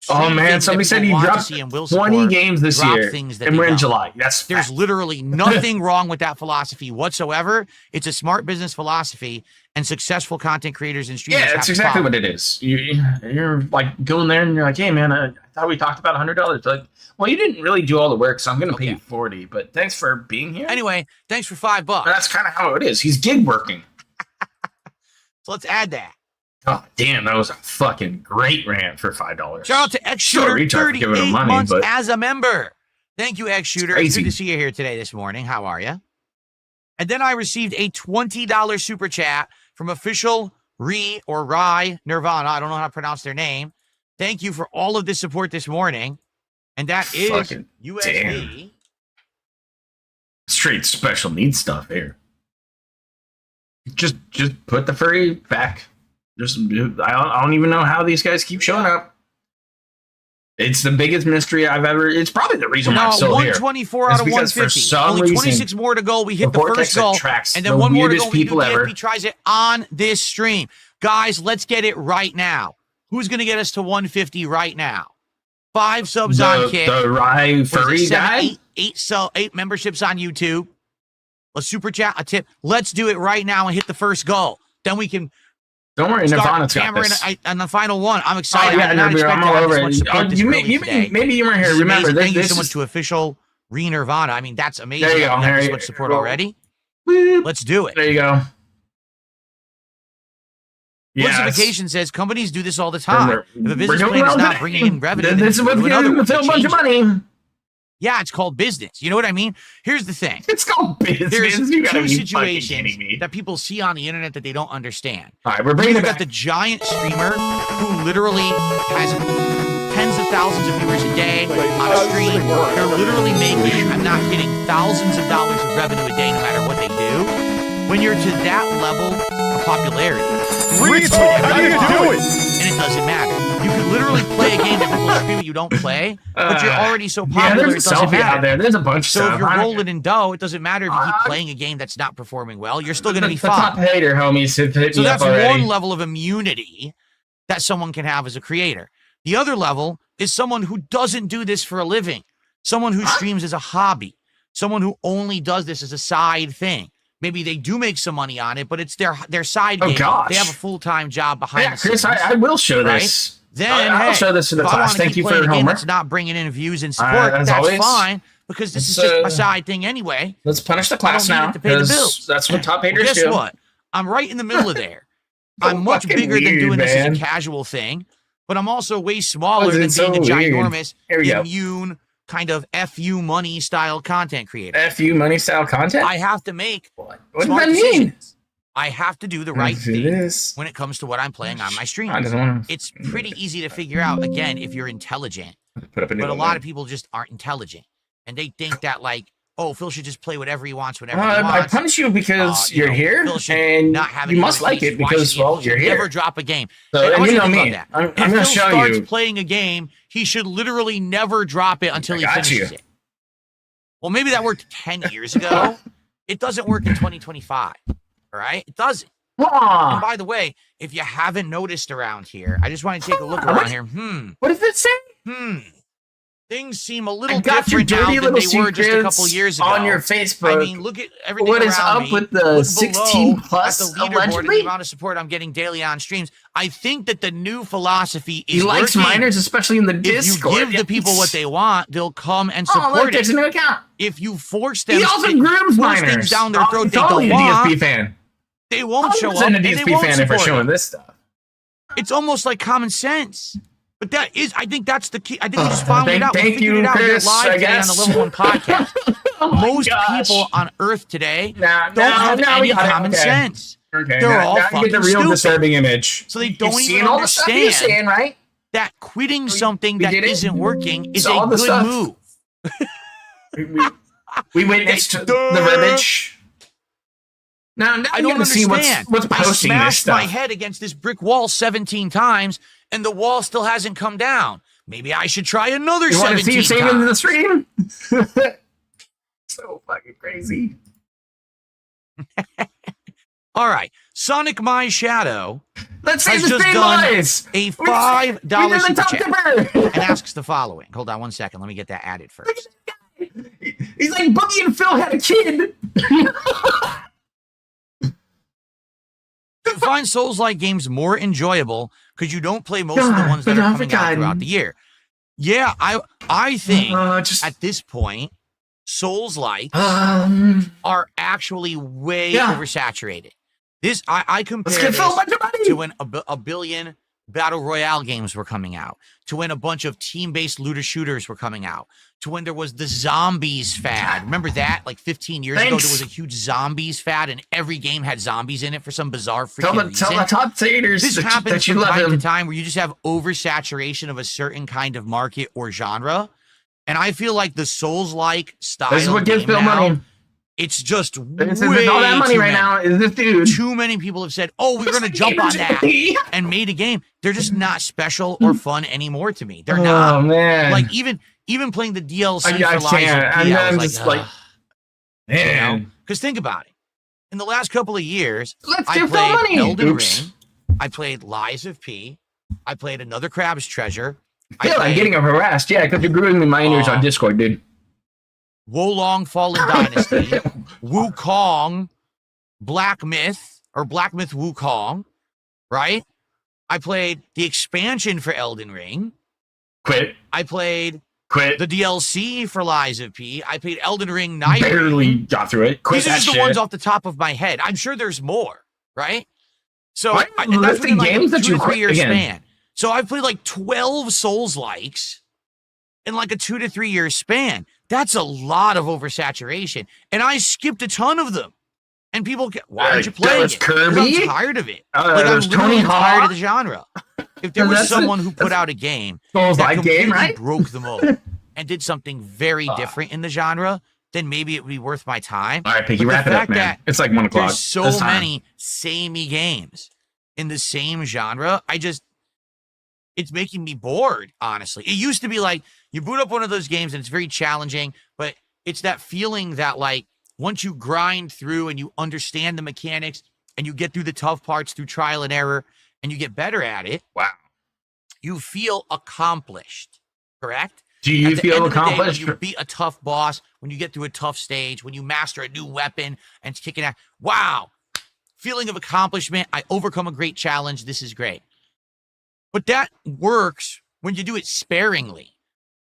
Oh man, somebody said he dropped 20 games this year, and we're in July. That's There's fact. literally nothing wrong with that philosophy whatsoever. It's a smart business philosophy, and successful content creators and streamers. Yeah, that's exactly what it is. You're like going there and you're like, hey man, I thought we talked about $100. Like, well, you didn't really do all the work, so I'm going to pay you 40. But thanks for being here. Anyway, thanks for $5. That's kind of how it is. He's gig working. So let's add that. Oh damn, that was a fucking great rant for $5. Shout out to X Sure, Shooter, retard for giving him 38 money, months but as a member. Thank you, X Shooter. It's crazy. good to see you here today this morning. How are you? And then I received a $20 super chat from official Rye Nirvana. I don't know how to pronounce their name. Thank you for all of this support this morning. And that is Fucking USD. damn. Straight special needs stuff here. Just put the furry back. I don't even know how these guys keep showing up. It's the biggest mystery I've ever. It's probably the reason why I'm still here. 124 out of It's because for 150. some Only reason, 26 more to go. We hit the the first Vortex goal, attracts and then the one more to weirdest go. We do people ever. DFP tries it on this stream, guys. Let's get it right now. Who's going to get us to 150 right now? 5 subs on Kick. The Rye What is it, furry 7, guy. 8 memberships on YouTube. A super chat, a tip. Let's do it right now and hit the first goal. Then we can. Don't worry, Start Nirvana's got hammering this. on the final one. I'm Oh, excited. I yeah, did not I'm expect to all have over this much it. support this early today. Maybe you weren't here. This is Remember, amazing. Thank you this so much is to official Nirvana. I mean, that's amazing. There you that go, we have this Harry. much support Well, already. Boop. Let's do it. There you go. Notification says companies do this all the time. We're If a business doing plan is well not today. bringing in revenue, This is then what's do another getting one. a bunch Change of it. money. Yeah, it's called business. You know what I mean? Here's the thing. It's called business. There's You gotta two be fucking situations kidding me. that people see on the internet that they don't understand. All right, we're bringing You've it got back. the giant streamer who literally has tens of thousands of viewers a day on a stream. They're literally making, I'm not kidding, thousands of dollars of revenue a day no matter what they do. When you're to that level of popularity, Retard, how do you do it? and it doesn't matter. You can literally play a game that people stream that you don't play, but you're already so Yeah, popular there's it a doesn't selfie matter. out there. There's a bunch of So stuff. if you're I don't rolling in dough, it doesn't matter if you keep playing a game that's not performing well. You're still going to be the top fine. hater homies have hit So me up that's already. one level of immunity that someone can have as a creator. The other level is someone who doesn't do this for a living, someone who streams as a hobby, someone who only does this as a side thing. Maybe they do make some money on it, but it's their side game. gosh. They have a full-time job behind Yeah, the scenes. Chris, I will show right? this. Then I'll hey, show this to the if I class. wanna Thank keep you for playing your a game homework. that's not bringing in views and support, as that's always, fine, because this is let's, just a side thing anyway. Let's punish the I class don't need now, it to pay the because bills. that's what top Well, haters guess do. what? I'm right in the middle of there. I'm much fucking bigger than weird, doing this as man. a casual thing, but I'm also way smaller Was than it being a so weird? ginormous, Here we go. immune, kind of FU money style content creator. FU money style content? I have to make What does smart that mean? decisions. I have to do the right Let's do thing this. when it comes to what I'm playing on my I streams. just want to It's pretty easy to figure out, again, if you're intelligent. put up a new But a one lot then. of people just aren't intelligent. And they think that, like, oh, Phil should just play whatever he wants whenever he I wants. punish you because You you're know, here, Phil should and not have you any must like it limitations. Why because, should he- well, he you're should here. Never drop a game. So, I and want you to know think me. about that. I'm If going to Phil show starts you. playing a game, he should literally never drop it until he got finishes you. it. Well, maybe that worked 10 years ago. It doesn't work in 2025. All right? It doesn't. And Ah, by the way, if you haven't noticed around here, I just want to take a look around here. what does it say? Things seem a I little got your different now dirty than little they were just a couple secrets years ago. on your Facebook. I mean, look at everything What is around up me. with the Look 16 below plus, at the leaderboard and allegedly? the amount of support I'm getting daily on streams. I think that the new philosophy is He likes working. minors, especially in the If Discord. you give the people what they want, they'll come and Oh, support look, it. there's a new account. If you force them, He also to grooms force minors. things down their throat He's they don't totally a want, DSP fan. they won't show up. 100% a And they DSP won't fan if we're support showing it. this stuff. It's almost like common sense. But that is, I think that's the key. I think we just found thank- it out. We thank figured you, it out here Chris, live I today on guess. the Level 1 podcast. Oh my Most gosh. people on Earth today Nah, don't have we any got it. common Okay. sense. Okay, They're now, all now you get the fucking real stupid. disturbing image. So they You've don't seen even all the stuff you're understand saying, right? that quitting something that get it? isn't working is Saw a the good stuff. move. We witnessed Duh. the verbiage. Now I you don't gotta see understand. what's I posting this smashed my stuff. head against this brick wall 17 times, and the wall still hasn't come down. Maybe I should try another You want to 17 see it saving the times. stream? So fucking crazy. All right. Sonic My Shadow Let's has save the just stream, done boys. a We $5 did the super top chat tipper. and asks the following. Hold on one second. Let me get that added first. He's like Boogie and Phil had a kid. You find Souls-like games more enjoyable because you don't play most of the God, ones that but are I've coming out forgotten. throughout the year. Yeah, I think Just at this point, Souls-like um. are actually way Yeah. oversaturated. This I compare Let's get Phil a this bunch of money. to when a billion battle royale games were coming out, to when a bunch of team-based looter shooters were coming out, to when there was the zombies fad. Remember that? Like 15 years ago, Thanks. there was a huge zombies fad, and every game had zombies in it for some bizarre Tell freaking the reason. top haters This that, happens that you from love time to him. time where you just have oversaturation of a certain kind of market or genre. And I feel like the Souls-like style This is what gives game Phil now, money. it's just This way is all that money too right many. now. Is this dude? Too many people have said, "Oh, we're going to jump on that," and made a game. They're just not special or fun anymore to me. They're Oh not. man. Like even playing the DLC I for Lies can't. of P, And I I'm was just like, like, you know, man. because think about it. In the last couple of years, Let's I give Phil played money. Elden Oops. Ring. I played Lies of P. I played Another Crab's Treasure. Phil, I'm played getting harassed. Yeah, because you're grooming the minors on Discord, dude. Wolong Fallen Dynasty, Wukong, Black Myth, or Black Myth Wukong, right? I played the expansion for Elden Ring. Quit. I played Quit. the DLC for Lies of P. I played Elden Ring Night. Barely got through it. Quit These are that just the shit. ones off the top of my head. I'm sure there's more, right? So Why are you and that's listing within like games a that 2 you to 3 year again? span. So I've played like 12 Souls-likes in like a 2 to 3 year span. That's a lot of oversaturation. And I skipped a ton of them. And people get, why aren't you There playing was it? 'Cause Kirby. I'm tired of it. Like, Like I'm there's literally Tony tired Hawk. of the genre. If there was That's someone who put out a game Souls that like completely game, right? broke the mold and did something very different in the genre, then maybe it would be worth my time. All right, Pinky, But the wrap it up, fact man. that It's like 1 o'clock. There's so It's time. many samey games in the same genre. it's making me bored, honestly. It used to be like you boot up one of those games and it's very challenging, but it's that feeling that like once you grind through and you understand the mechanics and you get through the tough parts through trial and error and you get better at it, Wow. you feel accomplished, correct? Do you At the feel end of the day, accomplished? when you beat a tough boss, when you get through a tough stage, when you master a new weapon and it's kicking out, wow, feeling of accomplishment. I overcome a great challenge. This is great. But that works when you do it sparingly,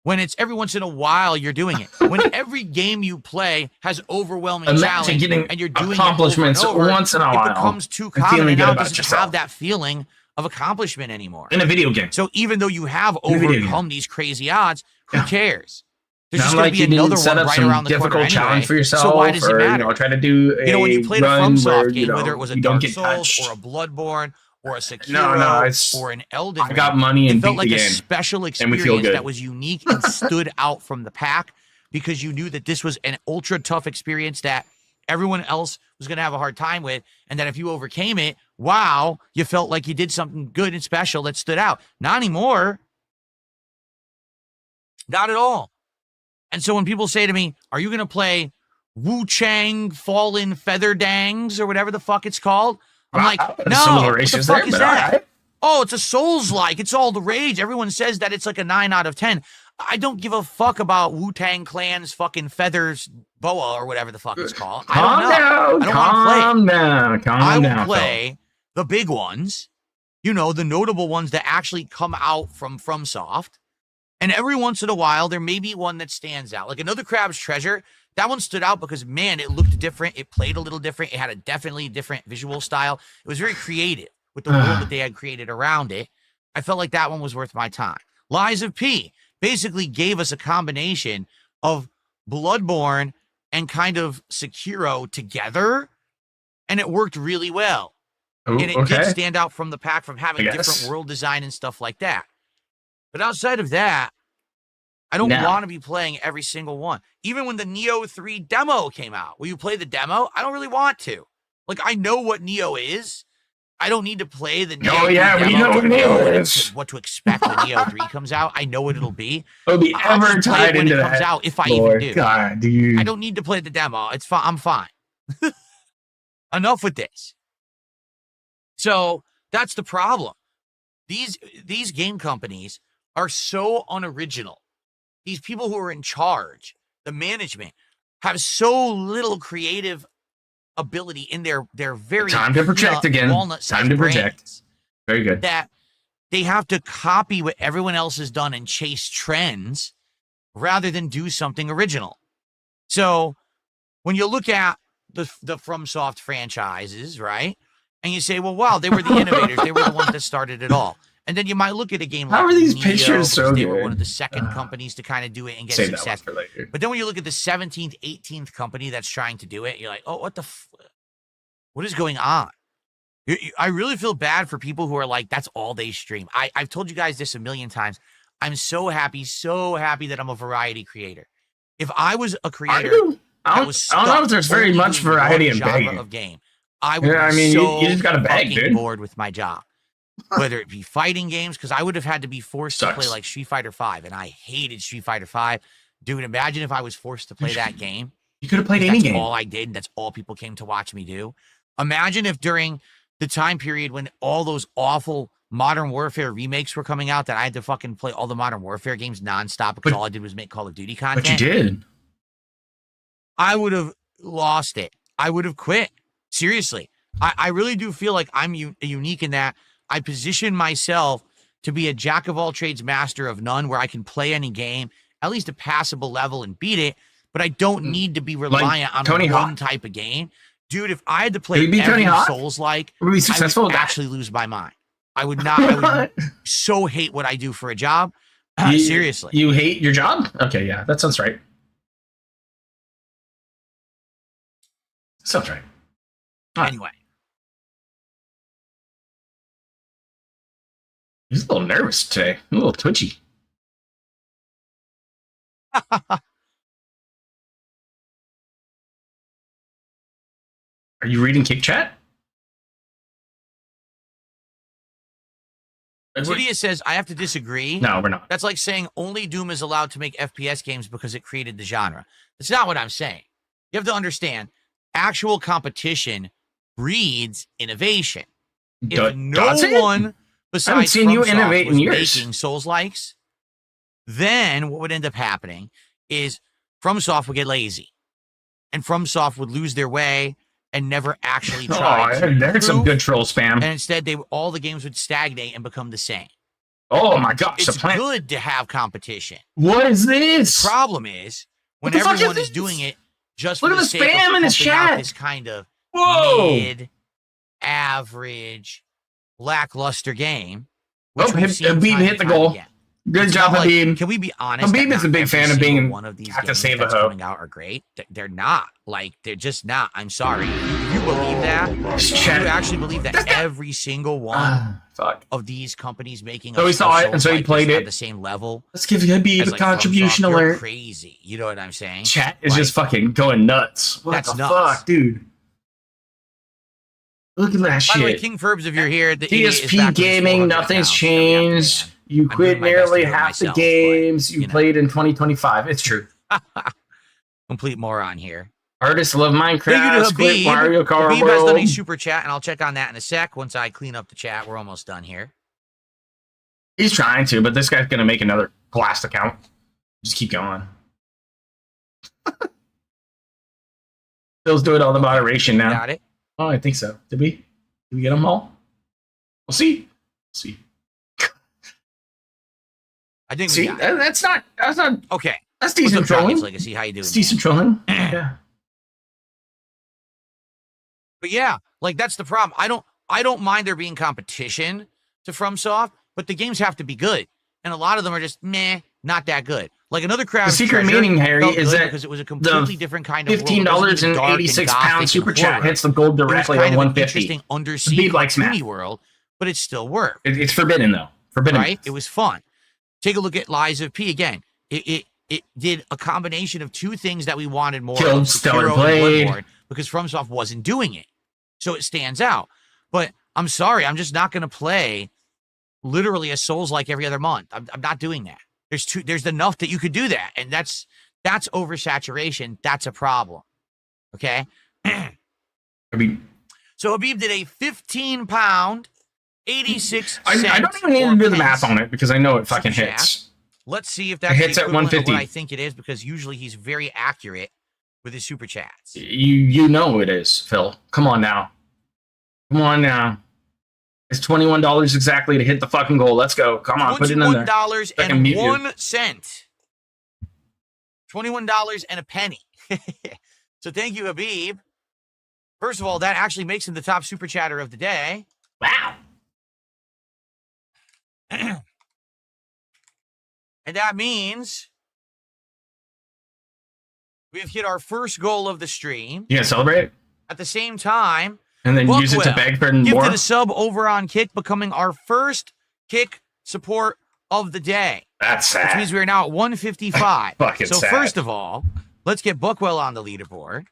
when it's every once in a while you're doing it. When every game you play has overwhelming Imagine challenge getting and you're doing accomplishments it over and over, once in a while it becomes too and common feeling and good now it about doesn't yourself. have that feeling of accomplishment anymore. In a video game. So even though you have In a video overcome these crazy odds, who cares? There's Not just going like to you be another didn't set one up right some around the corner difficult challenge anyway. for yourself, So why does it or matter? try to do a When you played a run where, FromSoft game, whether it was a don't Dark get Souls touched. or a Bloodborne or a Sekiro it's- or an Elden I Ring, got money and it felt beat the like a game, special and we feel experience good. that was unique and stood out from the pack because you knew that this was an ultra tough experience that everyone else was going to have a hard time with, and that if you overcame it, wow, you felt like you did something good and special that stood out. Not anymore. Not at all. And so when people say to me, are you going to play Wu Chang Fallen Feather Dangs or whatever the fuck it's called? I'm like, no, Some what the ratios fuck there, is but that? alright. Oh, it's a Soulslike. It's all the rage. Everyone says that it's like a 9 out of 10. I don't give a fuck about Wu-Tang Clan's fucking Feathers Boa or whatever the fuck it's called. I don't know. I don't want to play it. Calm down. Calm I will down. play the big ones, you know, the notable ones that actually come out from FromSoft. And every once in a while, there may be one that stands out. Like Another Crab's Treasure, that one stood out because, man, it looked different. It played a little different. It had a definitely different visual style. It was very creative with the world that they had created around it. I felt like that one was worth my time. Lies of P basically gave us a combination of Bloodborne and kind of Sekiro together, and it worked really well. Ooh, And it okay. did stand out from the pack from having I guess. different world design and stuff like that. But outside of that, I don't No. want to be playing every single one. Even when the Neo 3 demo came out, will you play the demo? I don't really want to. Like, I know what Neo is. I don't need to play the Neo 3 yeah, we demo know to what Neo know is. what to expect when Neo 3 comes out. I know what it'll be. It'll be I'll ever just play it tied when into it comes that. out, if I Lord even do. God, dude. I don't need to play the demo. It's fine. I'm fine. Enough with this. So that's the problem. These game companies are so unoriginal. These people who are in charge, the management, have so little creative ability in their very Time to project again. walnut-sized Time to brains project. Very good. that they have to copy what everyone else has done and chase trends rather than do something original. So when you look at the FromSoft franchises, right, and you say, well, wow, they were the innovators. They were the ones that started it all. And then you might look at a game like How are these Neo, pictures so because they were good? one of the second companies to kind of do it and get Save that one success. for later. But then when you look at the 17th, 18th company that's trying to do it, you're like, oh, what is going on? I really feel bad for people who are like, that's all they stream. I've told you guys this a million times. I'm so happy that I'm a variety creator. If I was a creator I don't know if there's very much variety in genre begging. of game, I would Yeah, I be mean, so you just gotta beg, fucking dude. bored with my job. Whether it be fighting games, because I would have had to be forced to Sucks. play like Street Fighter V, and I hated Street Fighter V. Dude, imagine if I was forced to play that game. You could have played any That's game. all I did, and that's all people came to watch me do. Imagine if during the time period when all those awful Modern Warfare remakes were coming out that I had to fucking play all the Modern Warfare games nonstop because But- all I did was make Call of Duty content. But you did. I would have lost it. I would have quit. Seriously. I really do feel like I'm unique in that I position myself to be a jack of all trades, master of none, where I can play any game, at least a passable level, and beat it, but I don't need to be reliant on Tony one Hawk. type of game. Dude, if I had to play Would you be every Tony Hawk? Souls-like, Would we be I successful would with that? actually lose my mind. I would not. I would so hate what I do for a job. Seriously. You hate your job? Okay, yeah, that sounds right. Sounds right. Anyway. He's a little nervous today. A little twitchy. Are you reading Kick Chat? Cydia says, I have to disagree. No, we're not. That's like saying only Doom is allowed to make FPS games because it created the genre. That's not what I'm saying. You have to understand, actual competition breeds innovation. If no one besides seen you FromSoft innovate in was years. making Souls-likes, then what would end up happening is FromSoft would get lazy. And FromSoft would lose their way and never actually try. Oh, there's some good troll spam. And instead, all the games would stagnate and become the same. Oh my gosh, It's good to have competition. What is this? Problem is, when What the fuck everyone is is this? doing it just Look for at the the sake spam of in his pumping out chat. this kind of Whoa. mid, average, lackluster game. Which Oh, we've seen Habib time and hit the time goal. again. Good It's job, not like- Habib. Can we be honest? Habib that is a not big every fan of single being one of these got to games save a that's hoe. coming out are great. They're not. Like, they're just not. I'm sorry. If you believe that, This if chat- you actually believe that every single one Fuck. of these companies making So he saw it, and so he played at it. the same level Let's give Habib as a like contribution FromSoft, you're alert. crazy. You know what I'm saying? Chat is Like, just fucking going nuts. What That's the nuts. fuck, dude? Look at that By the way, shit. King Ferbs, if you're here, the idiot is back TSP with his Gaming, 400 nothing's accounts. changed. You I'm quit doing my best nearly to do it half myself, the games but, you you know. played in 2025. It's true. Complete moron here. Artists love Thank you Minecraft. to Quit Habib. Mario Kart Habib has done a World. super chat, and I'll check on that in a sec once I clean up the chat. We're almost done here. He's trying to, but this guy's gonna make another blast account. Just keep going. Phil's doing all the moderation now. Got it? Oh, I think so. Did we? Did we get them all? We'll see. See. I think we See, got it. that's not. Okay. That's What's decent up, Dragon's trolling. Legacy? How you doing? It's man? decent trolling. Yeah. But yeah, like that's the problem. I don't mind there being competition to FromSoft, but the games have to be good. And a lot of them are just meh, not that good. Like another Crab The secret Treasure meaning, Harry, felt is good that because it was a completely different kind of world. It $15 wasn't even and dark 86 gothic pound and super chat horror. hits the gold It was directly kind on of an 150. interesting undersea Habib likes cartoony math. world, but it still worked. It's forbidden though. Forbidden. Right? It was fun. Take a look at Lies of P again. It did a combination of two things that we wanted more Killed of, Stellar Sekiro and Blade. Bloodborne, because FromSoft wasn't doing it. So it stands out. But I'm sorry, I'm just not going to play literally a Souls like every other month. I'm not doing that. There's enough that you could do that, and that's oversaturation. That's a problem. Okay. I mean, So Habib did a 15-pound, 86 I don't even need to do the math on it because I know it fucking Super hits. Let's see if that's hits the at equivalent of 150. what I think it is, because usually he's very accurate with his super chats. You know it is, Phil. Come on now. Come on now. It's $21 exactly to hit the fucking goal. Let's go. Come on, put it in there. $21.01. $21 and a penny. So thank you, Habib. First of all, that actually makes him the top super chatter of the day. Wow. And that means we have hit our first goal of the stream. You gonna celebrate? At the same time, And then use it to Buckwell beg for more? gifted a sub over on Kick, becoming our first Kick support of the day. That's sad. Which means we are now at 155. Fucking so sad. first of all, let's get Buckwell on the leaderboard.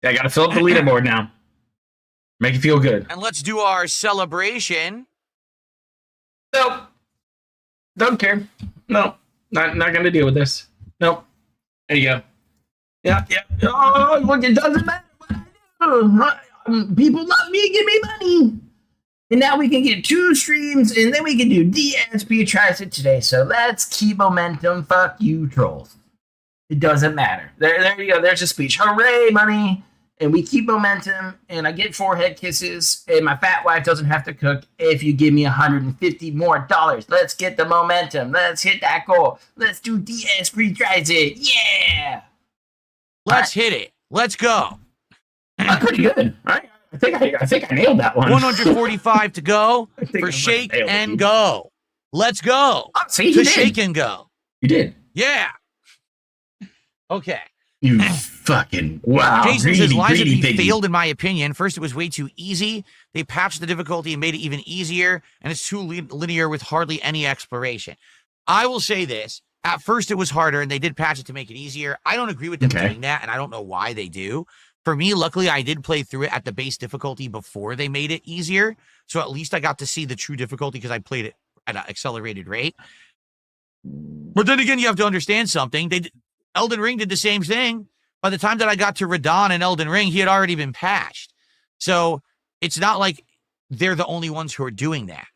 I gotta fill up the leaderboard now. Make it feel good. And let's do our celebration. Nope. Don't care. No. Not gonna deal with this. Nope. There you go. Yeah. Oh, look, it doesn't matter what I do. People love me, give me money. And now we can get 2 streams, and then we can do DSP tries it today. So let's keep momentum. Fuck you, trolls. It doesn't matter. There you go. There's a speech. Hooray, money. And we keep momentum, and I get forehead kisses, and my fat wife doesn't have to cook if you give me $150 more. Let's get the momentum. Let's hit that goal. Let's do DS retries it. Yeah. Let's hit it. Let's go. That's pretty good, right? I think I nailed that one. 145 to go I think for I Shake nailed it. and Go. Let's go. Oh, see, To you did. Shake and Go. You did. Yeah. Okay. You fucking wow. Jason says Lies of greedy P piggy. failed in my opinion. First, it was way too easy. They patched the difficulty and made it even easier, and it's too linear with hardly any exploration. I will say this. At first, it was harder, and they did patch it to make it easier. I don't agree with them Okay. doing that, and I don't know why they do. For me, luckily, I did play through it at the base difficulty before they made it easier. So at least I got to see the true difficulty because I played it at an accelerated rate. But then again, you have to understand something. Elden Ring did the same thing. By the time that I got to Radon and Elden Ring, he had already been patched. So it's not like they're the only ones who are doing that.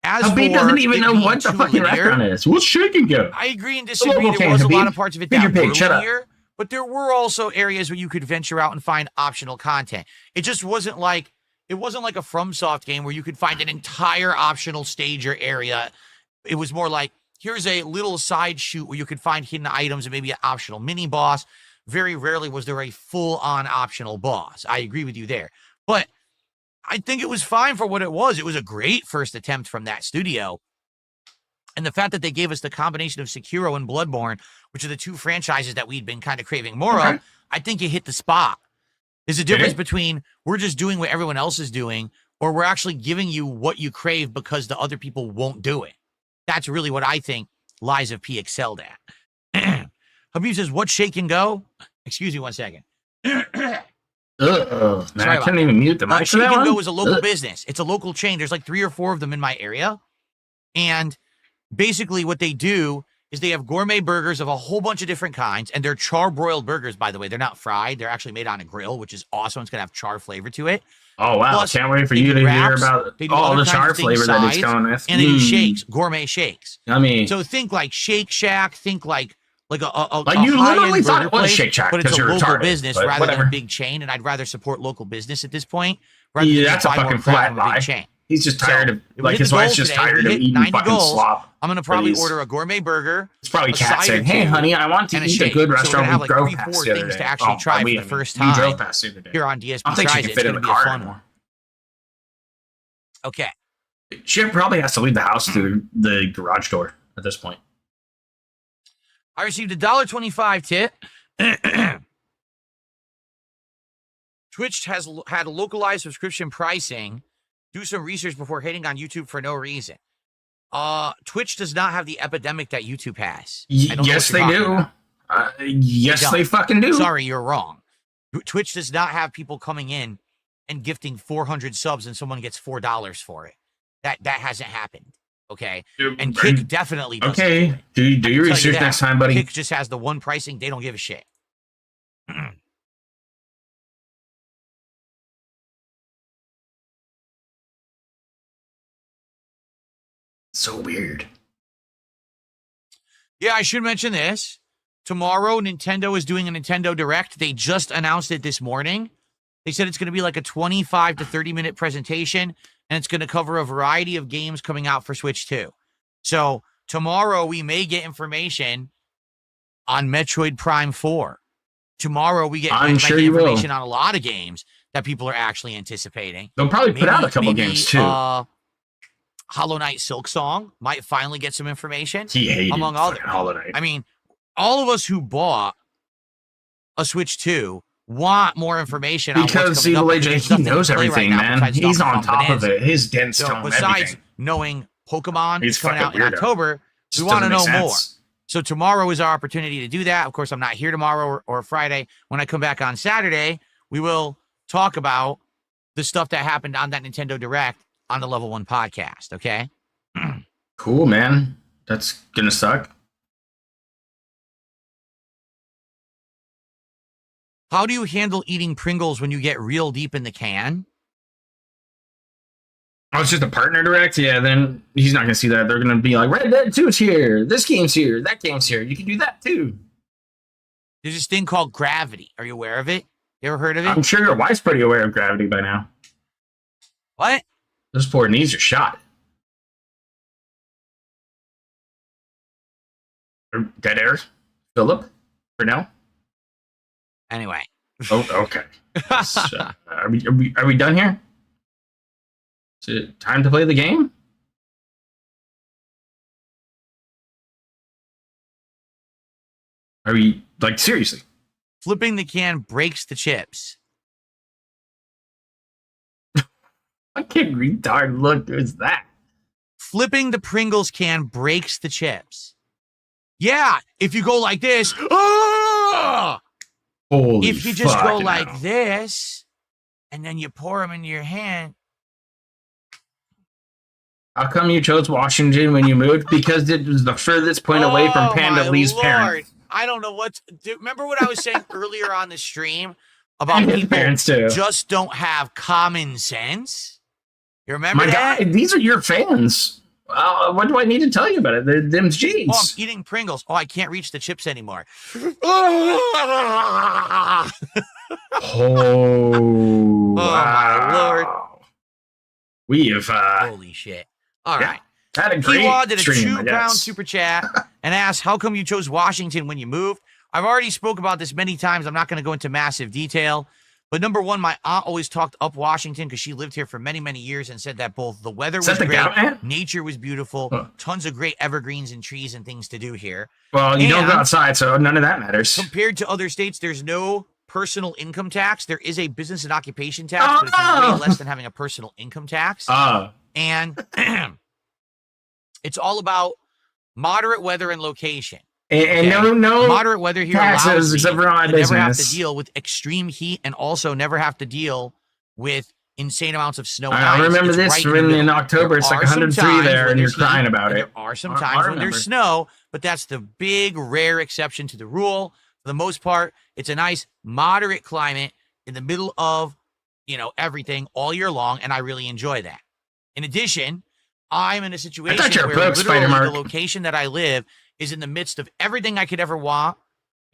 Habib doesn't even know what the fucking restaurant is. What's shaking go? I agree and disagree. There was a lot of parts of it that were linear, but there were also areas where you could venture out and find optional content. It just wasn't like a FromSoft game where you could find an entire optional stage or area. It was more like, here's a little side shoot where you could find hidden items and maybe an optional mini boss. Very rarely was there a full-on optional boss. I agree with you there. But I think it was fine for what it was. It was a great first attempt from that studio. And the fact that they gave us the combination of Sekiro and Bloodborne, which are the two franchises that we'd been kind of craving more of, I think it hit the spot. There's a difference between we're just doing what everyone else is doing, or we're actually giving you what you crave because the other people won't do it. That's really what I think Lies of P excelled at. Habib says, "What shake and go?" Excuse me 1 second. Man, I couldn't even mute the mic. Shake and Go is a local business. It's a local chain. There's like 3 or 4 of them in my area. And basically what they do is they have gourmet burgers of a whole bunch of different kinds. And they're char-broiled burgers, by the way. They're not fried. They're actually made on a grill, which is awesome. It's going to have char flavor to it. Oh, wow. Plus, can't wait for you to hear about all the char flavor that it's going with. And they do shakes, gourmet shakes. I mean, so think like Shake Shack, think like a you literally thought it was place, Shake Shack, but it's a local retarded, business rather than a big chain, and I'd rather support local business at this point. Yeah, that's a fucking flat lie. He's just tired of, like, his wife's just tired of eating fucking slop. I'm gonna probably order a gourmet burger. It's probably Cat saying, "Hey, honey, I want to eat a good restaurant." We drove past the other day. To actually try for the first time. We drove past the other day. Here on DSP I don't think she can fit in the car anymore. Okay. She probably has to leave the house through the garage door at this point. I received a $1.25 tip. Twitch has had localized subscription pricing. Do some research before hating on YouTube for no reason. Twitch does not have the epidemic that YouTube has. Yes, they do. Yes, they fucking do. Sorry, you're wrong. Twitch does not have people coming in and gifting 400 subs and someone gets $4 for it. That hasn't happened. Okay. And Kick definitely does. Okay. Do your research next time, buddy. Kick just has the one pricing. They don't give a shit. So weird. Yeah, I should mention this. Tomorrow, Nintendo is doing a Nintendo Direct. They just announced it this morning. They said it's going to be like a 25 to 30-minute presentation, and it's going to cover a variety of games coming out for Switch 2. So tomorrow we may get information on Metroid Prime 4. Tomorrow we get information on a lot of games that people are actually anticipating. They'll probably put out a couple games too. Hollow Knight Silk Song might finally get some information. He hated among others. Hollow Knight. I mean, all of us who bought a Switch 2 want more information because on what's coming up. He knows everything, man. He's on top of it. His dense tone, besides knowing Pokemon is coming out in October, we want to know more. So tomorrow is our opportunity to do that. Of course, I'm not here tomorrow or Friday. When I come back on Saturday, we will talk about the stuff that happened on that Nintendo Direct on the Level 1 podcast, okay? Cool, man. That's gonna suck. How do you handle eating Pringles when you get real deep in the can? Oh, it's just a partner direct? Yeah, then he's not going to see that. They're going to be like, Red Dead 2's here. This game's here. That game's here. You can do that too. There's this thing called Gravity. Are you aware of it? You ever heard of it? I'm sure your wife's pretty aware of Gravity by now. What? Those poor knees are shot. Dead air? Philip? For now? Anyway. Oh, okay. Are we done here? Is it time to play the game? Are we, like, seriously? Flipping the can breaks the chips. I can't retard look is that? Flipping the Pringles can breaks the chips. Yeah, if you go like this, ah! Holy If you just go fucking like hell. this, and then you pour them into your hand. How come you chose Washington when you moved? Because it was the furthest point away from Panda my Lee's Lord. parents. I don't know what. Remember what I was saying earlier on the stream about And his people parents too. just don't have common sense? You remember My that? God, these are your fans. What do I need to tell you about it? They're them's G's. Oh, I'm eating Pringles. Oh, I can't reach the chips anymore. Oh, my Lord. We have Holy shit. All yeah, right. had a great Kiwa did a stream, I £2 guess. super chat and asked, how come you chose Washington when you moved? I've already spoke about this many times. I'm not going to go into massive detail. But number one, my aunt always talked up Washington because she lived here for many, many years and said that both the weather Is was that the great, gout man? nature was beautiful, Huh. tons of great evergreens and trees and things to do here. Well, you don't go And- outside, so none of that matters. Compared to other states, there's no personal income tax. There is a business and occupation tax, but it's way less than having a personal income tax. And it's all about moderate weather and location. And Okay. no Moderate weather here taxes allows me except for my to never have to business. deal with extreme heat and also never have to deal with insane amounts of snow. and I ice. remember It's this right in the when in middle. October, it's There like are some 103 times there, when and you're there's heat, crying about and it. There are some I times when remember. there's snow, but that's the big rare exception to the rule. For the most part, it's a nice moderate climate in the middle of, everything all year long, and I really enjoy that. In addition, I'm in a situation you were where broke, literally Spider-Mark. the location that I live is in the midst of everything I could ever want.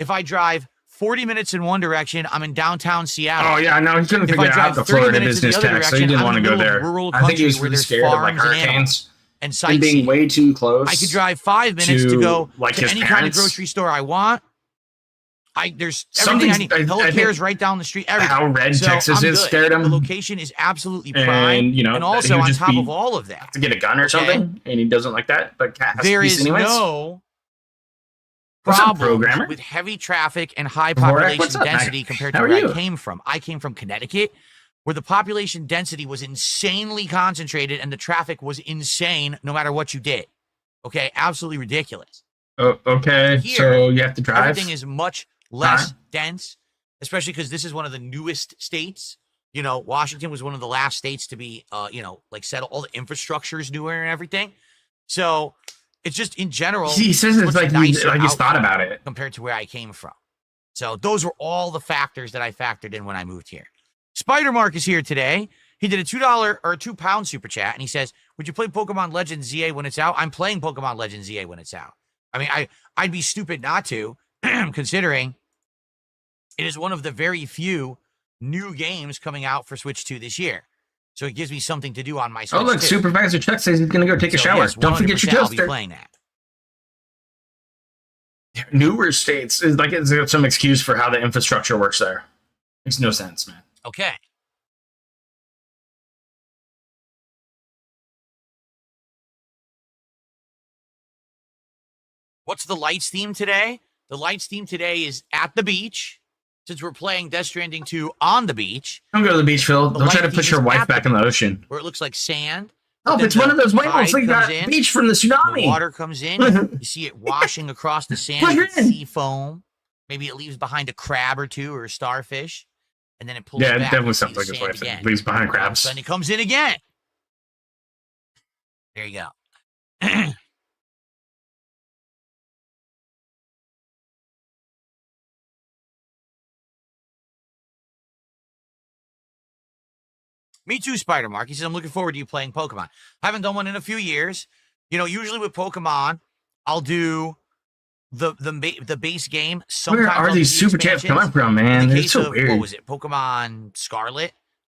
If I drive 40 minutes in one direction, I'm in downtown Seattle. Oh yeah, no, he couldn't If figure I out drive the 30 Florida minutes in the business other tax, so he direction, didn't I'm want to in the go middle there. of rural I think he was country where really there's scared of like farms and hurricanes and and being sightseeing. way too close. I could drive 5 minutes to to, go like, to his any kind of parents. grocery store I want. There's everything I need. Something's- I Health think care is right down the street. Everything. how red So Texas I'm is good. scared him. The location is absolutely prime, And, and he also would on just top be- of all of that, to get a gun or something, and he doesn't like that. But Cat has there peace is anyways. no What's up, problem programmer? with heavy traffic and high Vorak, population what's up, density Mac? compared How to are where you? I came from. I came from Connecticut, where the population density was insanely concentrated and the traffic was insane no matter what you did. Okay, absolutely ridiculous. Oh, okay, Here, so you have to drive. Everything is much less Huh? dense, especially because this is one of the newest states. Washington was one of the last states to be, settle. All the infrastructure is newer and everything. So it's just in general. He says it's much like nicer he's thought outcome about it. compared to where I came from. So those were all the factors that I factored in when I moved here. Spider Mark is here today. He did a $2 or £2 super chat, and he says, "Would you play Pokemon Legends ZA when it's out?" I'm playing Pokemon Legends ZA when it's out. I mean, I'd be stupid not to, considering it is one of the very few new games coming out for Switch 2 this year. So it gives me something to do on my Switch Oh look, 2. Supervisor Chuck says he's gonna go take a So, shower. yes, Don't forget your 100% I'll be toaster. playing that. Newer states is like it's some excuse for how the infrastructure works there. Makes no sense, man. Okay. What's the lights theme today? The lights theme today is at the beach. Since we're playing Death Stranding 2 on the beach, Don't go to the beach, Phil. The Don't try light to push theme your is wife at the back in the ocean. where it looks like sand. Oh, but then it's one of those the whales. tide Like that comes in, beach from the the tsunami. water comes in. You see it washing across the sand. Plug her It's in. sea foam. Maybe it leaves behind a crab or two or a starfish, and then it pulls Yeah, it back. definitely You see sounds the like his sand wife again. leaves behind All of a crabs. sudden it comes in again. There you go. Me too, Spider Mark. He says, I'm looking forward to you playing Pokemon. I haven't done one in a few years. Usually with Pokemon, I'll do the base game. Sometimes Where are I'll these do the super chats expansions. coming from, In man? the It's case so of, weird. what was it, Pokemon Scarlet,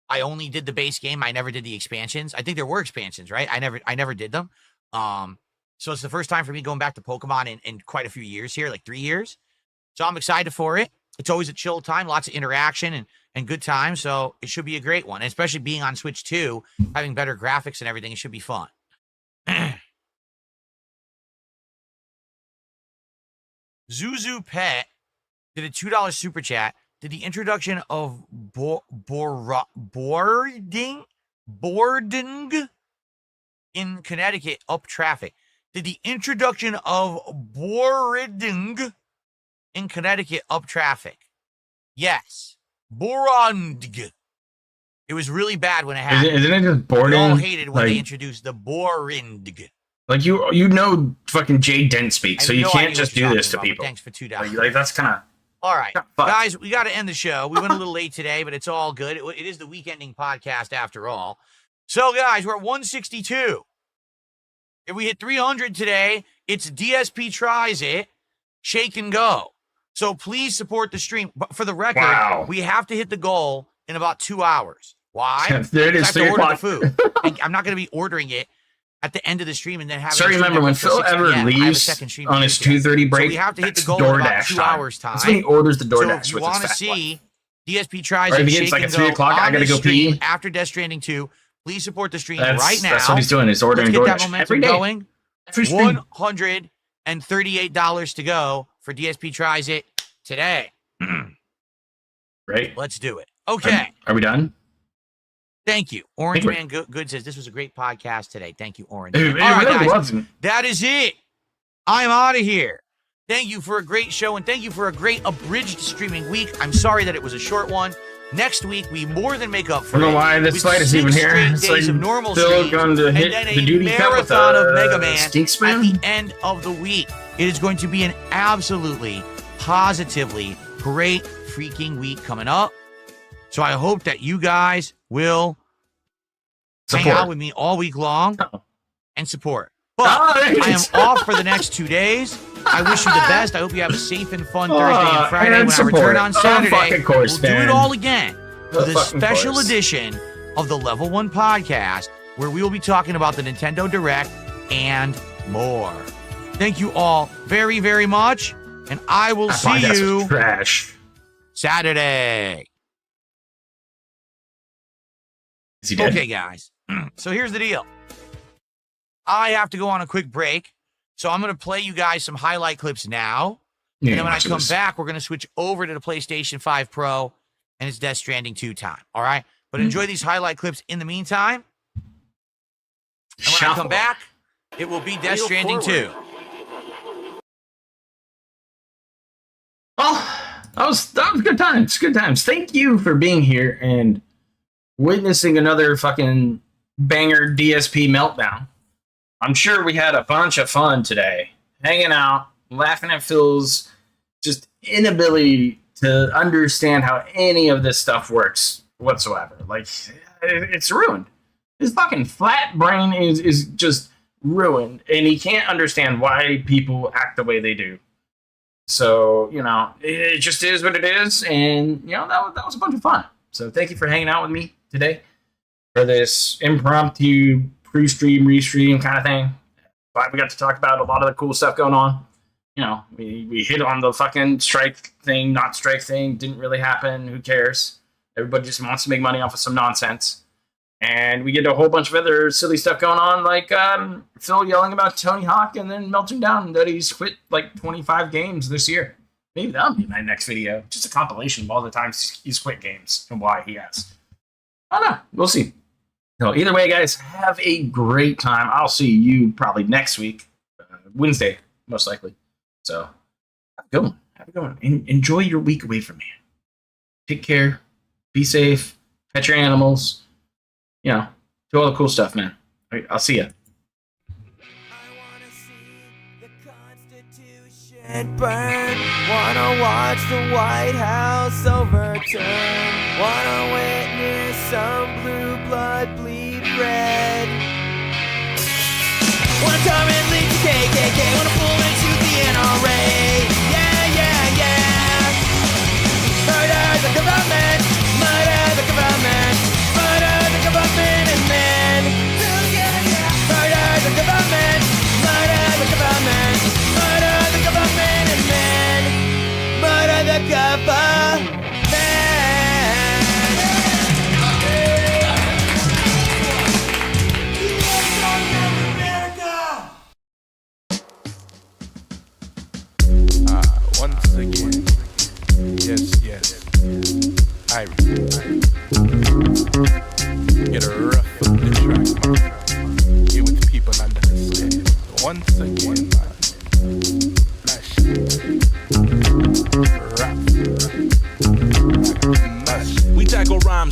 I only did the base game. I never did the expansions. I think there were expansions, right? I never did them. So it's the first time for me going back to Pokemon in quite a few years here, like 3 years. So I'm excited for it. It's always a chill time, lots of interaction and good time. So it should be a great one. And especially being on Switch 2, having better graphics and everything, it should be fun. Zuzu Pet did a $2 super chat. Did the introduction of boarding in Connecticut up traffic? Did the introduction of boarding in Connecticut up traffic? Yes. Borundg. It was really bad when it happened. Isn't it just We boring? all hated when they Like, introduced the Borindg. like you know fucking Jay Dent speak, I so have you no can't idea just what you're do this to talking about, but people. Thanks for $2. Like that's kind of All right, fuck. guys, we got to end the show. We went a little late today, but it's all good. It is the week-ending podcast after all. So, guys, we're at 162. If we hit 300 today, it's DSP Tries It, Shake and Go. So please support the stream. But for the record, Wow. we have to hit the goal in about 2 hours. Why? There it is, Because I have to 3 order o'clock. the food. And I'm not going to be ordering it at the end of the stream and then having. So the stream remember there when until Phil 6 ever p.m. I have a leaves second stream on to his do today. 2:30 break, So we have to hit the that's goal in about DoorDash 2 time. hours time. That's when he orders the So DoorDash if you with want his to fat see wife. DSP Tries Or if It, he gets Shake like and at 3 Go o'clock, I on gotta the go stream pee. after Death Stranding 2, please support the stream right now. That's what he's doing. He's ordering Let's get DoorDash that momentum every day. going. Every stream. $138 to go for DSP Tries It today. Right? Let's do it. Okay. Are we done? Thank you. Orange Thank you. Man Good says this was a great podcast today. Thank you, Orange. It Man. All right, really guys. wasn't. That is it. I'm out of here. Thank you for a great show and thank you for a great abridged streaming week. I'm sorry that it was a short one. Next week, we more than make up for I don't it. know why this with fight is even 6 here. straight It's days like of normal Phil streams going to and hit then the a duty cup with marathon a of Mega Man stink at spoon. the end of the week. It is going to be an absolutely, positively great freaking week coming up. So I hope that you guys will hang out with me all week long and support. But I am off for the next 2 days. I wish you the best. I hope you have a safe and fun Thursday and Friday. and When I return support. on Oh, Saturday, fucking course, we'll do man. it all again with a fucking special course. edition of the Level 1 podcast where we will be talking about the Nintendo Direct and more. Thank you all very, very much, and I will That see podcast was you trash. Saturday. Is he dead? Okay, guys. So here's the deal. I have to go on a quick break, so I'm going to play you guys some highlight clips now. Yeah, And then when I watch come this. back, we're going to switch over to the PlayStation 5 Pro, and it's Death Stranding 2 time. All right? But enjoy these highlight clips in the meantime. And when I Shuffle. come back, it will be Death Stranding 2. Well, that was good times. Good times. Thank you for being here and witnessing another fucking banger DSP meltdown. I'm sure we had a bunch of fun today, hanging out, laughing at Phil's just inability to understand how any of this stuff works whatsoever. Like, it's ruined. His fucking flat brain is just ruined, and he can't understand why people act the way they do. So, you know, it just is what it is, and, you know, that was a bunch of fun. So thank you for hanging out with me today for this impromptu pre-stream, restream kind of thing. Glad we got to talk about a lot of the cool stuff going on. You know, we hit on the fucking strike thing, not strike thing, didn't really happen, who cares? Everybody just wants to make money off of some nonsense. And we get a whole bunch of other silly stuff going on, like Phil yelling about Tony Hawk and then melting down that he's quit like 25 games this year. Maybe that'll be my next video. Just a compilation of all the times he's quit games and why he has. I don't know. We'll see. So either way, guys, have a great time. I'll see you probably next week, Wednesday, most likely. So have a good one. Have a good one. Enjoy your week away from me. Take care. Be safe. Pet your animals. You know, do all the cool stuff, man. All right, I'll see ya. And burn. Wanna watch the White House overturn. Wanna witness some blue blood bleed red. Wanna come and lead the KKK. Wanna pull into the NRA. Yeah, yeah, yeah. Murder the government. Murder the government. Murder the government and men. Murder the government. Murder the government. Murder the government and men. Murder the government. Once again, yes, I get a rough of the track, man. Here with people understand. Once again, man. Flash. Rap.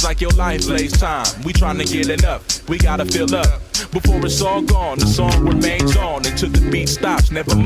Seems like your life lays time. We tryna get enough. We gotta fill up before it's all gone. The song remains on until the beat stops. Never mind.